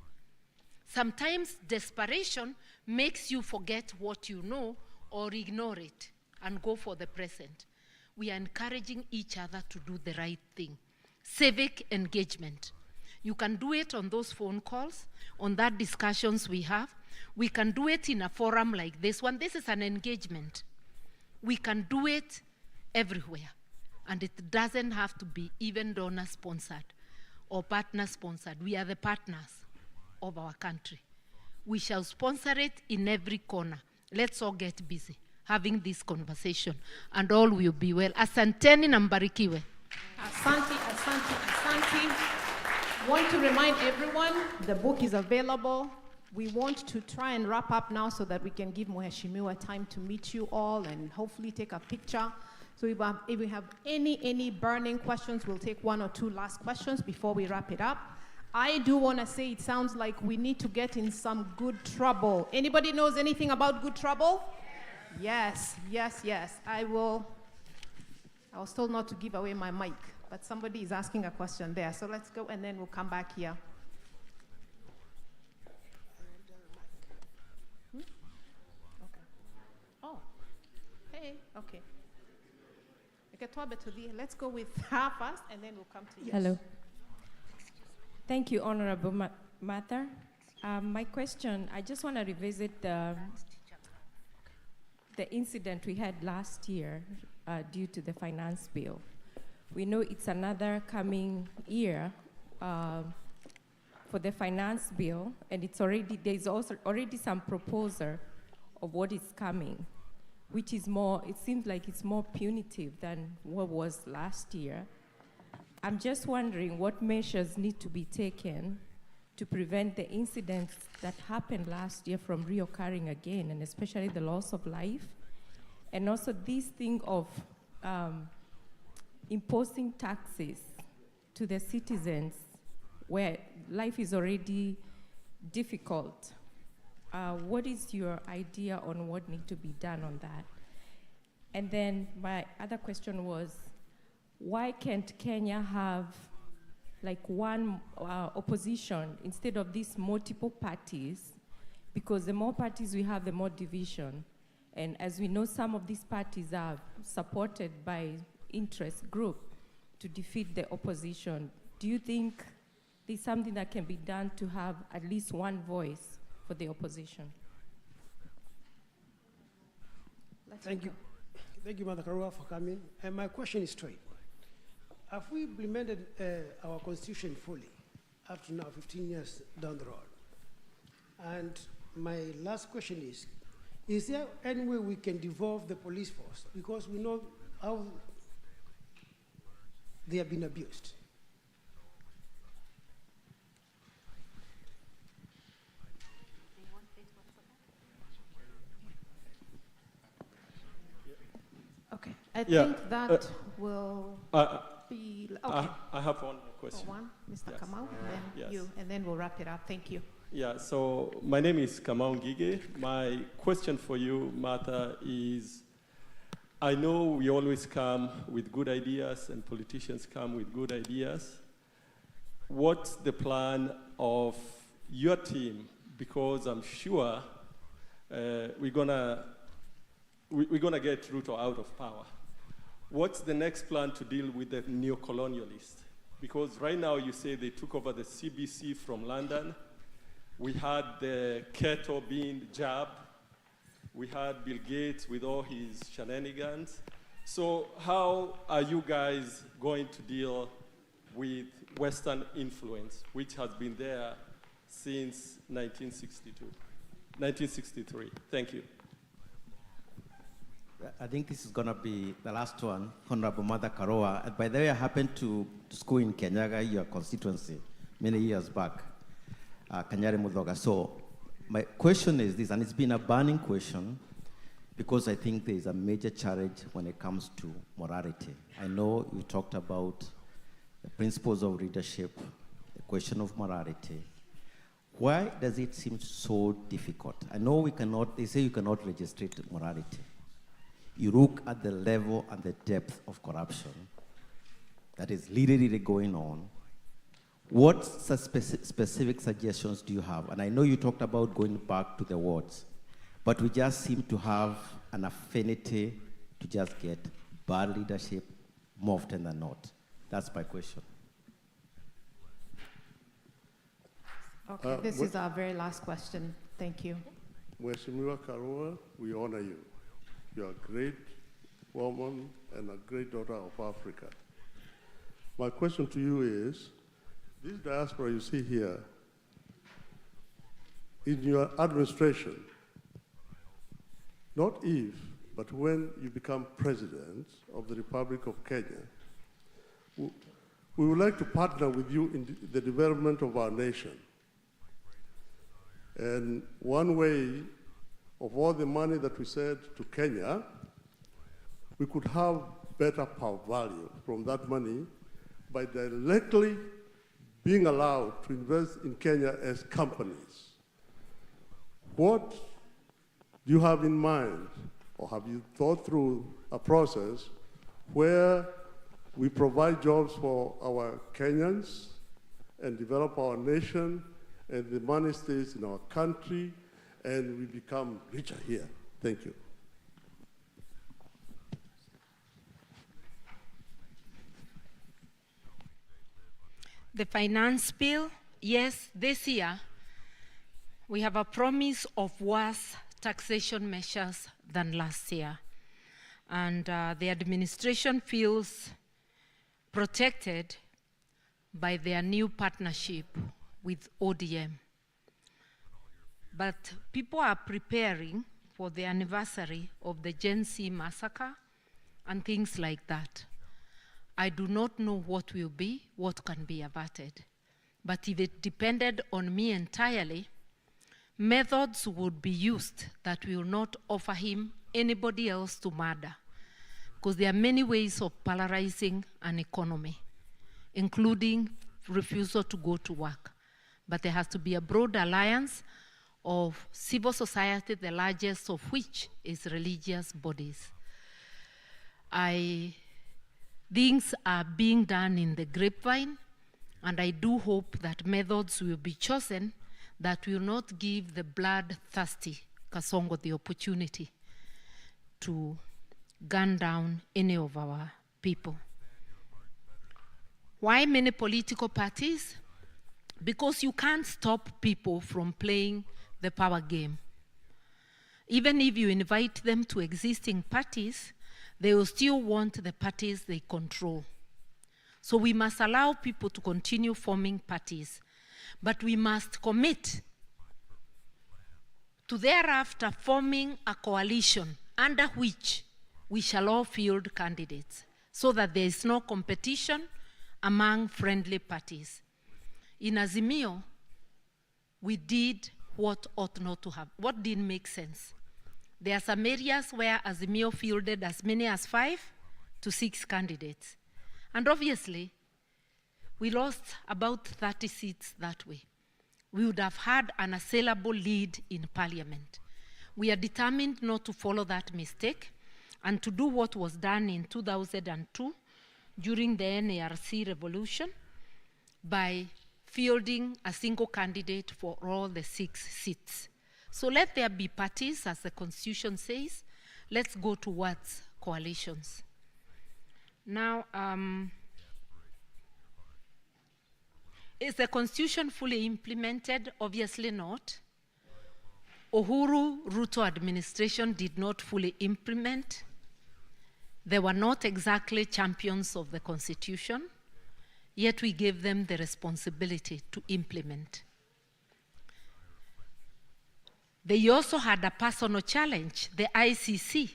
Sometimes desperation makes you forget what you know or ignore it and go for the present. We are encouraging each other to do the right thing. Civic engagement. You can do it on those phone calls, on that discussions we have. We can do it in a forum like this one. This is an engagement. We can do it everywhere. And it doesn't have to be even donor-sponsored or partner-sponsored. We are the partners of our country. We shall sponsor it in every corner. Let's all get busy having this conversation, and all will be well. Asanteni na mbarikiwe. Asante, asante, asante. Want to remind everyone, the book is available. We want to try and wrap up now so that we can give Mheshimiwa time to meet you all and hopefully take a picture. So if we have any burning questions, we'll take one or two last questions before we wrap it up. I do want to say it sounds like we need to get in some good trouble. Anybody knows anything about good trouble? Yes, yes, yes. I was told not to give away my mic, but somebody is asking a question there. So let's go and then we'll come back here. Okay. Oh, hey, okay. Let's go with her first and then we'll come to you. Hello. Thank you, Honorable Martha. My question, I just want to revisit the incident we had last year due to the finance bill. We know it's another coming year for the finance bill, and there's also already some proposal of what is coming, which is more, it seems like it's more punitive than what was last year. I'm just wondering what measures need to be taken to prevent the incidents that happened last year from reoccurring again, and especially the loss of life. And also this thing of imposing taxes to the citizens where life is already difficult. What is your idea on what needs to be done on that? And then my other question was, why can't Kenya have like one opposition instead of these multiple parties? Because the more parties we have, the more division. And as we know, some of these parties are supported by interest group to defeat the opposition. Do you think there's something that can be done to have at least one voice for the opposition? Thank you. Thank you, Mother Karua, for coming. And my question is straight. Have we implemented our constitution fully up to now, 15 years down the road? And my last question is there any way we can devolve the police force? Because we know how they have been abused. Okay, I think that will be, okay. I have one question. One, Mr. Yes. Kamau, and then Yes. you, and then we'll wrap it up. Thank you. Yeah, so my name is Kamau Ngige. My question for you, Martha, is I know we always come with good ideas and politicians come with good ideas. What's the plan of your team? Because I'm sure we're gonna get Ruto out of power. What's the next plan to deal with the neo-colonialists? Because right now you say they took over the CBC from London. We had the Keto being jabbed. We had Bill Gates with all his shenanigans. So how are you guys going to deal with Western influence, which has been there since 1963? Thank you. I think this is going to be the last one, Honorable Mother Karua. And by the way, I happened to school in Kenyaga, your constituency, many years back, Kanyari Mudoga. So my question is this, and it's been a burning question, because I think there is a major challenge when it comes to morality. I know you talked about the principles of leadership, the question of morality. Why does it seem so difficult? I know we cannot, they say you cannot registrate morality. You look at the level and the depth of corruption that is literally going on. What specific suggestions do you have? And I know you talked about going back to the wards, but we just seem to have an affinity to just get bad leadership more often than not. That's my question. Okay, this is our very last question. Thank you. Mheshimiwa Karua, we honor you. You are a great woman and a great daughter of Africa. My question to you is, this diaspora you see here, in your administration, not if, but when you become president of the Republic of Kenya, we would like to partner with you in the development of our nation. And one way of all the money that we send to Kenya, we could have better power value from that money by directly being allowed to invest in Kenya as companies. What do you have in mind, or have you thought through a process where we provide jobs for our Kenyans and develop our nation, and the money stays in our country, and we become richer here? Thank you. The finance bill, yes, this year we have a promise of worse taxation measures than last year. And the administration feels protected by their new partnership with ODM. But people are preparing for the anniversary of the Gen Z massacre and things like that. I do not know what will be, what can be averted. But if it depended on me entirely, methods would be used that will not offer him anybody else to murder. Because there are many ways of polarizing an economy, including refusal to go to work. But there has to be a broad alliance of civil society, the largest of which is religious bodies. Things are being done in the grapevine, and I do hope that methods will be chosen that will not give the bloodthirsty Kasongo the opportunity to gun down any of our people. Why many political parties? Because you can't stop people from playing the power game. Even if you invite them to existing parties, they will still want the parties they control. So we must allow people to continue forming parties, but we must commit to thereafter forming a coalition under which we shall all field candidates, so that there is no competition among friendly parties. In Azimio, we did what ought not to have, what didn't make sense. There are some areas where Azimio fielded as many as 5 to 6 candidates. And obviously, we lost about 30 seats that way. We would have had an assailable lead in parliament. We are determined not to follow that mistake and to do what was done in 2002 during the NARC revolution by fielding a single candidate for all the 6 seats. So let there be parties, as the Constitution says. Let's go towards coalitions. Now, is the Constitution fully implemented? Obviously not. Uhuru Ruto administration did not fully implement. They were not exactly champions of the Constitution, yet we gave them the responsibility to implement. They also had a personal challenge, the ICC.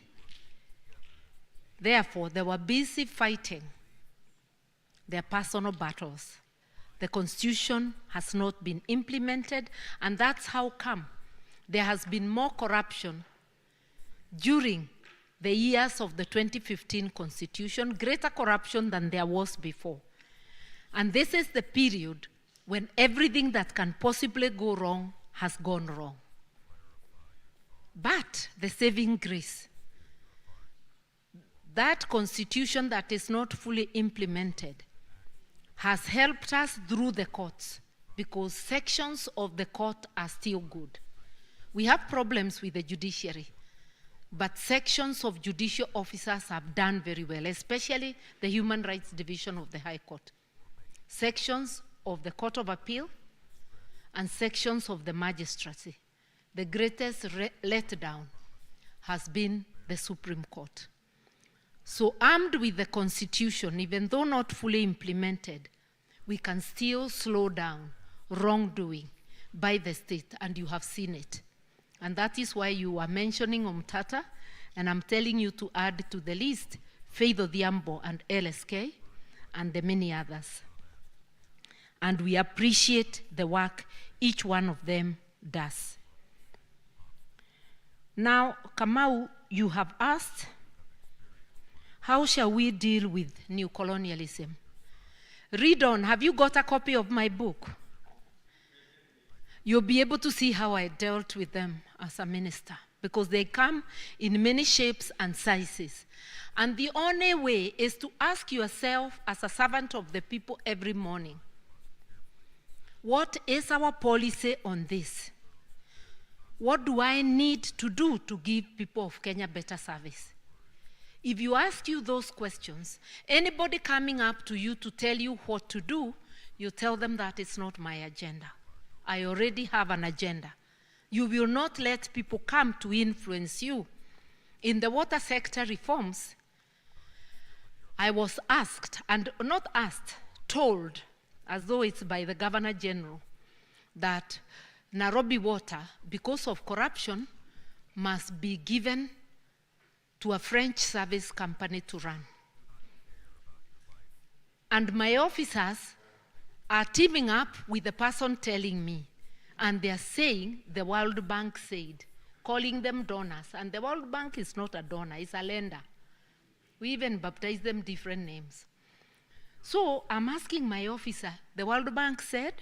Therefore, they were busy fighting their personal battles. The Constitution has not been implemented, and that's how come there has been more corruption during the years of the 2015 Constitution, greater corruption than there was before. And this is the period when everything that can possibly go wrong has gone wrong. But the saving grace, that Constitution that is not fully implemented, has helped us through the courts because sections of the court are still good. We have problems with the judiciary, but sections of judicial officers have done very well, especially the Human Rights Division of the High Court. Sections of the Court of Appeal and sections of the magistracy. The greatest letdown has been the Supreme Court. So armed with the Constitution, even though not fully implemented, we can still slow down wrongdoing by the state, and you have seen it. And that is why you are mentioning Omtata, and I'm telling you to add to the list Faith Odhiambo and LSK, and the many others. And we appreciate the work each one of them does. Now, Kamau, you have asked, how shall we deal with new colonialism? Read on. Have you got a copy of my book? You'll be able to see how I dealt with them as a minister, because they come in many shapes and sizes. And the only way is to ask yourself as a servant of the people every morning, what is our policy on this? What do I need to do to give people of Kenya better service? If you ask you those questions, anybody coming up to you to tell you what to do, you tell them that it's not my agenda. I already have an agenda. You will not let people come to influence you. In the water sector reforms, I was asked, and not asked, told, as though it's by the Governor General, that Nairobi Water, because of corruption, must be given to a French service company to run. And my officers are teaming up with the person telling me, and they're saying the World Bank said, calling them donors. And the World Bank is not a donor, it's a lender. We even baptize them different names. So I'm asking my officer, the World Bank said,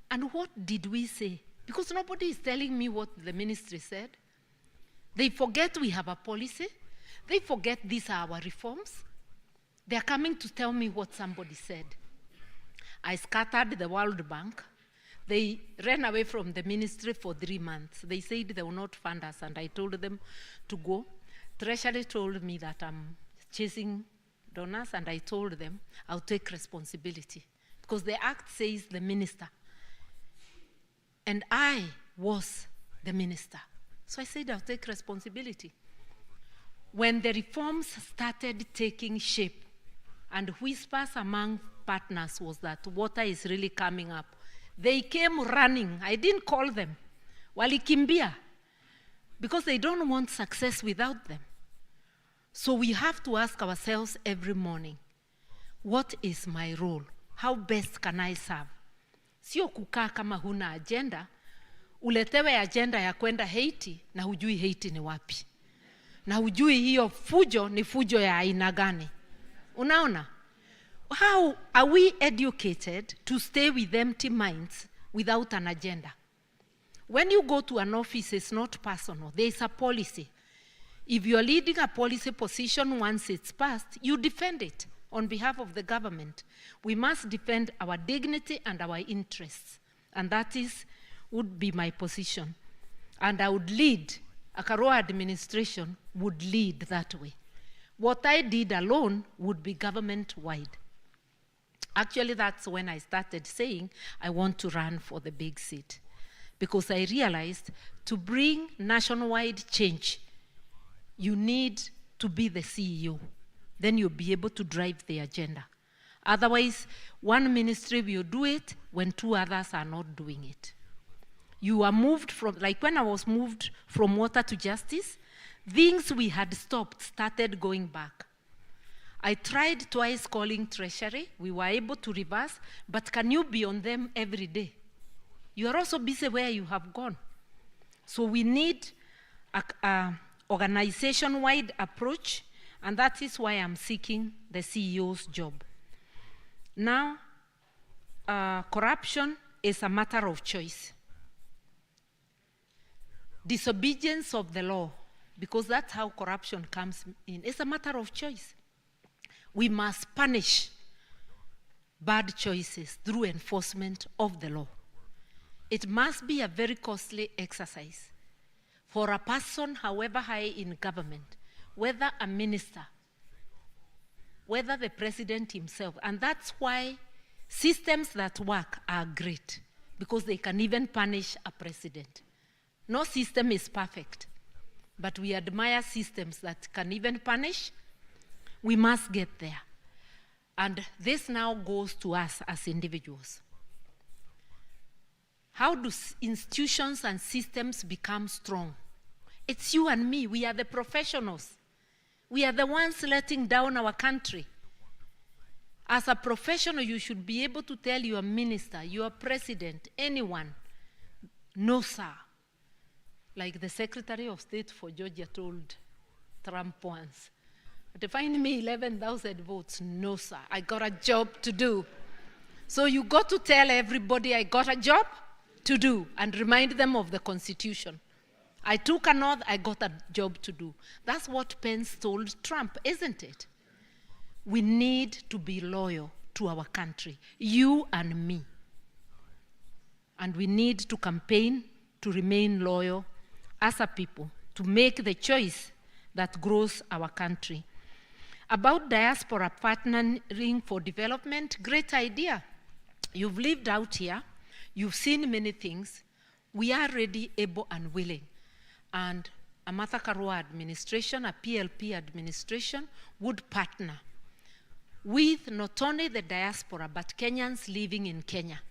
and what did we say? Because nobody is telling me what the ministry said. They forget we have a policy. They forget these are our reforms. They're coming to tell me what somebody said. I scattered the World Bank. They ran away from the ministry for 3 months. They said they will not fund us, and I told them to go. Treasury told me that I'm chasing donors, and I told them I'll take responsibility because the act says the minister. And I was the minister. So I said I'll take responsibility. When the reforms started taking shape, and whispers among partners was that water is really coming up, they came running. I didn't call them. Walikimbia. Because they don't want success without them. So we have to ask ourselves every morning, what is my role? How best can I serve? Sio kukaa kama huna agenda, uletewe agenda ya kwenda Haiti na hujui Haiti ni wapi. Na hujui hiyo fujo ni fujo ya aina gani. Unaona? How are we educated to stay with empty minds without an agenda? When you go to an office, it's not personal. There is a policy. If you are leading a policy position, once it's passed, you defend it on behalf of the government. We must defend our dignity and our interests. And that would be my position. And I would lead, a Karua administration would lead that way. What I did alone would be government-wide. Actually, that's when I started saying I want to run for the big seat. Because I realized to bring nationwide change, you need to be the CEO. then you'll be able to drive the agenda. Otherwise, one ministry will do it when two others are not doing it. You are moved from, like when I was moved from water to justice, things we had stopped started going back. I tried twice calling Treasury. We were able to reverse, but can you be on them every day? You are also busy where you have gone. So we need an organization-wide approach, and that is why I'm seeking the CEO's job. Now, corruption is a matter of choice. Disobedience of the law, because that's how corruption comes in, it's a matter of choice. We must punish bad choices through enforcement of the law. It must be a very costly exercise for a person, however high in government, whether a minister, whether the president himself. And that's why systems that work are great, because they can even punish a president. No system is perfect, but we admire systems that can even punish. We must get there. And this now goes to us as individuals. How do institutions and systems become strong? It's you and me. We are the professionals. We are the ones letting down our country. As a professional, you should be able to tell your minister, your president, anyone, no, sir. Like the Secretary of State for Georgia told Trump once, to find me 11,000 votes, no, sir. I got a job to do. So you got to tell everybody I got a job to do and remind them of the Constitution. I took an oath, I got a job to do. That's what Pence told Trump, isn't it? We need to be loyal to our country, you and me. And we need to campaign to remain loyal as a people, to make the choice that grows our country. About diaspora partnering for development, great idea. You've lived out here, you've seen many things. We are ready, able, and willing. And a Martha Karua administration, a PLP administration, would partner with not only the diaspora, but Kenyans living in Kenya.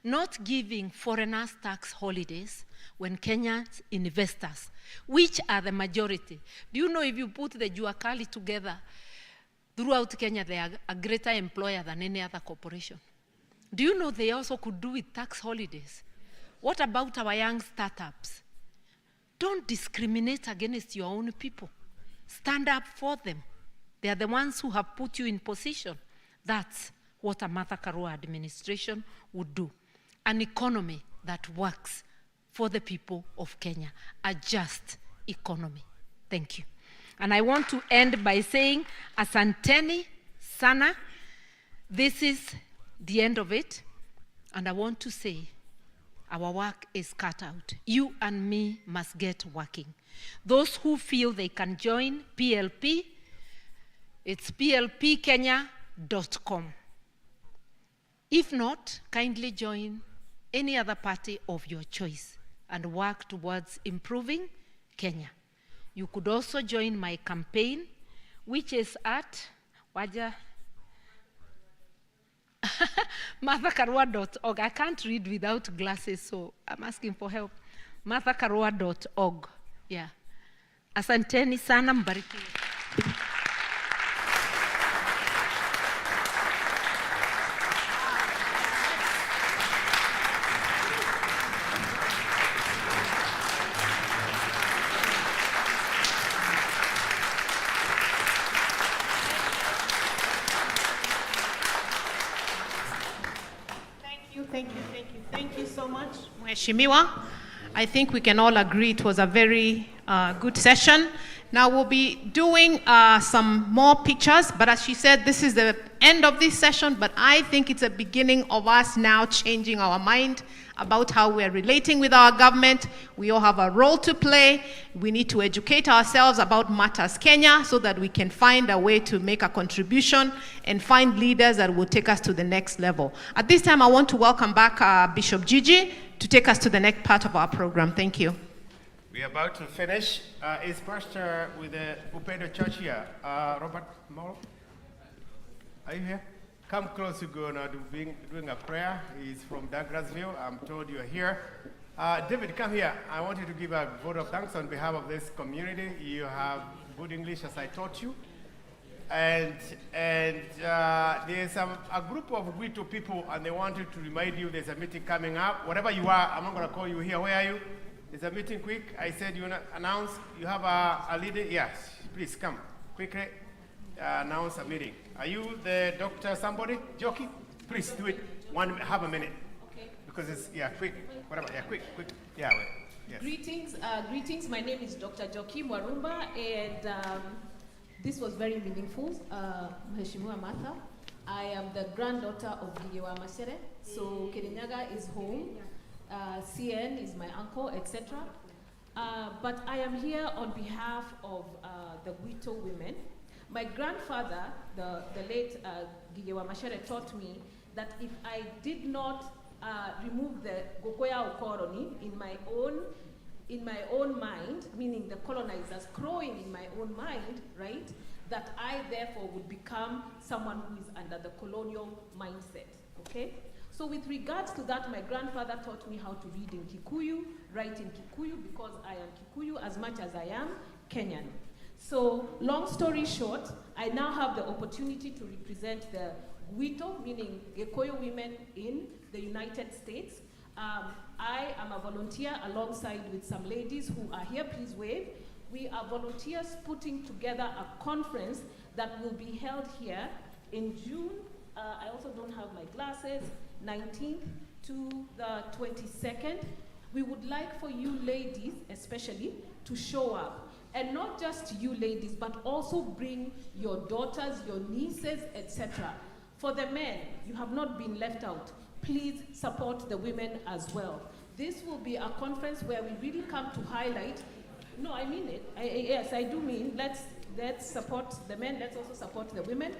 Not giving foreigners tax holidays when Kenyans investors, which are the majority. Do you know if you put the Juakali together, throughout Kenya, they are a greater employer than any other corporation? Do you know they also could do with tax holidays? What about our young startups? Don't discriminate against your own people. Stand up for them. They are the ones who have put you in position. That's what a Martha Karua administration would do. An economy that works for the people of Kenya. A just economy. Thank you. And I want to end by saying, asanteni sana. This is the end of it. And I want to say, our work is cut out. You and me must get working. Those who feel they can join PLP, it's plpkenya.com. If not, kindly join any other party of your choice and work towards improving Kenya. You could also join my campaign, which is at marthakarua.org. I can't read without glasses, so I'm asking for help. marthakarua.org. Yeah. Asanteni sana, mbarikiwe. Thank you so much, Mheshimiwa. I think we can all agree it was a very good session. Now we'll be doing some more pictures, but as she said, this is the end of this session, but I think it's a beginning of us now changing our mind about how we are relating with our government. We all have a role to play. We need to educate ourselves about matters Kenya so that we can find a way to make a contribution and find leaders that will take us to the next level. At this time, I want to welcome back Bishop Gigi to take us to the next part of our program. Thank you. We're about to finish. Is Pastor with the Upendo Church here, Robert Moro? Are you here? Come close, you're going to be doing a prayer. He's from Douglasville. I'm told you're here. David, come here. I want you to give a vote of thanks on behalf of this community. You have good English, as I taught you. And there's a group of Wito people, and they wanted to remind you there's a meeting coming up. Wherever you are, I'm not going to call you here. Where are you? There's a meeting quick. I said you want to announce. You have a leader? Yes. Please come quickly. Announce a meeting. Are you the doctor somebody? Jockey? Please do it. Have a minute. Okay. Because it's, quick. Whatever. Yeah, quick. Yeah, wait. Yes. Greetings. My name is Dr. Joki Mwarumba, and this was very meaningful. Mheshimiwa Martha, I am the granddaughter of Gigewa Mashere, so Kirinyaga is home. CN is my uncle, etc. But I am here on behalf of the Wito women. My grandfather, the late Gigewa Mashere, taught me that if I did not remove the Gokoya Ukoroni in my own mind, meaning the colonizers crowing in my own mind, right, that I therefore would become someone who is under the colonial mindset, okay? So with regards to that, my grandfather taught me how to read in Kikuyu, write in Kikuyu, because I am Kikuyu as much as I am Kenyan. So long story short, I now have the opportunity to represent the Wito, meaning Gikoyo women in the United States. I am a volunteer alongside with some ladies who are here, please wave. We are volunteers putting together a conference that will be held here in June. I also don't have my glasses, 19th to the 22nd. We would like for you ladies, especially, to show up. And not just you ladies, but also bring your daughters, your nieces, etc. For the men, you have not been left out. Please support the women as well. This will be a conference where we really come to highlight. No, I mean it. Yes, I do mean let's support the men. Let's also support the women.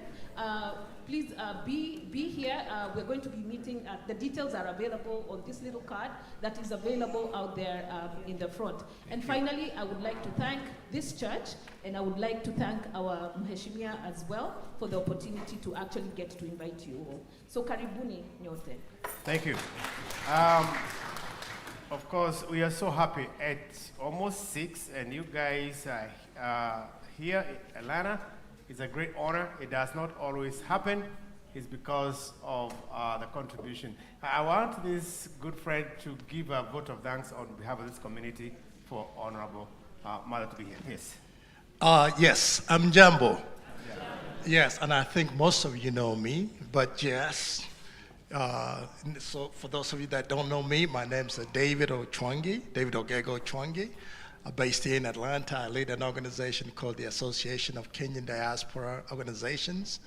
Please be here. We're going to be meeting. The details are available on this little card that is available out there in the front. And finally, I would like to thank this church, and I would like to thank our Mheshimiwa as well for the opportunity to actually get to invite you all. So karibuni nyote. Thank you. Of course, we are so happy at almost 6, and you guys are here in Atlanta. It's a great honor. It does not always happen. It's because of the contribution. I want this good friend to give a vote of thanks on behalf of this community for Honorable Mother to be here. Yes. Yes, I'm Jambo. Yes, and I think most of you know me, but yes. So for those of you that don't know me, my name's David Ochwangi, David Ogego Ochwangi. Based here in Atlanta. I lead an organization called the Association of Kenyan Diaspora Organizations.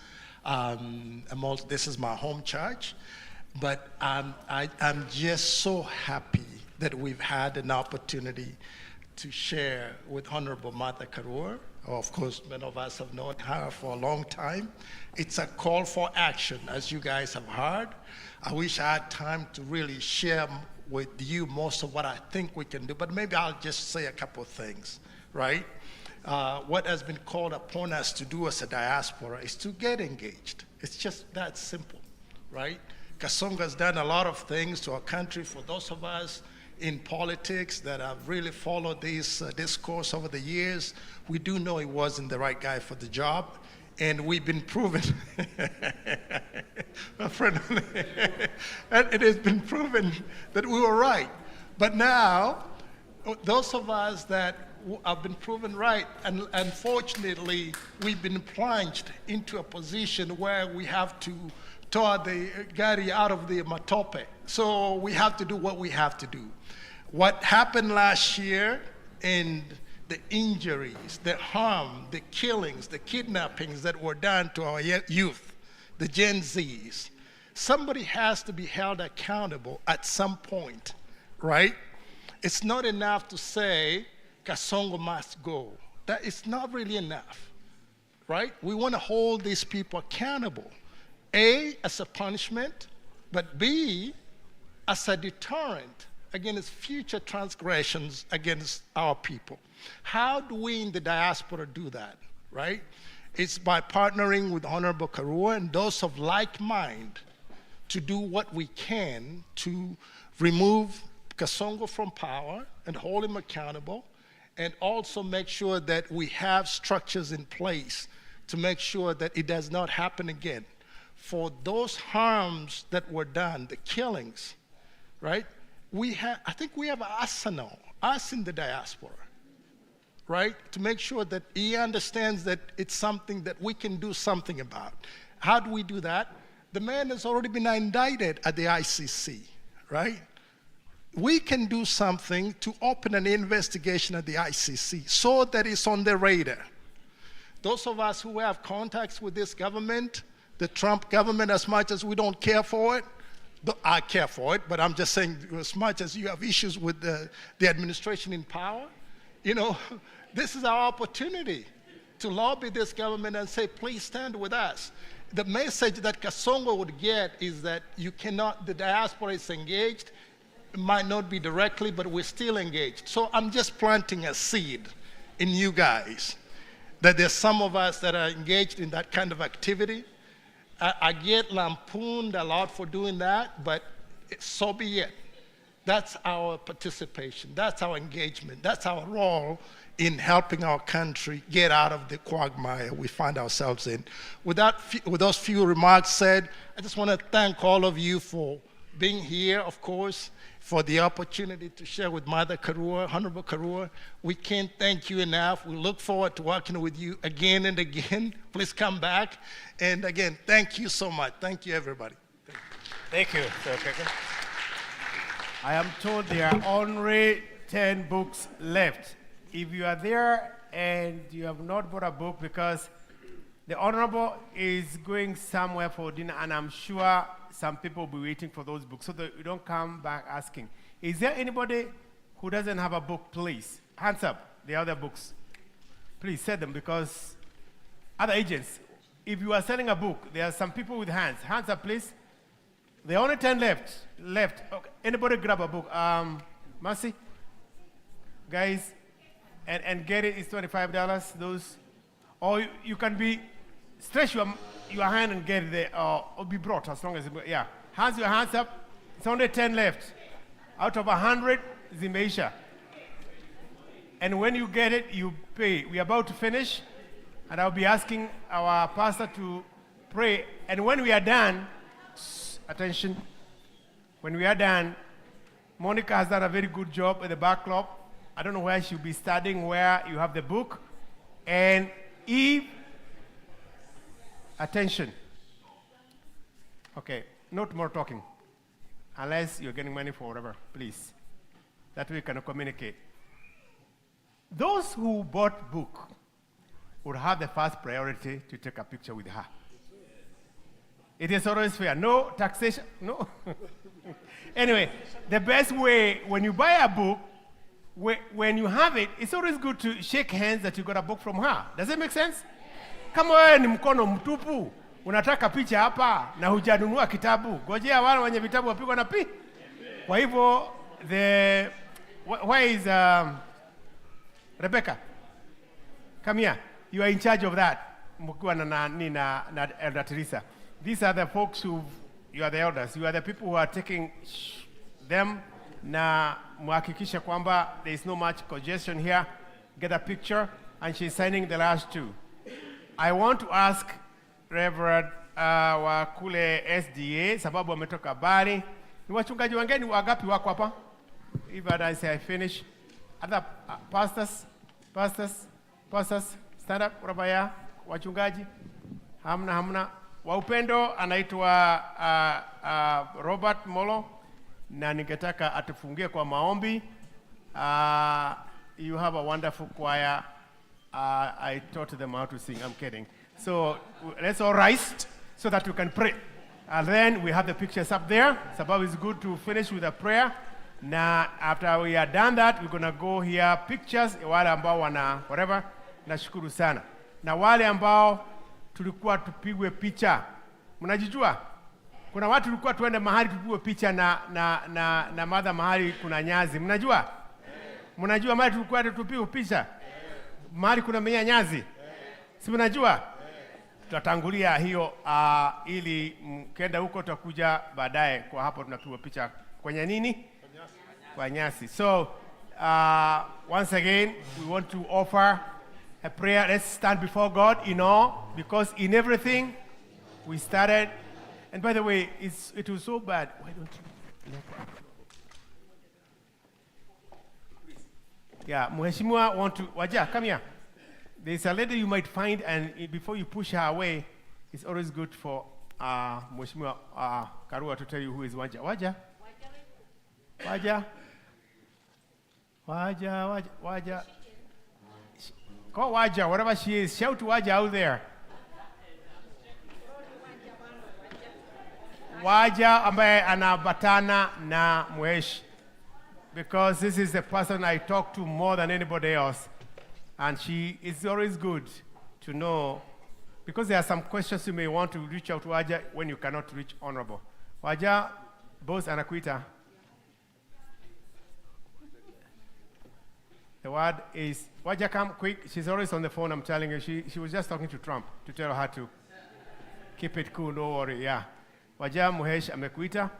This is my home church, but I'm just so happy that we've had an opportunity to share with Honorable Martha Karua. Of course, many of us have known her for a long time. It's a call for action, as you guys have heard. I wish I had time to really share with you most of what I think we can do, but maybe I'll just say a couple of things, right? What has been called upon us to do as a diaspora is to get engaged. It's just that simple, right? Kasongo has done a lot of things to our country. For those of us in politics that have really followed this discourse over the years, we do know he wasn't the right guy for the job. And we've been proven, my friend, and it has been proven that we were right. But now, those of us that have been proven right, and unfortunately, we've been plunged into a position where we have to tow the gari out of the matope. So we have to do what we have to do. What happened last year and the injuries, the harm, the killings, the kidnappings that were done to our youth, the Gen Zs. Somebody has to be held accountable at some point, right? It's not enough to say, Kasongo must go. That is not really enough, right? We want to hold these people accountable. A, as a punishment, but B, as a deterrent against future transgressions against our people. How do we in the diaspora do that, right? It's by partnering with Honorable Karua and those of like mind to do what we can to remove Kasongo from power and hold him accountable, and also make sure that we have structures in place to make sure that it does not happen again. For those harms that were done, the killings, right? I think we have an arsenal, us in the diaspora, right? To make sure that he understands that it's something that we can do something about. How do we do that? The man has already been indicted at the ICC, right? We can do something to open an investigation at the ICC so that it's on the radar. Those of us who have contacts with this government, the Trump government, as much as we don't care for it, I care for it, but I'm just saying, as much as you have issues with the administration in power, you know, this is our opportunity to lobby this government and say, please stand with us. The message that Kasongo would get is that you cannot, the diaspora is engaged. It might not be directly, but we're still engaged. So I'm just planting a seed in you guys that there's some of us that are engaged in that kind of activity. I get lampooned a lot for doing that, but so be it. That's our participation. That's our engagement. That's our role in helping our country get out of the quagmire we find ourselves in. With those few remarks said, I just want to thank all of you for being here, of course, for the opportunity to share with Mother Karua, Honorable Karua. We can't thank you enough. We look forward to working with you again and again. Please come back. And again, thank you so much. Thank you, everybody. Thank you, Sir Keke. I am told there are only 10 books left. If you are there and you have not bought a book, because the Honorable is going somewhere for dinner, and I'm sure some people will be waiting for those books, so that you don't come back asking. Is there anybody who doesn't have a book, please? Hands up, the other books. Please set them, because other agents, if you are selling a book, there are some people with hands. Hands up, please. There are only 10 left. Okay. Anybody grab a book? Mercy? Guys, and get it, it's $25, those. Or you can stretch your hand and get it there, or be brought as long as, yeah. Your hands up. It's only 10 left. Out of 100, Zimeisha. And when you get it, you pay. We're about to finish, and I'll be asking our pastor to pray. And when we are done, attention, when we are done, Monica has done a very good job at the backlog. I don't know where she'll be studying, where you have the book. And if, attention, okay, not more talking, unless you're getting money for whatever, please. That way we can communicate. Those who bought book would have the first priority to take a picture with her. It is always fair. No taxation, no. Anyway, the best way, when you buy a book, when you have it, it's always good to shake hands that you got a book from her. Does it make sense? Kama wewe ni mkono mtupu, unataka picha hapa na hujanunua kitabu, ngojea wale wenye vitabu wapigwa na pi. Kwa hivyo, where is Rebecca? Come here. You are in charge of that. Mkiwa na Elder Teresa. These are the folks you are the elders. You are the people who are taking them. Na muhakikisha kwamba there is no much congestion here. Get a picture, and she's signing the last two. I want to ask Reverend wa kule SDA, sababu wametoka bari. Ni wachungaji wangeni wagapi wako hapa? If I say I finish. Other pastors, stand up, Rabaya, wachungaji. Hamna. Wa upendo anaitwa Robert Molo, na ningetaka atufungie kwa maombi. You have a wonderful choir. I taught them how to sing. I'm kidding. So let's all rise so that we can pray. And then we have the pictures up there. Sababu is good to finish with a prayer. Na after we are done that, we're going to go here pictures. Wale ambao wana whatever. Nashukuru sana. Na wale ambao tulikuwa tupigwe picha. Mnajijua? Kuna watu tulikuwa tuende mahali tupigwe picha na madha mahali kuna nyazi. Mnajua? Mnajua mahali tulikuwa tupigwe picha? Mahali kuna menya nyazi. Si mnajua? tutatangulia hiyo ili mkenda huko tutakuja baadaye. Kwa hapo tunapigwa picha kwenye nini? Kwa nyasi. So once again we want to offer a prayer. Let's stand before God in awe, because in everything we started. And by the way, it was so bad. Why don't you? Yeah, Mheshimiwa want to, Waja, come here. There's a lady you might find, and before you push her away, it's always good for Mheshimiwa Karua to tell you who is Waja. Waja? Waja? Waja, Waja, Waja. Call Waja, whatever she is. Shout to Waja out there. Waja ambaye anabatana na Mwesh. Because this is the person I talk to more than anybody else. And it's always good to know, because there are some questions you may want to reach out to Waja when you cannot reach Honorable. Waja, boss anakuita. The word is, Waja, come quick. She's always on the phone, I'm telling you. She was just talking to Trump to tell her to keep it cool, don't worry, yeah. Waja Muhesh amekuita.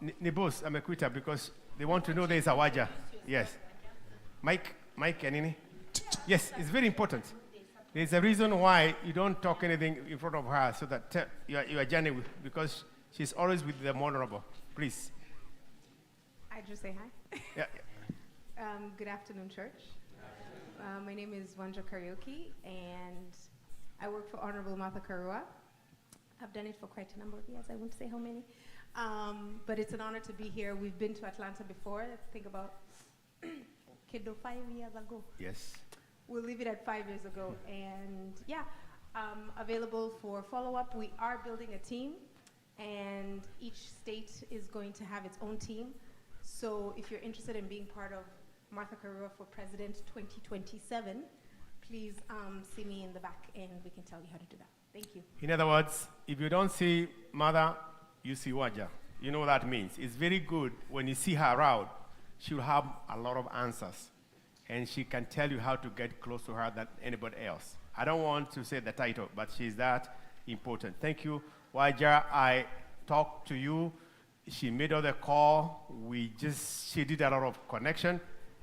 Ni boss amekuita because they want to know there is a Waja. Yes. Mike Anini? Yes, it's very important. There's a reason why you don't talk anything in front of her, so that you are genuine, because she's always with the honorable. Please. I just say hi. Yeah. Good afternoon, church. My name is Wanja Karaoke, and I work for Honorable Martha Karua. I've done it for quite a number of years. I won't say how many. But it's an honor to be here. We've been to Atlanta before. I think about 5 years ago. Yes. We'll leave it at 5 years ago. And yeah, available for follow-up. We are building a team, and each state is going to have its own team. So if you're interested in being part of Martha Karua for President 2027, please see me in the back, and we can tell you how to do that. Thank you. In other words, if you don't see Mother, you see Waja. You know what that means. It's very good when you see her around. She'll have a lot of answers, and she can tell you how to get close to her than anybody else. I don't want to say the title, but she's that important. Thank you, Waja. I talked to you. She made all the call. She did a lot of connection.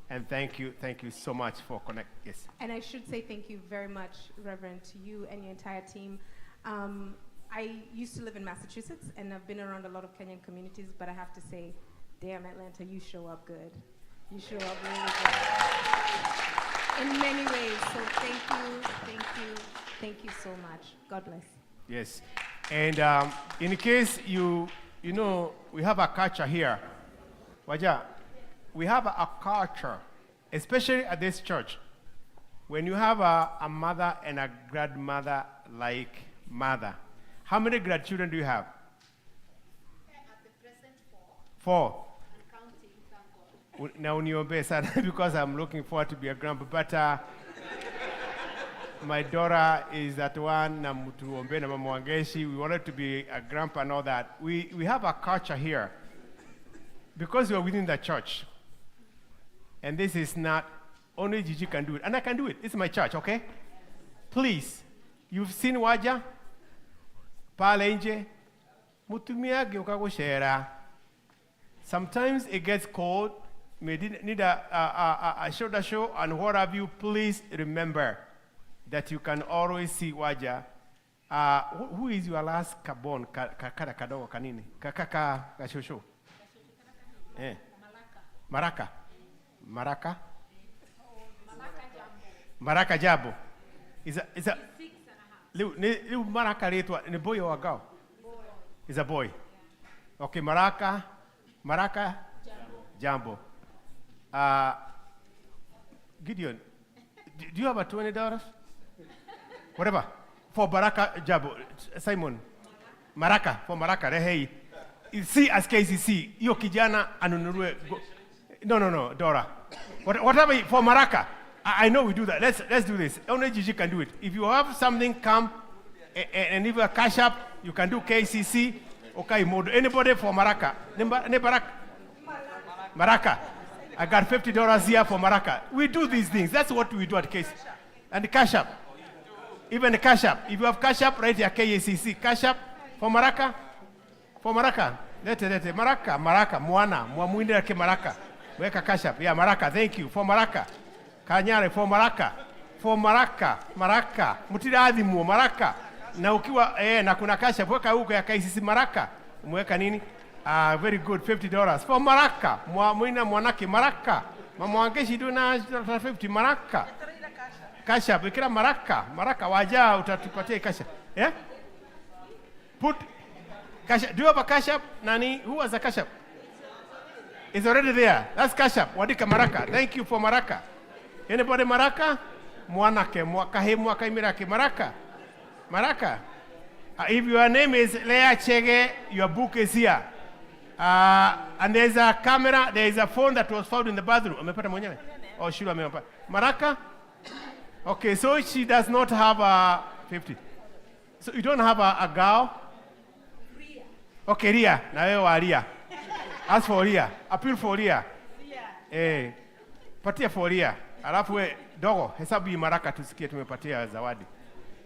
And thank you so much for connect. Yes. And I should say thank you very much, Reverend, to you and your entire team. I used to live in Massachusetts, and I've been around a lot of Kenyan communities, but I have to say, damn, Atlanta, you show up good. You show up really good. In many ways, so thank you so much. God bless. Yes. And in case you know, we have a culture here. Waja, we have a culture, especially at this church. When you have a mother and a grandmother like Mother, how many grandchildren do you have? At the present, 4. 4. And counting, thank God. Now, niombee sana, because I'm looking forward to be a grandpa. But my daughter is that one, na mtuombe na mama wangeshi. We wanted to be a grandpa and all that. We have a culture here, because we are within the church. And this is not, only Gigi can do it. And I can do it. It's my church, okay? Please, you've seen Waja? Pale nje? Mutumiage ukakushera. Sometimes it gets cold. May need a shoulder show and what have you. Please remember that you can always see Waja. Who is your last kabon? Kakada kadogo kanini? Kakaka kashosho? Maraka. Maraka? Maraka Jabo. Is a Liu Maraka Retwa in a boy or a girl? Is a boy. Okay, Maraka Jambo. Gideon, do you have a $20? Whatever. For Baraka Jabo. Simon. Maraka. For Maraka. Hey. See as KCC. Yo kijana anunurue. No, Dora. Whatever for Maraka. I know we do that. Let's do this. Only Gigi can do it. If you have something, come and if you are cash up, you can do KCC. Okay, anybody for Maraka? Maraka. I got $50 here for Maraka. We do these things. That's what we do at KCC. And the cash up. Even the cash app. If you have cash app, write your KACC. Cash app for Maraka. For Maraka. Lete. Maraka. Mwana. Mwamwinde ke Maraka. Weka cash app. Yeah, Maraka. Thank you. For Maraka. Kanyare for Maraka. For Maraka. Mutira adhimu. Maraka. Na ukiwa, na kuna cash app. Weka huko ya KACC Maraka. Mweka nini? Very good. $50. For Maraka. Mwamwina mwanake Maraka. Mama wangeshi duna 50 Maraka. Cash app, ikira Maraka waja utatupatia cash app. Yeah? Put cash app. Do you have a cash app? Nani? Who has a cash app? It's already there. That's cash app. Wadika Maraka. Thank you for Maraka. Anybody Maraka? Mwanake, mwaka imirake. Maraka. If your name is Lea Chege, your book is here. And there's a camera, there is a phone that was found in the bathroom. Amepata mwenyewe? Oh, shule amepata. Maraka? Okay, so she does not have a 50. So you don't have a girl? Ria. Okay, Ria. Na wewe wa Ria. Ask for Ria. Appeal for Ria. Patia for Ria. Alafu we, dogo, hesabu hii Maraka tusikie tumepatia zawadi.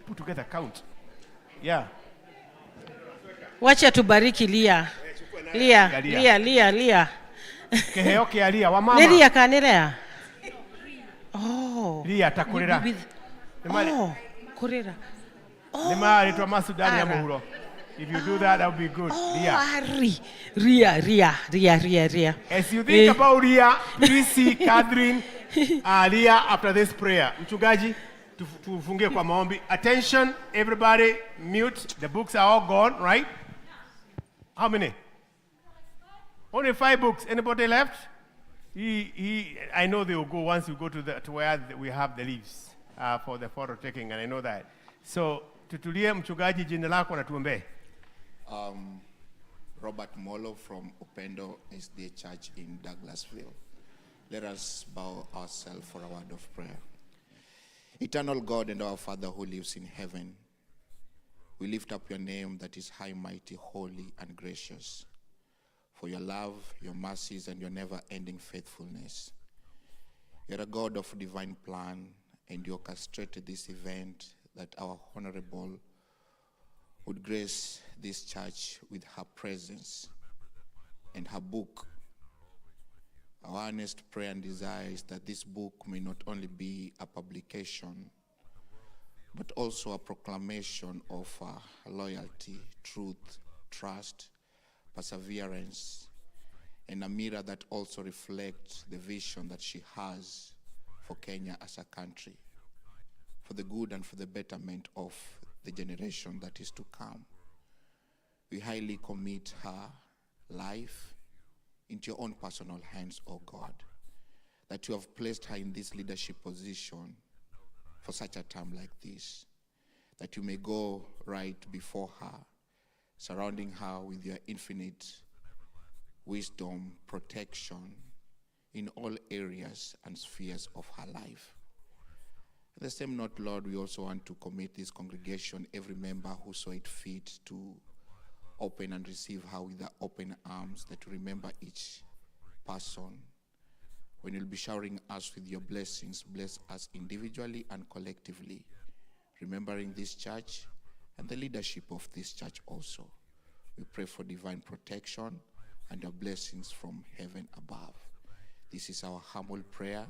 Put together count. Yeah. Wacha tubariki Lia. Lia. Keheoke ya Lia, wa mama. Lia kanelea. Oh. Lia takurera. Oh, kurera. Nema litwa masudani ya muhuro. If you do that, that would be good. Ria. As you think about Ria, please see Catherine Ria after this prayer. Mchungaji, tufungie kwa maombi. Attention, everybody, mute. The books are all gone, right? How many? Only 5 books. Anybody left? I know they will go once we go to where we have the leaves for the photo taking, and I know that. So, tutulie mchungaji, jina lako na tuombe. Robert Molo from Upendo SDA Church in Douglasville. Let us bow ourselves for a word of prayer. Eternal God and our Father who lives in heaven, we lift up your name that is high, mighty, holy, and gracious, for your love, your mercies, and your never-ending faithfulness. You're a God of divine plan, and you orchestrated this event that our Honorable would grace this church with her presence and her book. Our earnest prayer and desire is that this book may not only be a publication, but also a proclamation of loyalty, truth, trust, perseverance, and a mirror that also reflects the vision that she has for Kenya as a country, for the good and for the betterment of the generation that is to come. We highly commit her life into your own personal hands, O God, that you have placed her in this leadership position for such a time like this, that you may go right before her, surrounding her with your infinite wisdom, protection in all areas and spheres of her life. At the same note, Lord, we also want to commit this congregation, every member who saw it fit to open and receive her with the open arms, that you remember each person. When you'll be showering us with your blessings, bless us individually and collectively, remembering this church and the leadership of this church also. We pray for divine protection and your blessings from heaven above. This is our humble prayer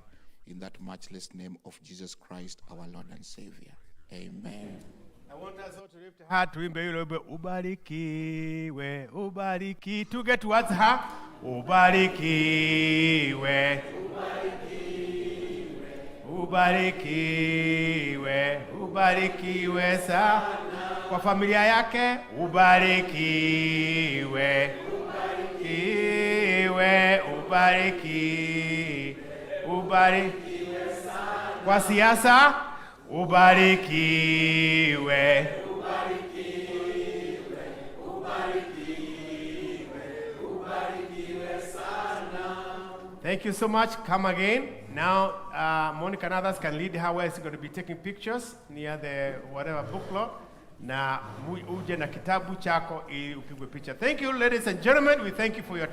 in that matchless name of Jesus Christ, our Lord and Savior. Amen. I want us all to lift a heart to him. Ubarikiwe, ubariki. To get towards her. Ubarikiwe. Ubarikiwe. Ubarikiwe sana. Kwa familia yake. Ubarikiwe. Ubarikiwe sana. Kwa siasa. Ubarikiwe. Thank you so much. Come again. Now, Monica and others can lead her where she's going to be taking pictures near the whatever book lot. Na uje na kitabu chako ili upigwe picha. Thank you, ladies and gentlemen. We thank you for your